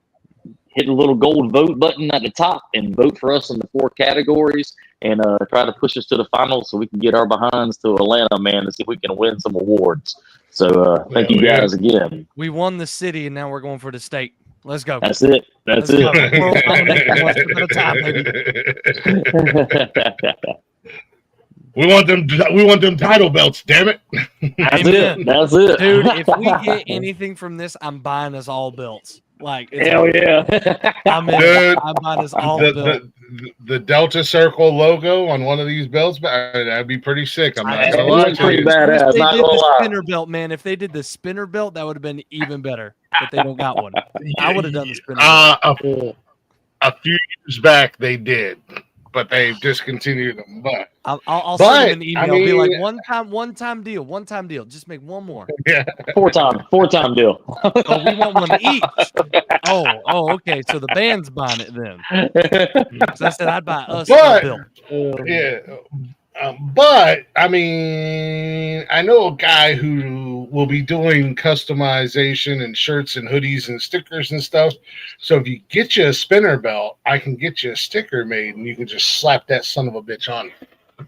hit the little gold vote button at the top, and vote for us in the 4 categories, and try to push us to the finals so we can get our behinds to Atlanta, man, to see if we can win some awards. So thank you guys again. We won the city, and now we're going for the state. Let's go. That's it. That's it. We want them title belts, damn it. That's it. That's it. Dude, if we get anything from this, I'm buying us all belts. Like, hell yeah. I'm buying us all belts. The Delta Circle logo on one of these belts, that'd be pretty sick. I'm not gonna lie to you. Badass, if they not did gonna the lie. spinner belt, man, if they did the spinner belt, that would have been even better. But they don't got one. I would have done the spinner belt. A few years back they did, but they've discontinued them. But I'll send them an email. I'll be like, one time deal. Just make one more. Yeah. Four time deal. Oh, we want one each. Oh, okay. So the band's buying it then. Because I said I'd buy us a bill. Yeah. But I mean, I know a guy who will be doing customization and shirts and hoodies and stickers and stuff. So if you get you a spinner belt, I can get you a sticker made, and you can just slap that son of a bitch on.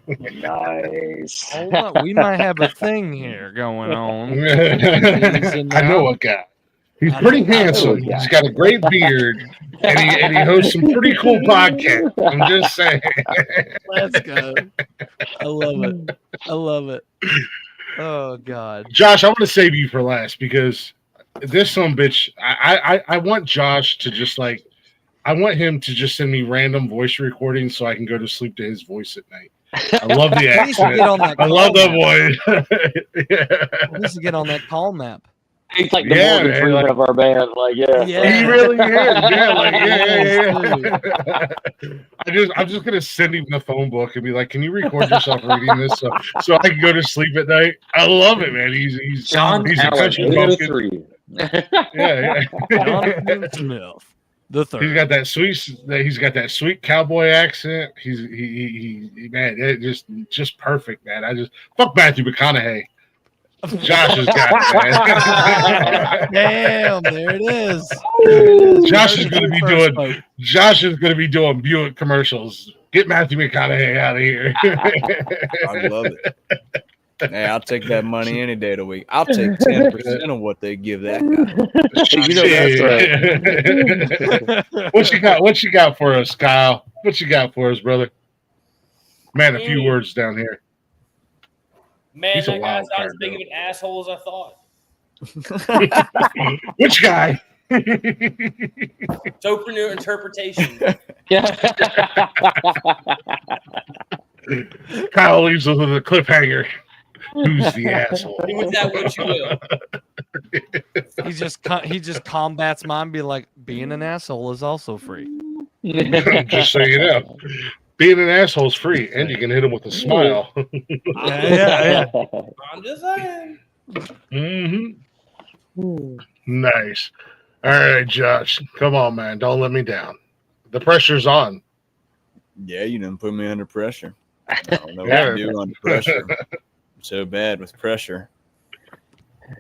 Nice. Hold on, we might have a thing here going on. I know a guy. He's pretty handsome. He's got a great beard, and he hosts some pretty cool podcasts. I'm just saying. Let's go. I love it. Oh God, Josh, I want to save you for last because this son bitch. I want Josh to just like. I want him to just send me random voice recordings so I can go to sleep to his voice at night. I love the accent. I love that voice. We need to get on that call map. He's like the Yeah, Morgan man, Freeman like- of our band. Like, yeah. He really is. Yeah, like, yeah. I'm just gonna send him the phone book and be like, "Can you record yourself reading this so I can go to sleep at night?" I love it, man. He's John he's a Allen, country bumpkin. 803. Yeah. Jonathan Smith, the third. He's got that sweet cowboy accent. He man, it just perfect, man. I just fuck Matthew McConaughey. Josh has got it, man. Damn, there it is. Josh is going to be doing Buick commercials. Get Matthew McConaughey out of here. I love it. Hey, I'll take that money any day of the week. I'll take 10% of what they give that guy. You know that's right. What you got for us, Kyle? What you got for us, brother? Man, a few words down here. Man, He's a that guy's wild not card, as big of an asshole as I thought. Which guy? So for new interpretation. Kyle leaves us with a cliffhanger. Who's the asshole? Do with that what you will. He just combats mine. Be like, being an asshole is also free. Just so you know, being an asshole is free, and you can hit him with a smile. Yeah. I'm just saying. Mm-hmm. Nice. All right, Josh. Come on, man. Don't let me down. The pressure's on. Yeah, you didn't put me under pressure. I don't know what to do under pressure. I'm so bad with pressure.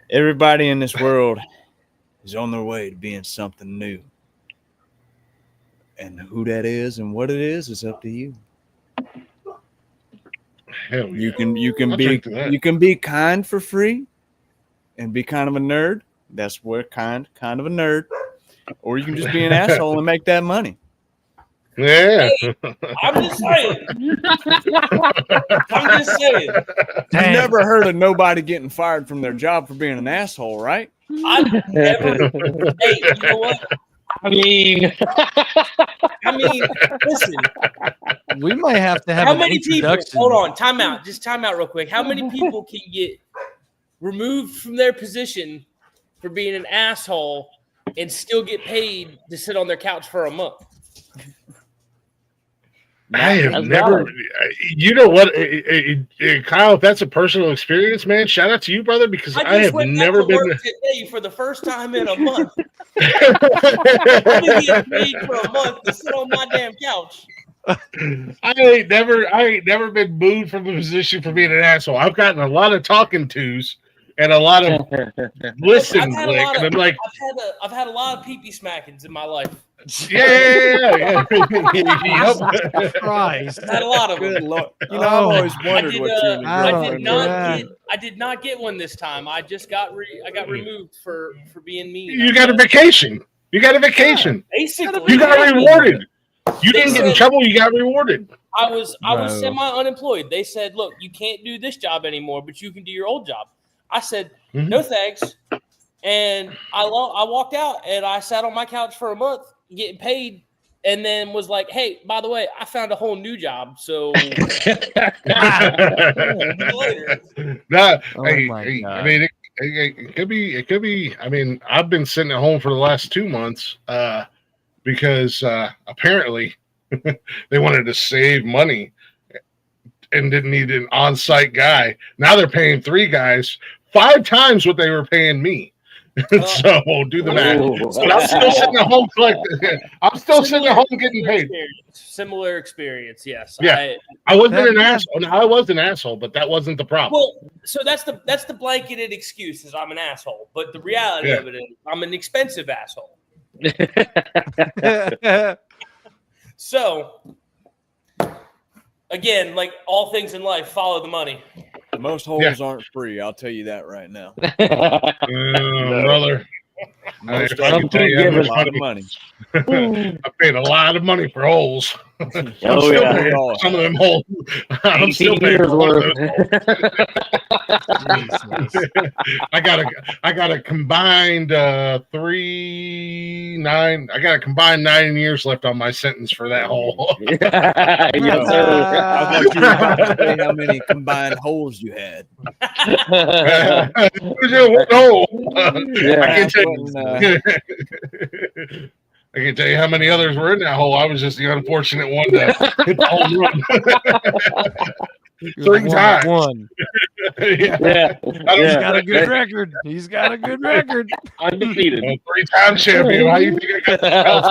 Everybody in this world is on their way to being something new. And who that is and what it is up to you. Hell yeah. You can be kind for free and be kind of a nerd. That's where kind of a nerd. Or you can just be an asshole and make that money. Yeah. Hey, I'm just saying. I'm just saying. You never heard of nobody getting fired from their job for being an asshole, right? I've never. Hey, you know what? I mean, listen. We might have to have How an many people? introduction. Hold on, time out. Just time out real quick. How many people can get removed from their position for being an asshole and still get paid to sit on their couch for a month? I have never. You know what, Kyle? If that's a personal experience, man, shout out to you, brother, because I have never been today for the first time in a month. I've been getting paid for a month to sit on my damn couch. I ain't never been moved from the position for being an asshole. I've gotten a lot of talking tos and a lot of listen, Glick, and I'm like, I've had a lot of pee-pee smackings in my life. Yeah. Christ. Had a lot of them. Good Lord. You know, I've always wondered what you and your I did not get one this time. I just got removed for being mean. You got a vacation. Basically, you got rewarded. You didn't get in trouble. You got rewarded. I was semi-unemployed. They said, "Look, you can't do this job anymore, but you can do your old job." I said, "No thanks," and I walked out and I sat on my couch for a month getting paid, and then was like, "Hey, by the way, I found a whole new job." So later. I mean, it could be. I mean, I've been sitting at home for the last 2 months because apparently they wanted to save money and didn't need an on-site guy. Now they're paying 3 guys 5 times what they were paying me. So do the math. But I'm still sitting at home collecting. I'm still sitting at home getting paid. Similar experience, yes. Yeah, I wasn't an asshole. I was an asshole, but that wasn't the problem. Well, so that's the blanketed excuse is I'm an asshole. But the reality of it is I'm an expensive asshole. So again, like all things in life, follow the money. Most holes aren't free. I'll tell you that right now. Brother. Most of them pay a lot of money. I paid a lot of money for holes. I'm Oh, still yeah. paying for some of them holes. I'm still 18 paying years for one of worth. those. I got a combined 9 years left on my sentence for that hole. Yes, I sir. thought you were about to say how many combined holes you had. No, Yeah. I can't tell Wasn't, you. I can't tell you how many others were in that hole. I was just the unfortunate one to hit the home run. 3 times. One. Yeah. Yeah. He's got a good record. He's got a good record. Undefeated. 3-time champion. How you think I got the belts,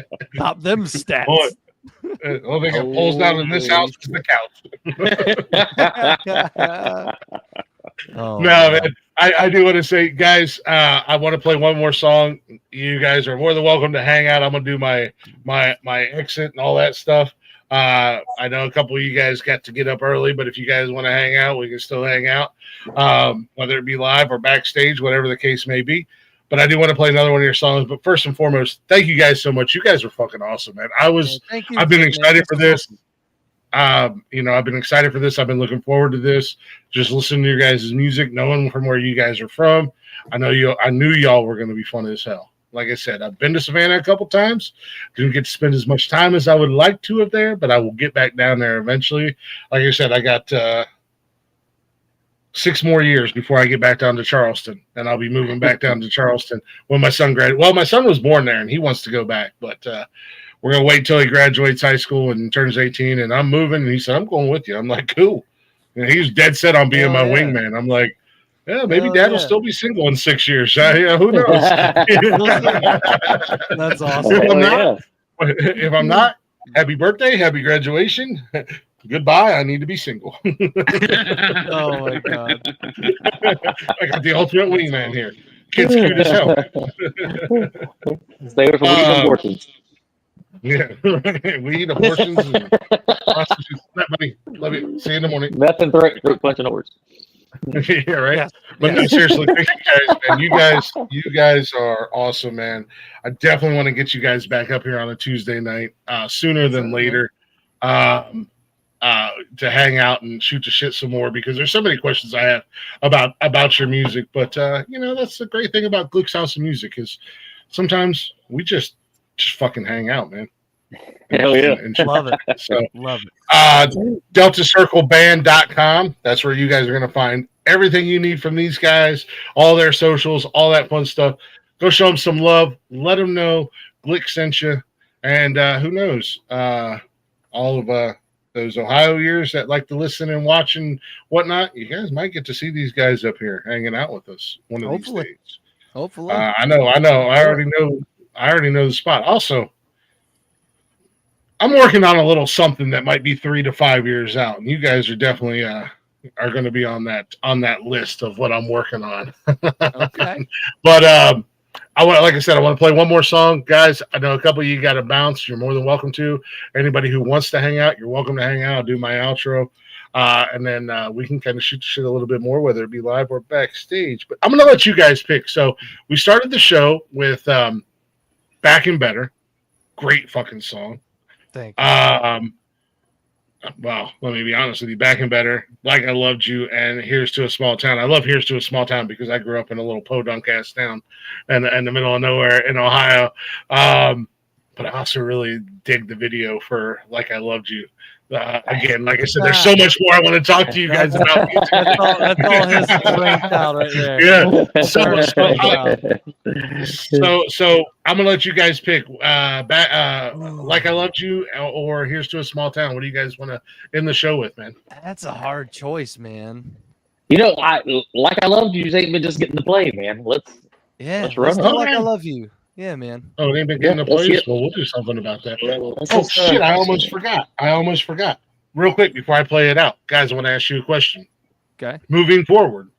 baby? Top them stats. Boy, the only thing that pulls down in this house is the couch. Oh, No, man. I do want to say, guys, I want to play one more song. You guys are more than welcome to hang out. I'm gonna do my exit and all that stuff. I know a couple of you guys got to get up early, but if you guys want to hang out, we can still hang out, whether it be live or backstage, whatever the case may be. But I do want to play another one of your songs. But first and foremost, thank you guys so much. You guys are fucking awesome, man. I've been excited for this. I've been excited for this. I've been looking forward to this. Just listening to your guys' music, knowing from where you guys are from. I knew y'all were going to be fun as hell. Like I said, I've been to Savannah a couple times. Didn't get to spend as much time as I would like to up there, but I will get back down there eventually. Like I said, I got 6 more years before I get back down to Charleston, and I'll be moving back down to Charleston when my son graduates. Well, my son was born there, and he wants to go back, but we're going to wait till he graduates high school and turns 18, and I'm moving. And he said, I'm going with you. I'm like, cool. And he's dead set on being my wingman. I'm like, yeah, maybe Dad will still be single in 6 years. Yeah, who knows? That's awesome. If I'm not, happy birthday, happy graduation. Goodbye. I need to be single. Oh my God. I got the ultimate wingman here. Kid's cute as hell. Stay away from weed abortions. Yeah, weed, abortions, and prostitutes. Buddy, love you. See you in the morning. Nothing throat punching horse. Yeah, right. Yes. But no, seriously, thank you guys, man. You guys are awesome, man. I definitely want to get you guys back up here on a Tuesday night, sooner than later, to hang out and shoot the shit some more, because there's so many questions I have about your music. But that's the great thing about Glick's House of Music, is sometimes we just fucking hang out, man. Hell yeah. Love it. So, Love it. DeltaCircleBand.com. That's where you guys are going to find everything you need from these guys, all their socials, all that fun stuff. Go show them some love. Let them know Glick sent you. And who knows? All of those Ohio ears that like to listen and watch and whatnot, you guys might get to see these guys up here hanging out with us one of these days. Hopefully. I know. I already know the spot. Also, I'm working on a little something that might be 3 to 5 years out, and you guys are definitely are going to be on that list of what I'm working on. Okay. But like I said, I want to play one more song, guys. I know a couple of you got to bounce. You're more than welcome to. Anybody who wants to hang out, you're welcome to hang out. I'll do my outro, and then we can kind of shoot the shit a little bit more, whether it be live or backstage. But I'm going to let you guys pick. So we started the show with Back and Better. Great fucking song. Thank you. Well, let me be honest with you. Back and Better, Like I Loved You, and Here's to a Small Town. I love Here's to a Small Town because I grew up in a little podunk ass town in the middle of nowhere in Ohio. But I also really dig the video for Like I Loved You. Again, like I said, there's so much more I want to talk to you guys about. That's all his strength out right there. Yeah. So I'm gonna let you guys pick Like I Loved You or Here's to a Small Town. What do you guys want to end the show with, man? That's a hard choice, man. Like I Loved You ain't been just getting to play, man. Let's run it. Like I Love You. Yeah, man. Oh, they ain't been getting the plays? Well, we'll do something about that. Oh, shit, I almost forgot. Real quick, before I play it out, guys, I want to ask you a question. Okay. Moving forward,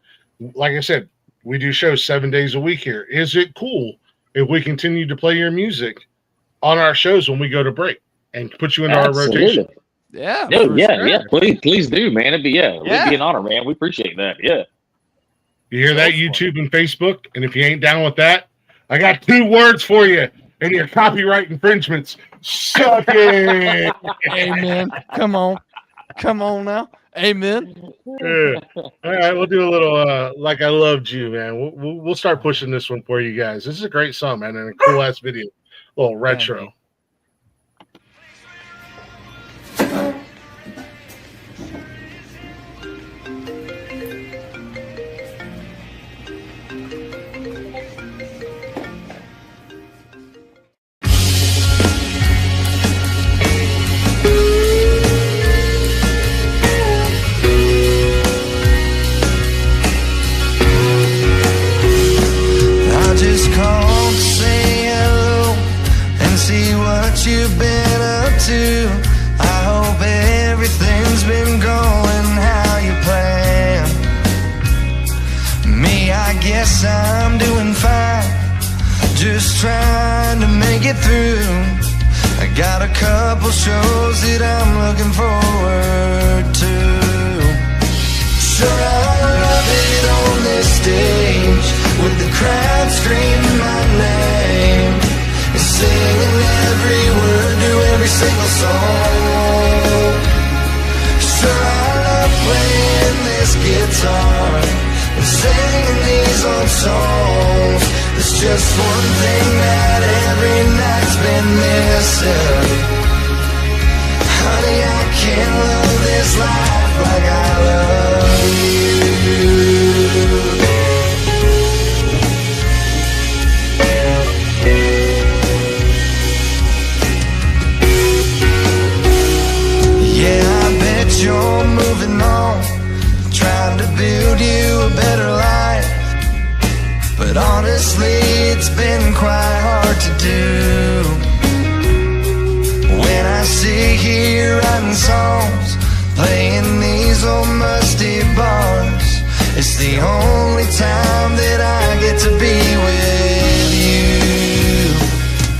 like I said, we do shows 7 days a week here. Is it cool if we continue to play your music on our shows when we go to break and put you into our rotation? Yeah. Yeah. Please do, man. It'd be an honor, man. We appreciate that. Yeah. You hear that, YouTube and Facebook? And if you ain't down with that, I got 2 words for you and your copyright infringements. Suck it. Amen. Come on now. Amen. Yeah. All right, we'll do a little like I loved you, man. We'll start pushing this one for you guys. This is a great song, man, and a cool ass video, a little retro. I just called to say hello and see what you've been up to. I hope everything's been going how you planned. Me, I guess I'm doing fine, just trying to make it through. I got a couple shows that I'm looking forward to. Sure, I love it on this stage with the crowd screaming my name and singing every word to every single song. Sure, I love playing this guitar and singing these old songs. There's just one thing that every night's been missing. Honey, I can't love this life like I love you. Yeah, I bet you're moving on, trying to build you a better life. But honestly, it's been quite hard to do. When I sit here writing songs, playing these old musty bars, it's the only time that I get to be with you.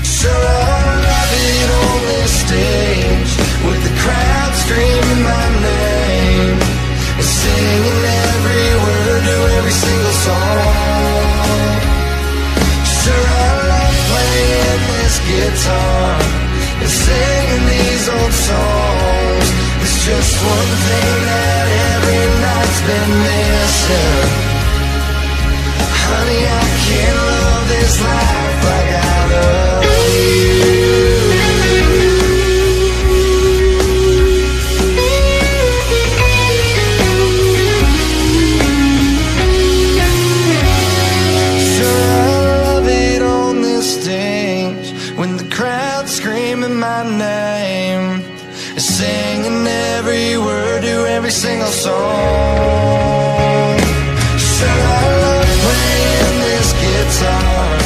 Sure, I love it on this stage with the crowd screaming my name and singing every word to every single song. Sure, I love playing this guitar and singing these old songs. It's just one thing that every night's been missing. Honey, I can't love this life like I love you. Sure, I love it on this stage when the crowd's screaming my name, singing every word to every single song. Sure, I love playing this guitar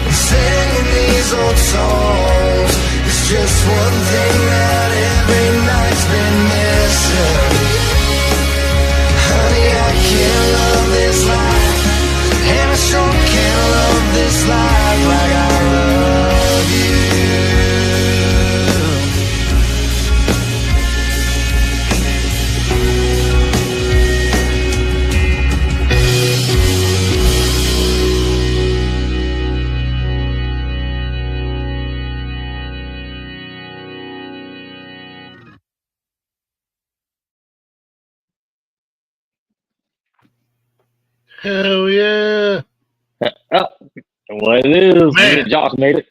and singing these old songs. It's just one thing that every night's been missing. Honey, I can't love this life, and I sure can't love this life like I love you. Hell yeah. Oh, well, it is. Man. Josh made it.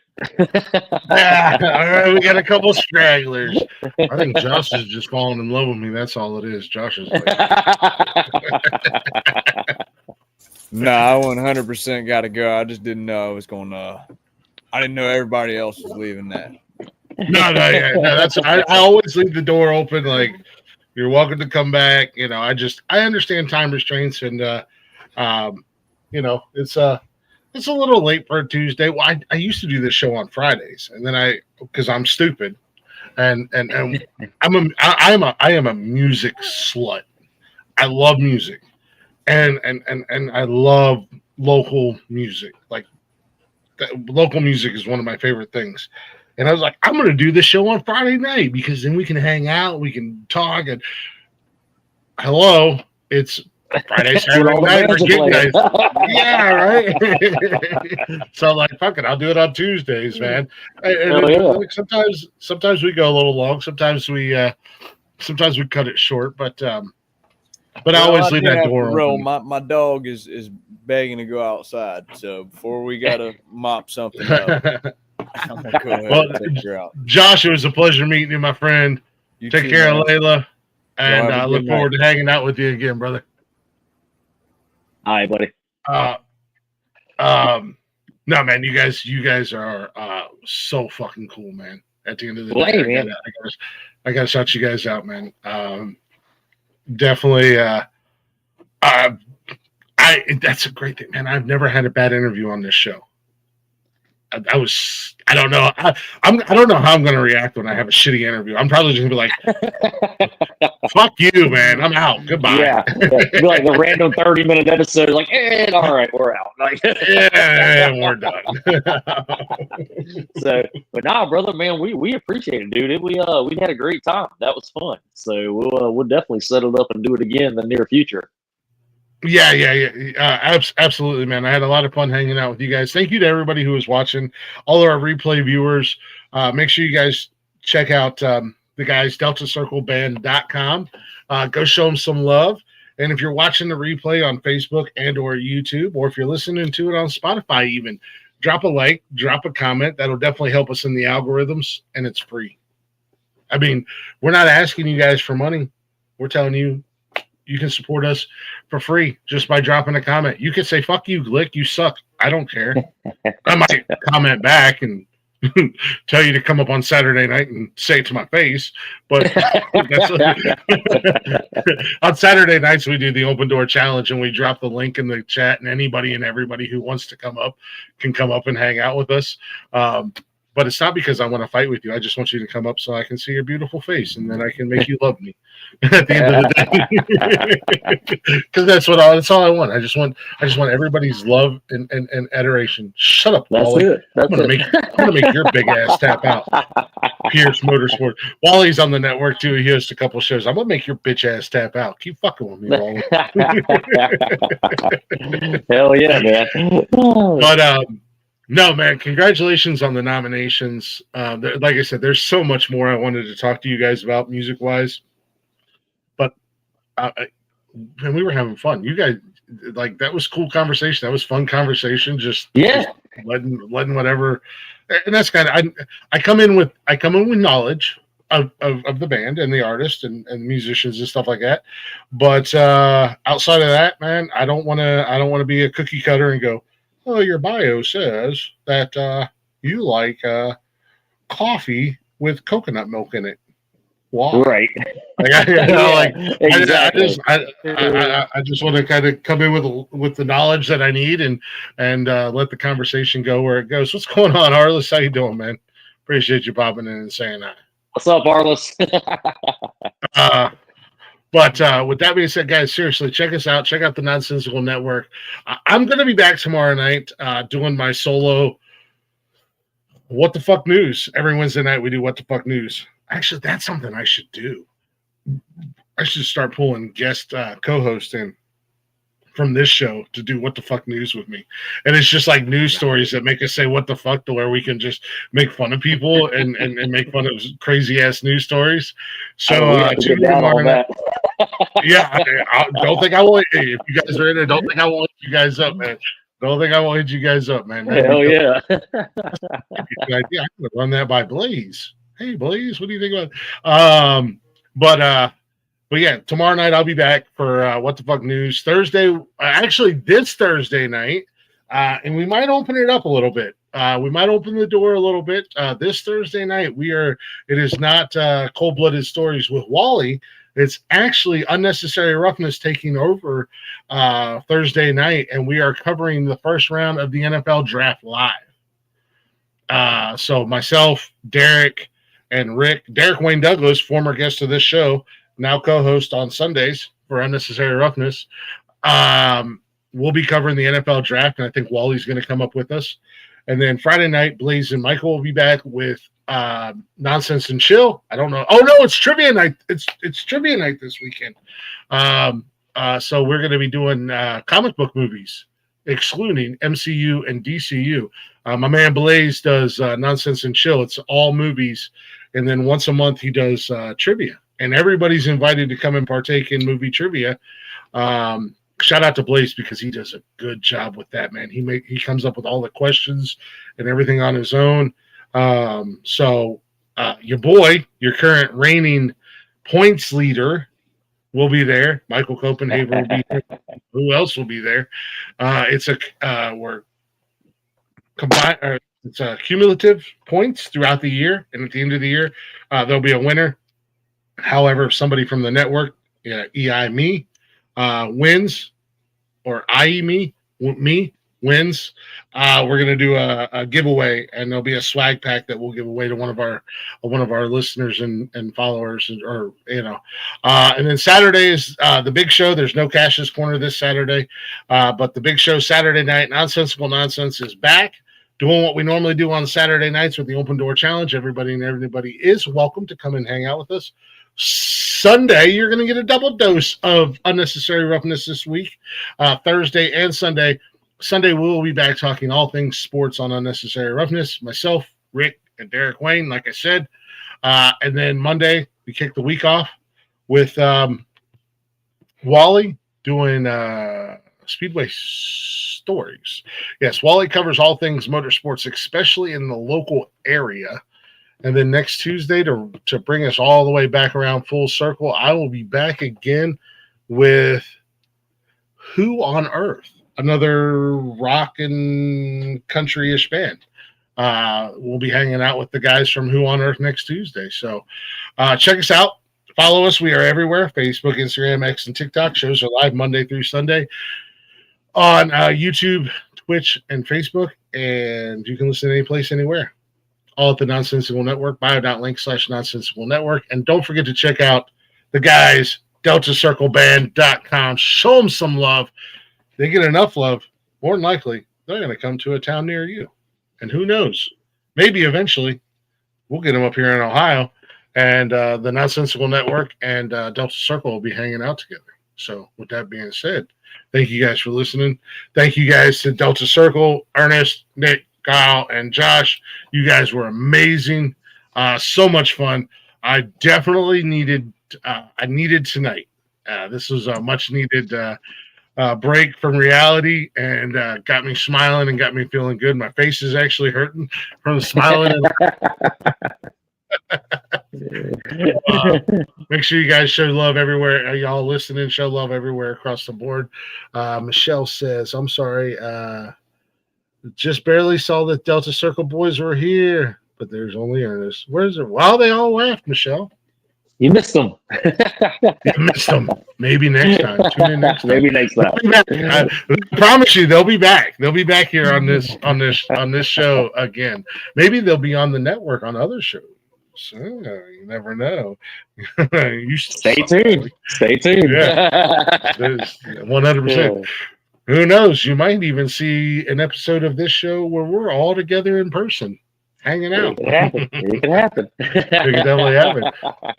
Ah, all right, we got a couple stragglers. I think Josh is just falling in love with me. That's all it is. Josh is like, No, I 100% got to go. I just didn't know I was going to. I didn't know everybody else was leaving that. no, that's I always leave the door open. Like, you're welcome to come back. You know, I understand time restraints, and you know, it's a little late for a Tuesday. Well, I used to do this show on Fridays, and then because I'm stupid, and I am a music slut. I love music, and I love local music. Like, local music is one of my favorite things. And I was like, I'm going to do this show on Friday night because then we can hang out, we can talk. And hello, it's Friday, When Saturday all the night, we're bands are gig playing. nights. Yeah, right. So I'm like, fuck it, I'll do it on Tuesdays, man. Hell yeah. Sometimes we go a little long. Sometimes we cut it short, but I always leave do that have door to roll. open. My dog is begging to go outside. So before we gotta mop something up, I'm gonna go ahead Well, and take her out. Josh, it was a pleasure meeting you, my friend. You Take too, care man. of Layla, and have a I good look night. forward to hanging out with you again, brother. All right, buddy. No, man, you guys are so fucking cool, man. At the end of the Well, day, hey, man. I gotta shout you guys out, man. Definitely. That's a great thing, man. I've never had a bad interview on this show. I don't know. I don't know how I'm going to react when I have a shitty interview. I'm probably just going to be like, fuck you, man. I'm out. Goodbye. Yeah. Be like a random 30-minute episode. Like, all right, we're out. Like, yeah, we're done. So, but nah, brother, man, we appreciate it, dude. We had a great time. That was fun. So we'll definitely set it up and do it again in the near future. Yeah. Absolutely, man. I had a lot of fun hanging out with you guys. Thank you to everybody who was watching, all of our replay viewers. Make sure you guys check out the guys, deltacircleband.com. Go show them some love. And if you're watching the replay on Facebook and or YouTube, or if you're listening to it on Spotify even, drop a like, drop a comment. That'll definitely help us in the algorithms, and it's free. I mean, we're not asking you guys for money. We're telling you, you can support us for free just by dropping a comment. You can say, fuck you, Glick, you suck. I don't care. I might comment back and tell you to come up on Saturday night and say it to my face. But on Saturday nights, we do the open door challenge and we drop the link in the chat, and anybody and everybody who wants to come up can come up and hang out with us. But it's not because I want to fight with you. I just want you to come up so I can see your beautiful face, and then I can make you love me at the end of the day. Because that's all I want. I just want everybody's love and adoration. Shut up, That's Wally. it. I'm gonna make your big ass tap out. Pierce Motorsport. Wally's on the network too. He hosts a couple shows. I'm gonna make your bitch ass tap out. Keep fucking with me, Wally. Hell yeah, man. But no, man, congratulations on the nominations. Like I said, there's so much more I wanted to talk to you guys about music-wise. But and we were having fun. You guys, like, that was cool conversation. That was fun conversation. Just letting whatever. And that's kind of I come in with knowledge of the band and the artist and musicians and stuff like that. But outside of that, man, I don't want to be a cookie cutter and go, oh, your bio says that you like coffee with coconut milk in it. Wow. Right. Exactly. I just want to kind of come in with the knowledge that I need and let the conversation go where it goes. What's going on, Arliss? How you doing, man? Appreciate you popping in and saying that. What's up, Arliss? But with that being said, guys, seriously, check us out. Check out the Nonsensical Network. I'm going to be back tomorrow night doing my solo What the Fuck News. Every Wednesday night we do What the Fuck News. Actually, that's something I should do. I should start pulling guest co-hosts in from this show to do What the Fuck News with me. And it's just like news stories that make us say what the fuck, to where we can just make fun of people and make fun of crazy-ass news stories. So tune in tomorrow night. Yeah, I don't think I will. If you guys are in there, don't think I won't hit you guys up, man. Don't think I won't hit you guys up, man. Hell yeah. Yeah, I'm gonna run that by Blaze. Hey, Blaze, what do you think about? But yeah, tomorrow night I'll be back for What the Fuck News. Thursday, actually this Thursday night, and we might open it up a little bit. We might open the door a little bit. This Thursday night, it is not Cold-Blooded Stories with Wally. It's actually Unnecessary Roughness taking over Thursday night, and we are covering the first round of the NFL Draft live. So myself, Derek, and Rick, Derek Wayne Douglas, former guest of this show, now co-host on Sundays for Unnecessary Roughness. We'll be covering the NFL Draft, and I think Wally's going to come up with us. And then Friday night, Blaze and Michael will be back with Nonsense and Chill. I don't know. Oh no, it's trivia night. It's trivia night this weekend. So we're going to be doing comic book movies, excluding MCU and DCU. My man Blaze does Nonsense and Chill. It's all movies. And then once a month, he does trivia. And everybody's invited to come and partake in movie trivia. Shout out to Blaze because he does a good job with that, man. He comes up with all the questions and everything on his own. So your boy, your current reigning points leader, will be there. Michael Copenhagen will be there. Who else will be there? It's cumulative points throughout the year, and at the end of the year, there'll be a winner. However, if somebody from the network, EI me, wins, or IE me wins, we're gonna do a giveaway, and there'll be a swag pack that we'll give away to one of our listeners and followers, and then Saturday is the big show. There's no Cash's Corner this Saturday, but the big show Saturday night, Nonsensical Nonsense, is back doing what we normally do on Saturday nights with the Open Door Challenge. Everybody is welcome to come and hang out with us. Sunday, you're going to get a double dose of Unnecessary Roughness this week, Thursday and Sunday. Sunday, we'll be back talking all things sports on Unnecessary Roughness. Myself, Rick, and Derek Wayne, like I said. And then Monday, we kick the week off with Wally doing Speedway Stories. Yes, Wally covers all things motorsports, especially in the local area. And then next Tuesday, to bring us all the way back around full circle, I will be back again with Who on Earth, another rock and country-ish band. We'll be hanging out with the guys from Who on Earth next Tuesday. So check us out. Follow us. We are everywhere. Facebook, Instagram, X, and TikTok. Shows are live Monday through Sunday on YouTube, Twitch, and Facebook. And you can listen any place, anywhere. All at the Nonsensical Network, bio.link/Nonsensical Network. And don't forget to check out the guys, DeltaCircleBand.com. Show them some love. They get enough love, more than likely, they're going to come to a town near you. And who knows? Maybe eventually we'll get them up here in Ohio, and the Nonsensical Network and Delta Circle will be hanging out together. So with that being said, thank you guys for listening. Thank you guys to Delta Circle, Ernest, Nick, Kyle, and Josh. You guys were amazing. So much fun. I definitely needed tonight. This was a much needed break from reality, and got me smiling and got me feeling good. My face is actually hurting from smiling. Make sure you guys show love everywhere. Y'all listening, show love everywhere across the board. Michelle says, I'm sorry, just barely saw that Delta Circle boys were here, but there's only Ernest. Where's it? Well, they all laughed, Michelle. You missed them. You missed them. Maybe next time. Tune in next time. Maybe next time. I promise you, they'll be back. They'll be back here on this show again. Maybe they'll be on the network on other shows. So, you never know. Stay tuned. Stay tuned. Yeah. 100%. Who knows? You might even see an episode of this show where we're all together in person, hanging out. It can happen. It can definitely happen.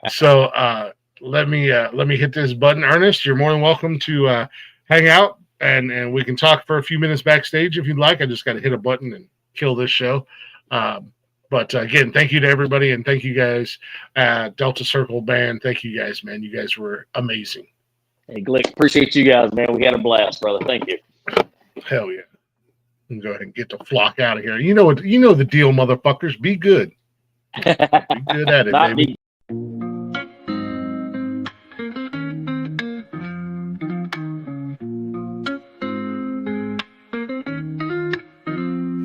So let me hit this button. Ernest, you're more than welcome to hang out, and we can talk for a few minutes backstage if you'd like. I just got to hit a button and kill this show. But again, thank you to everybody, and thank you guys, Delta Circle Band. Thank you guys, man. You guys were amazing. Hey, Glick, appreciate you guys, man. We had a blast, brother. Thank you. Hell yeah. And go ahead and get the flock out of here. You know the deal, motherfuckers. Be good. Be good at it, Not baby. me.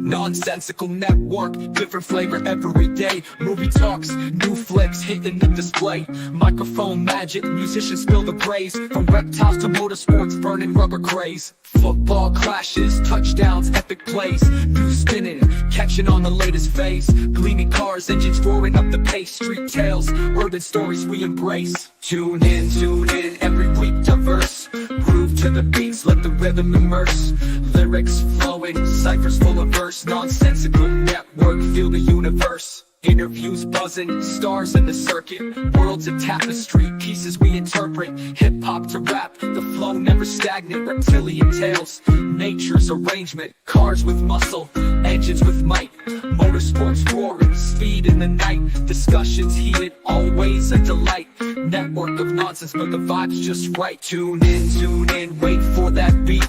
Nonsensical Network, different flavor every day. Movie talks, new flicks hitting the display. Microphone magic, musicians spill the praise. From reptiles to motorsports, burning rubber craze. Football clashes, touchdowns, epic plays. News spinning, catching on the latest phase. Gleaming cars, engines roaring up the pace. Street tales, urban stories we embrace. Tune in, every week diverse. Groove to the beats, let the rhythm immerse. Lyrics flowing, ciphers full of verse. Nonsensical Network, feel the universe. Interviews buzzing, stars in the circuit, worlds of tapestry, pieces we interpret, hip-hop to rap, the flow never stagnant, reptilian tales, nature's arrangement, cars with muscle, engines with might, motorsports roaring, speed in the night, discussions heated, always a delight, network of nonsense but the vibe's just right, tune in, wait for that beat,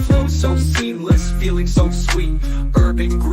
flow so seamless, feeling so sweet, urban groove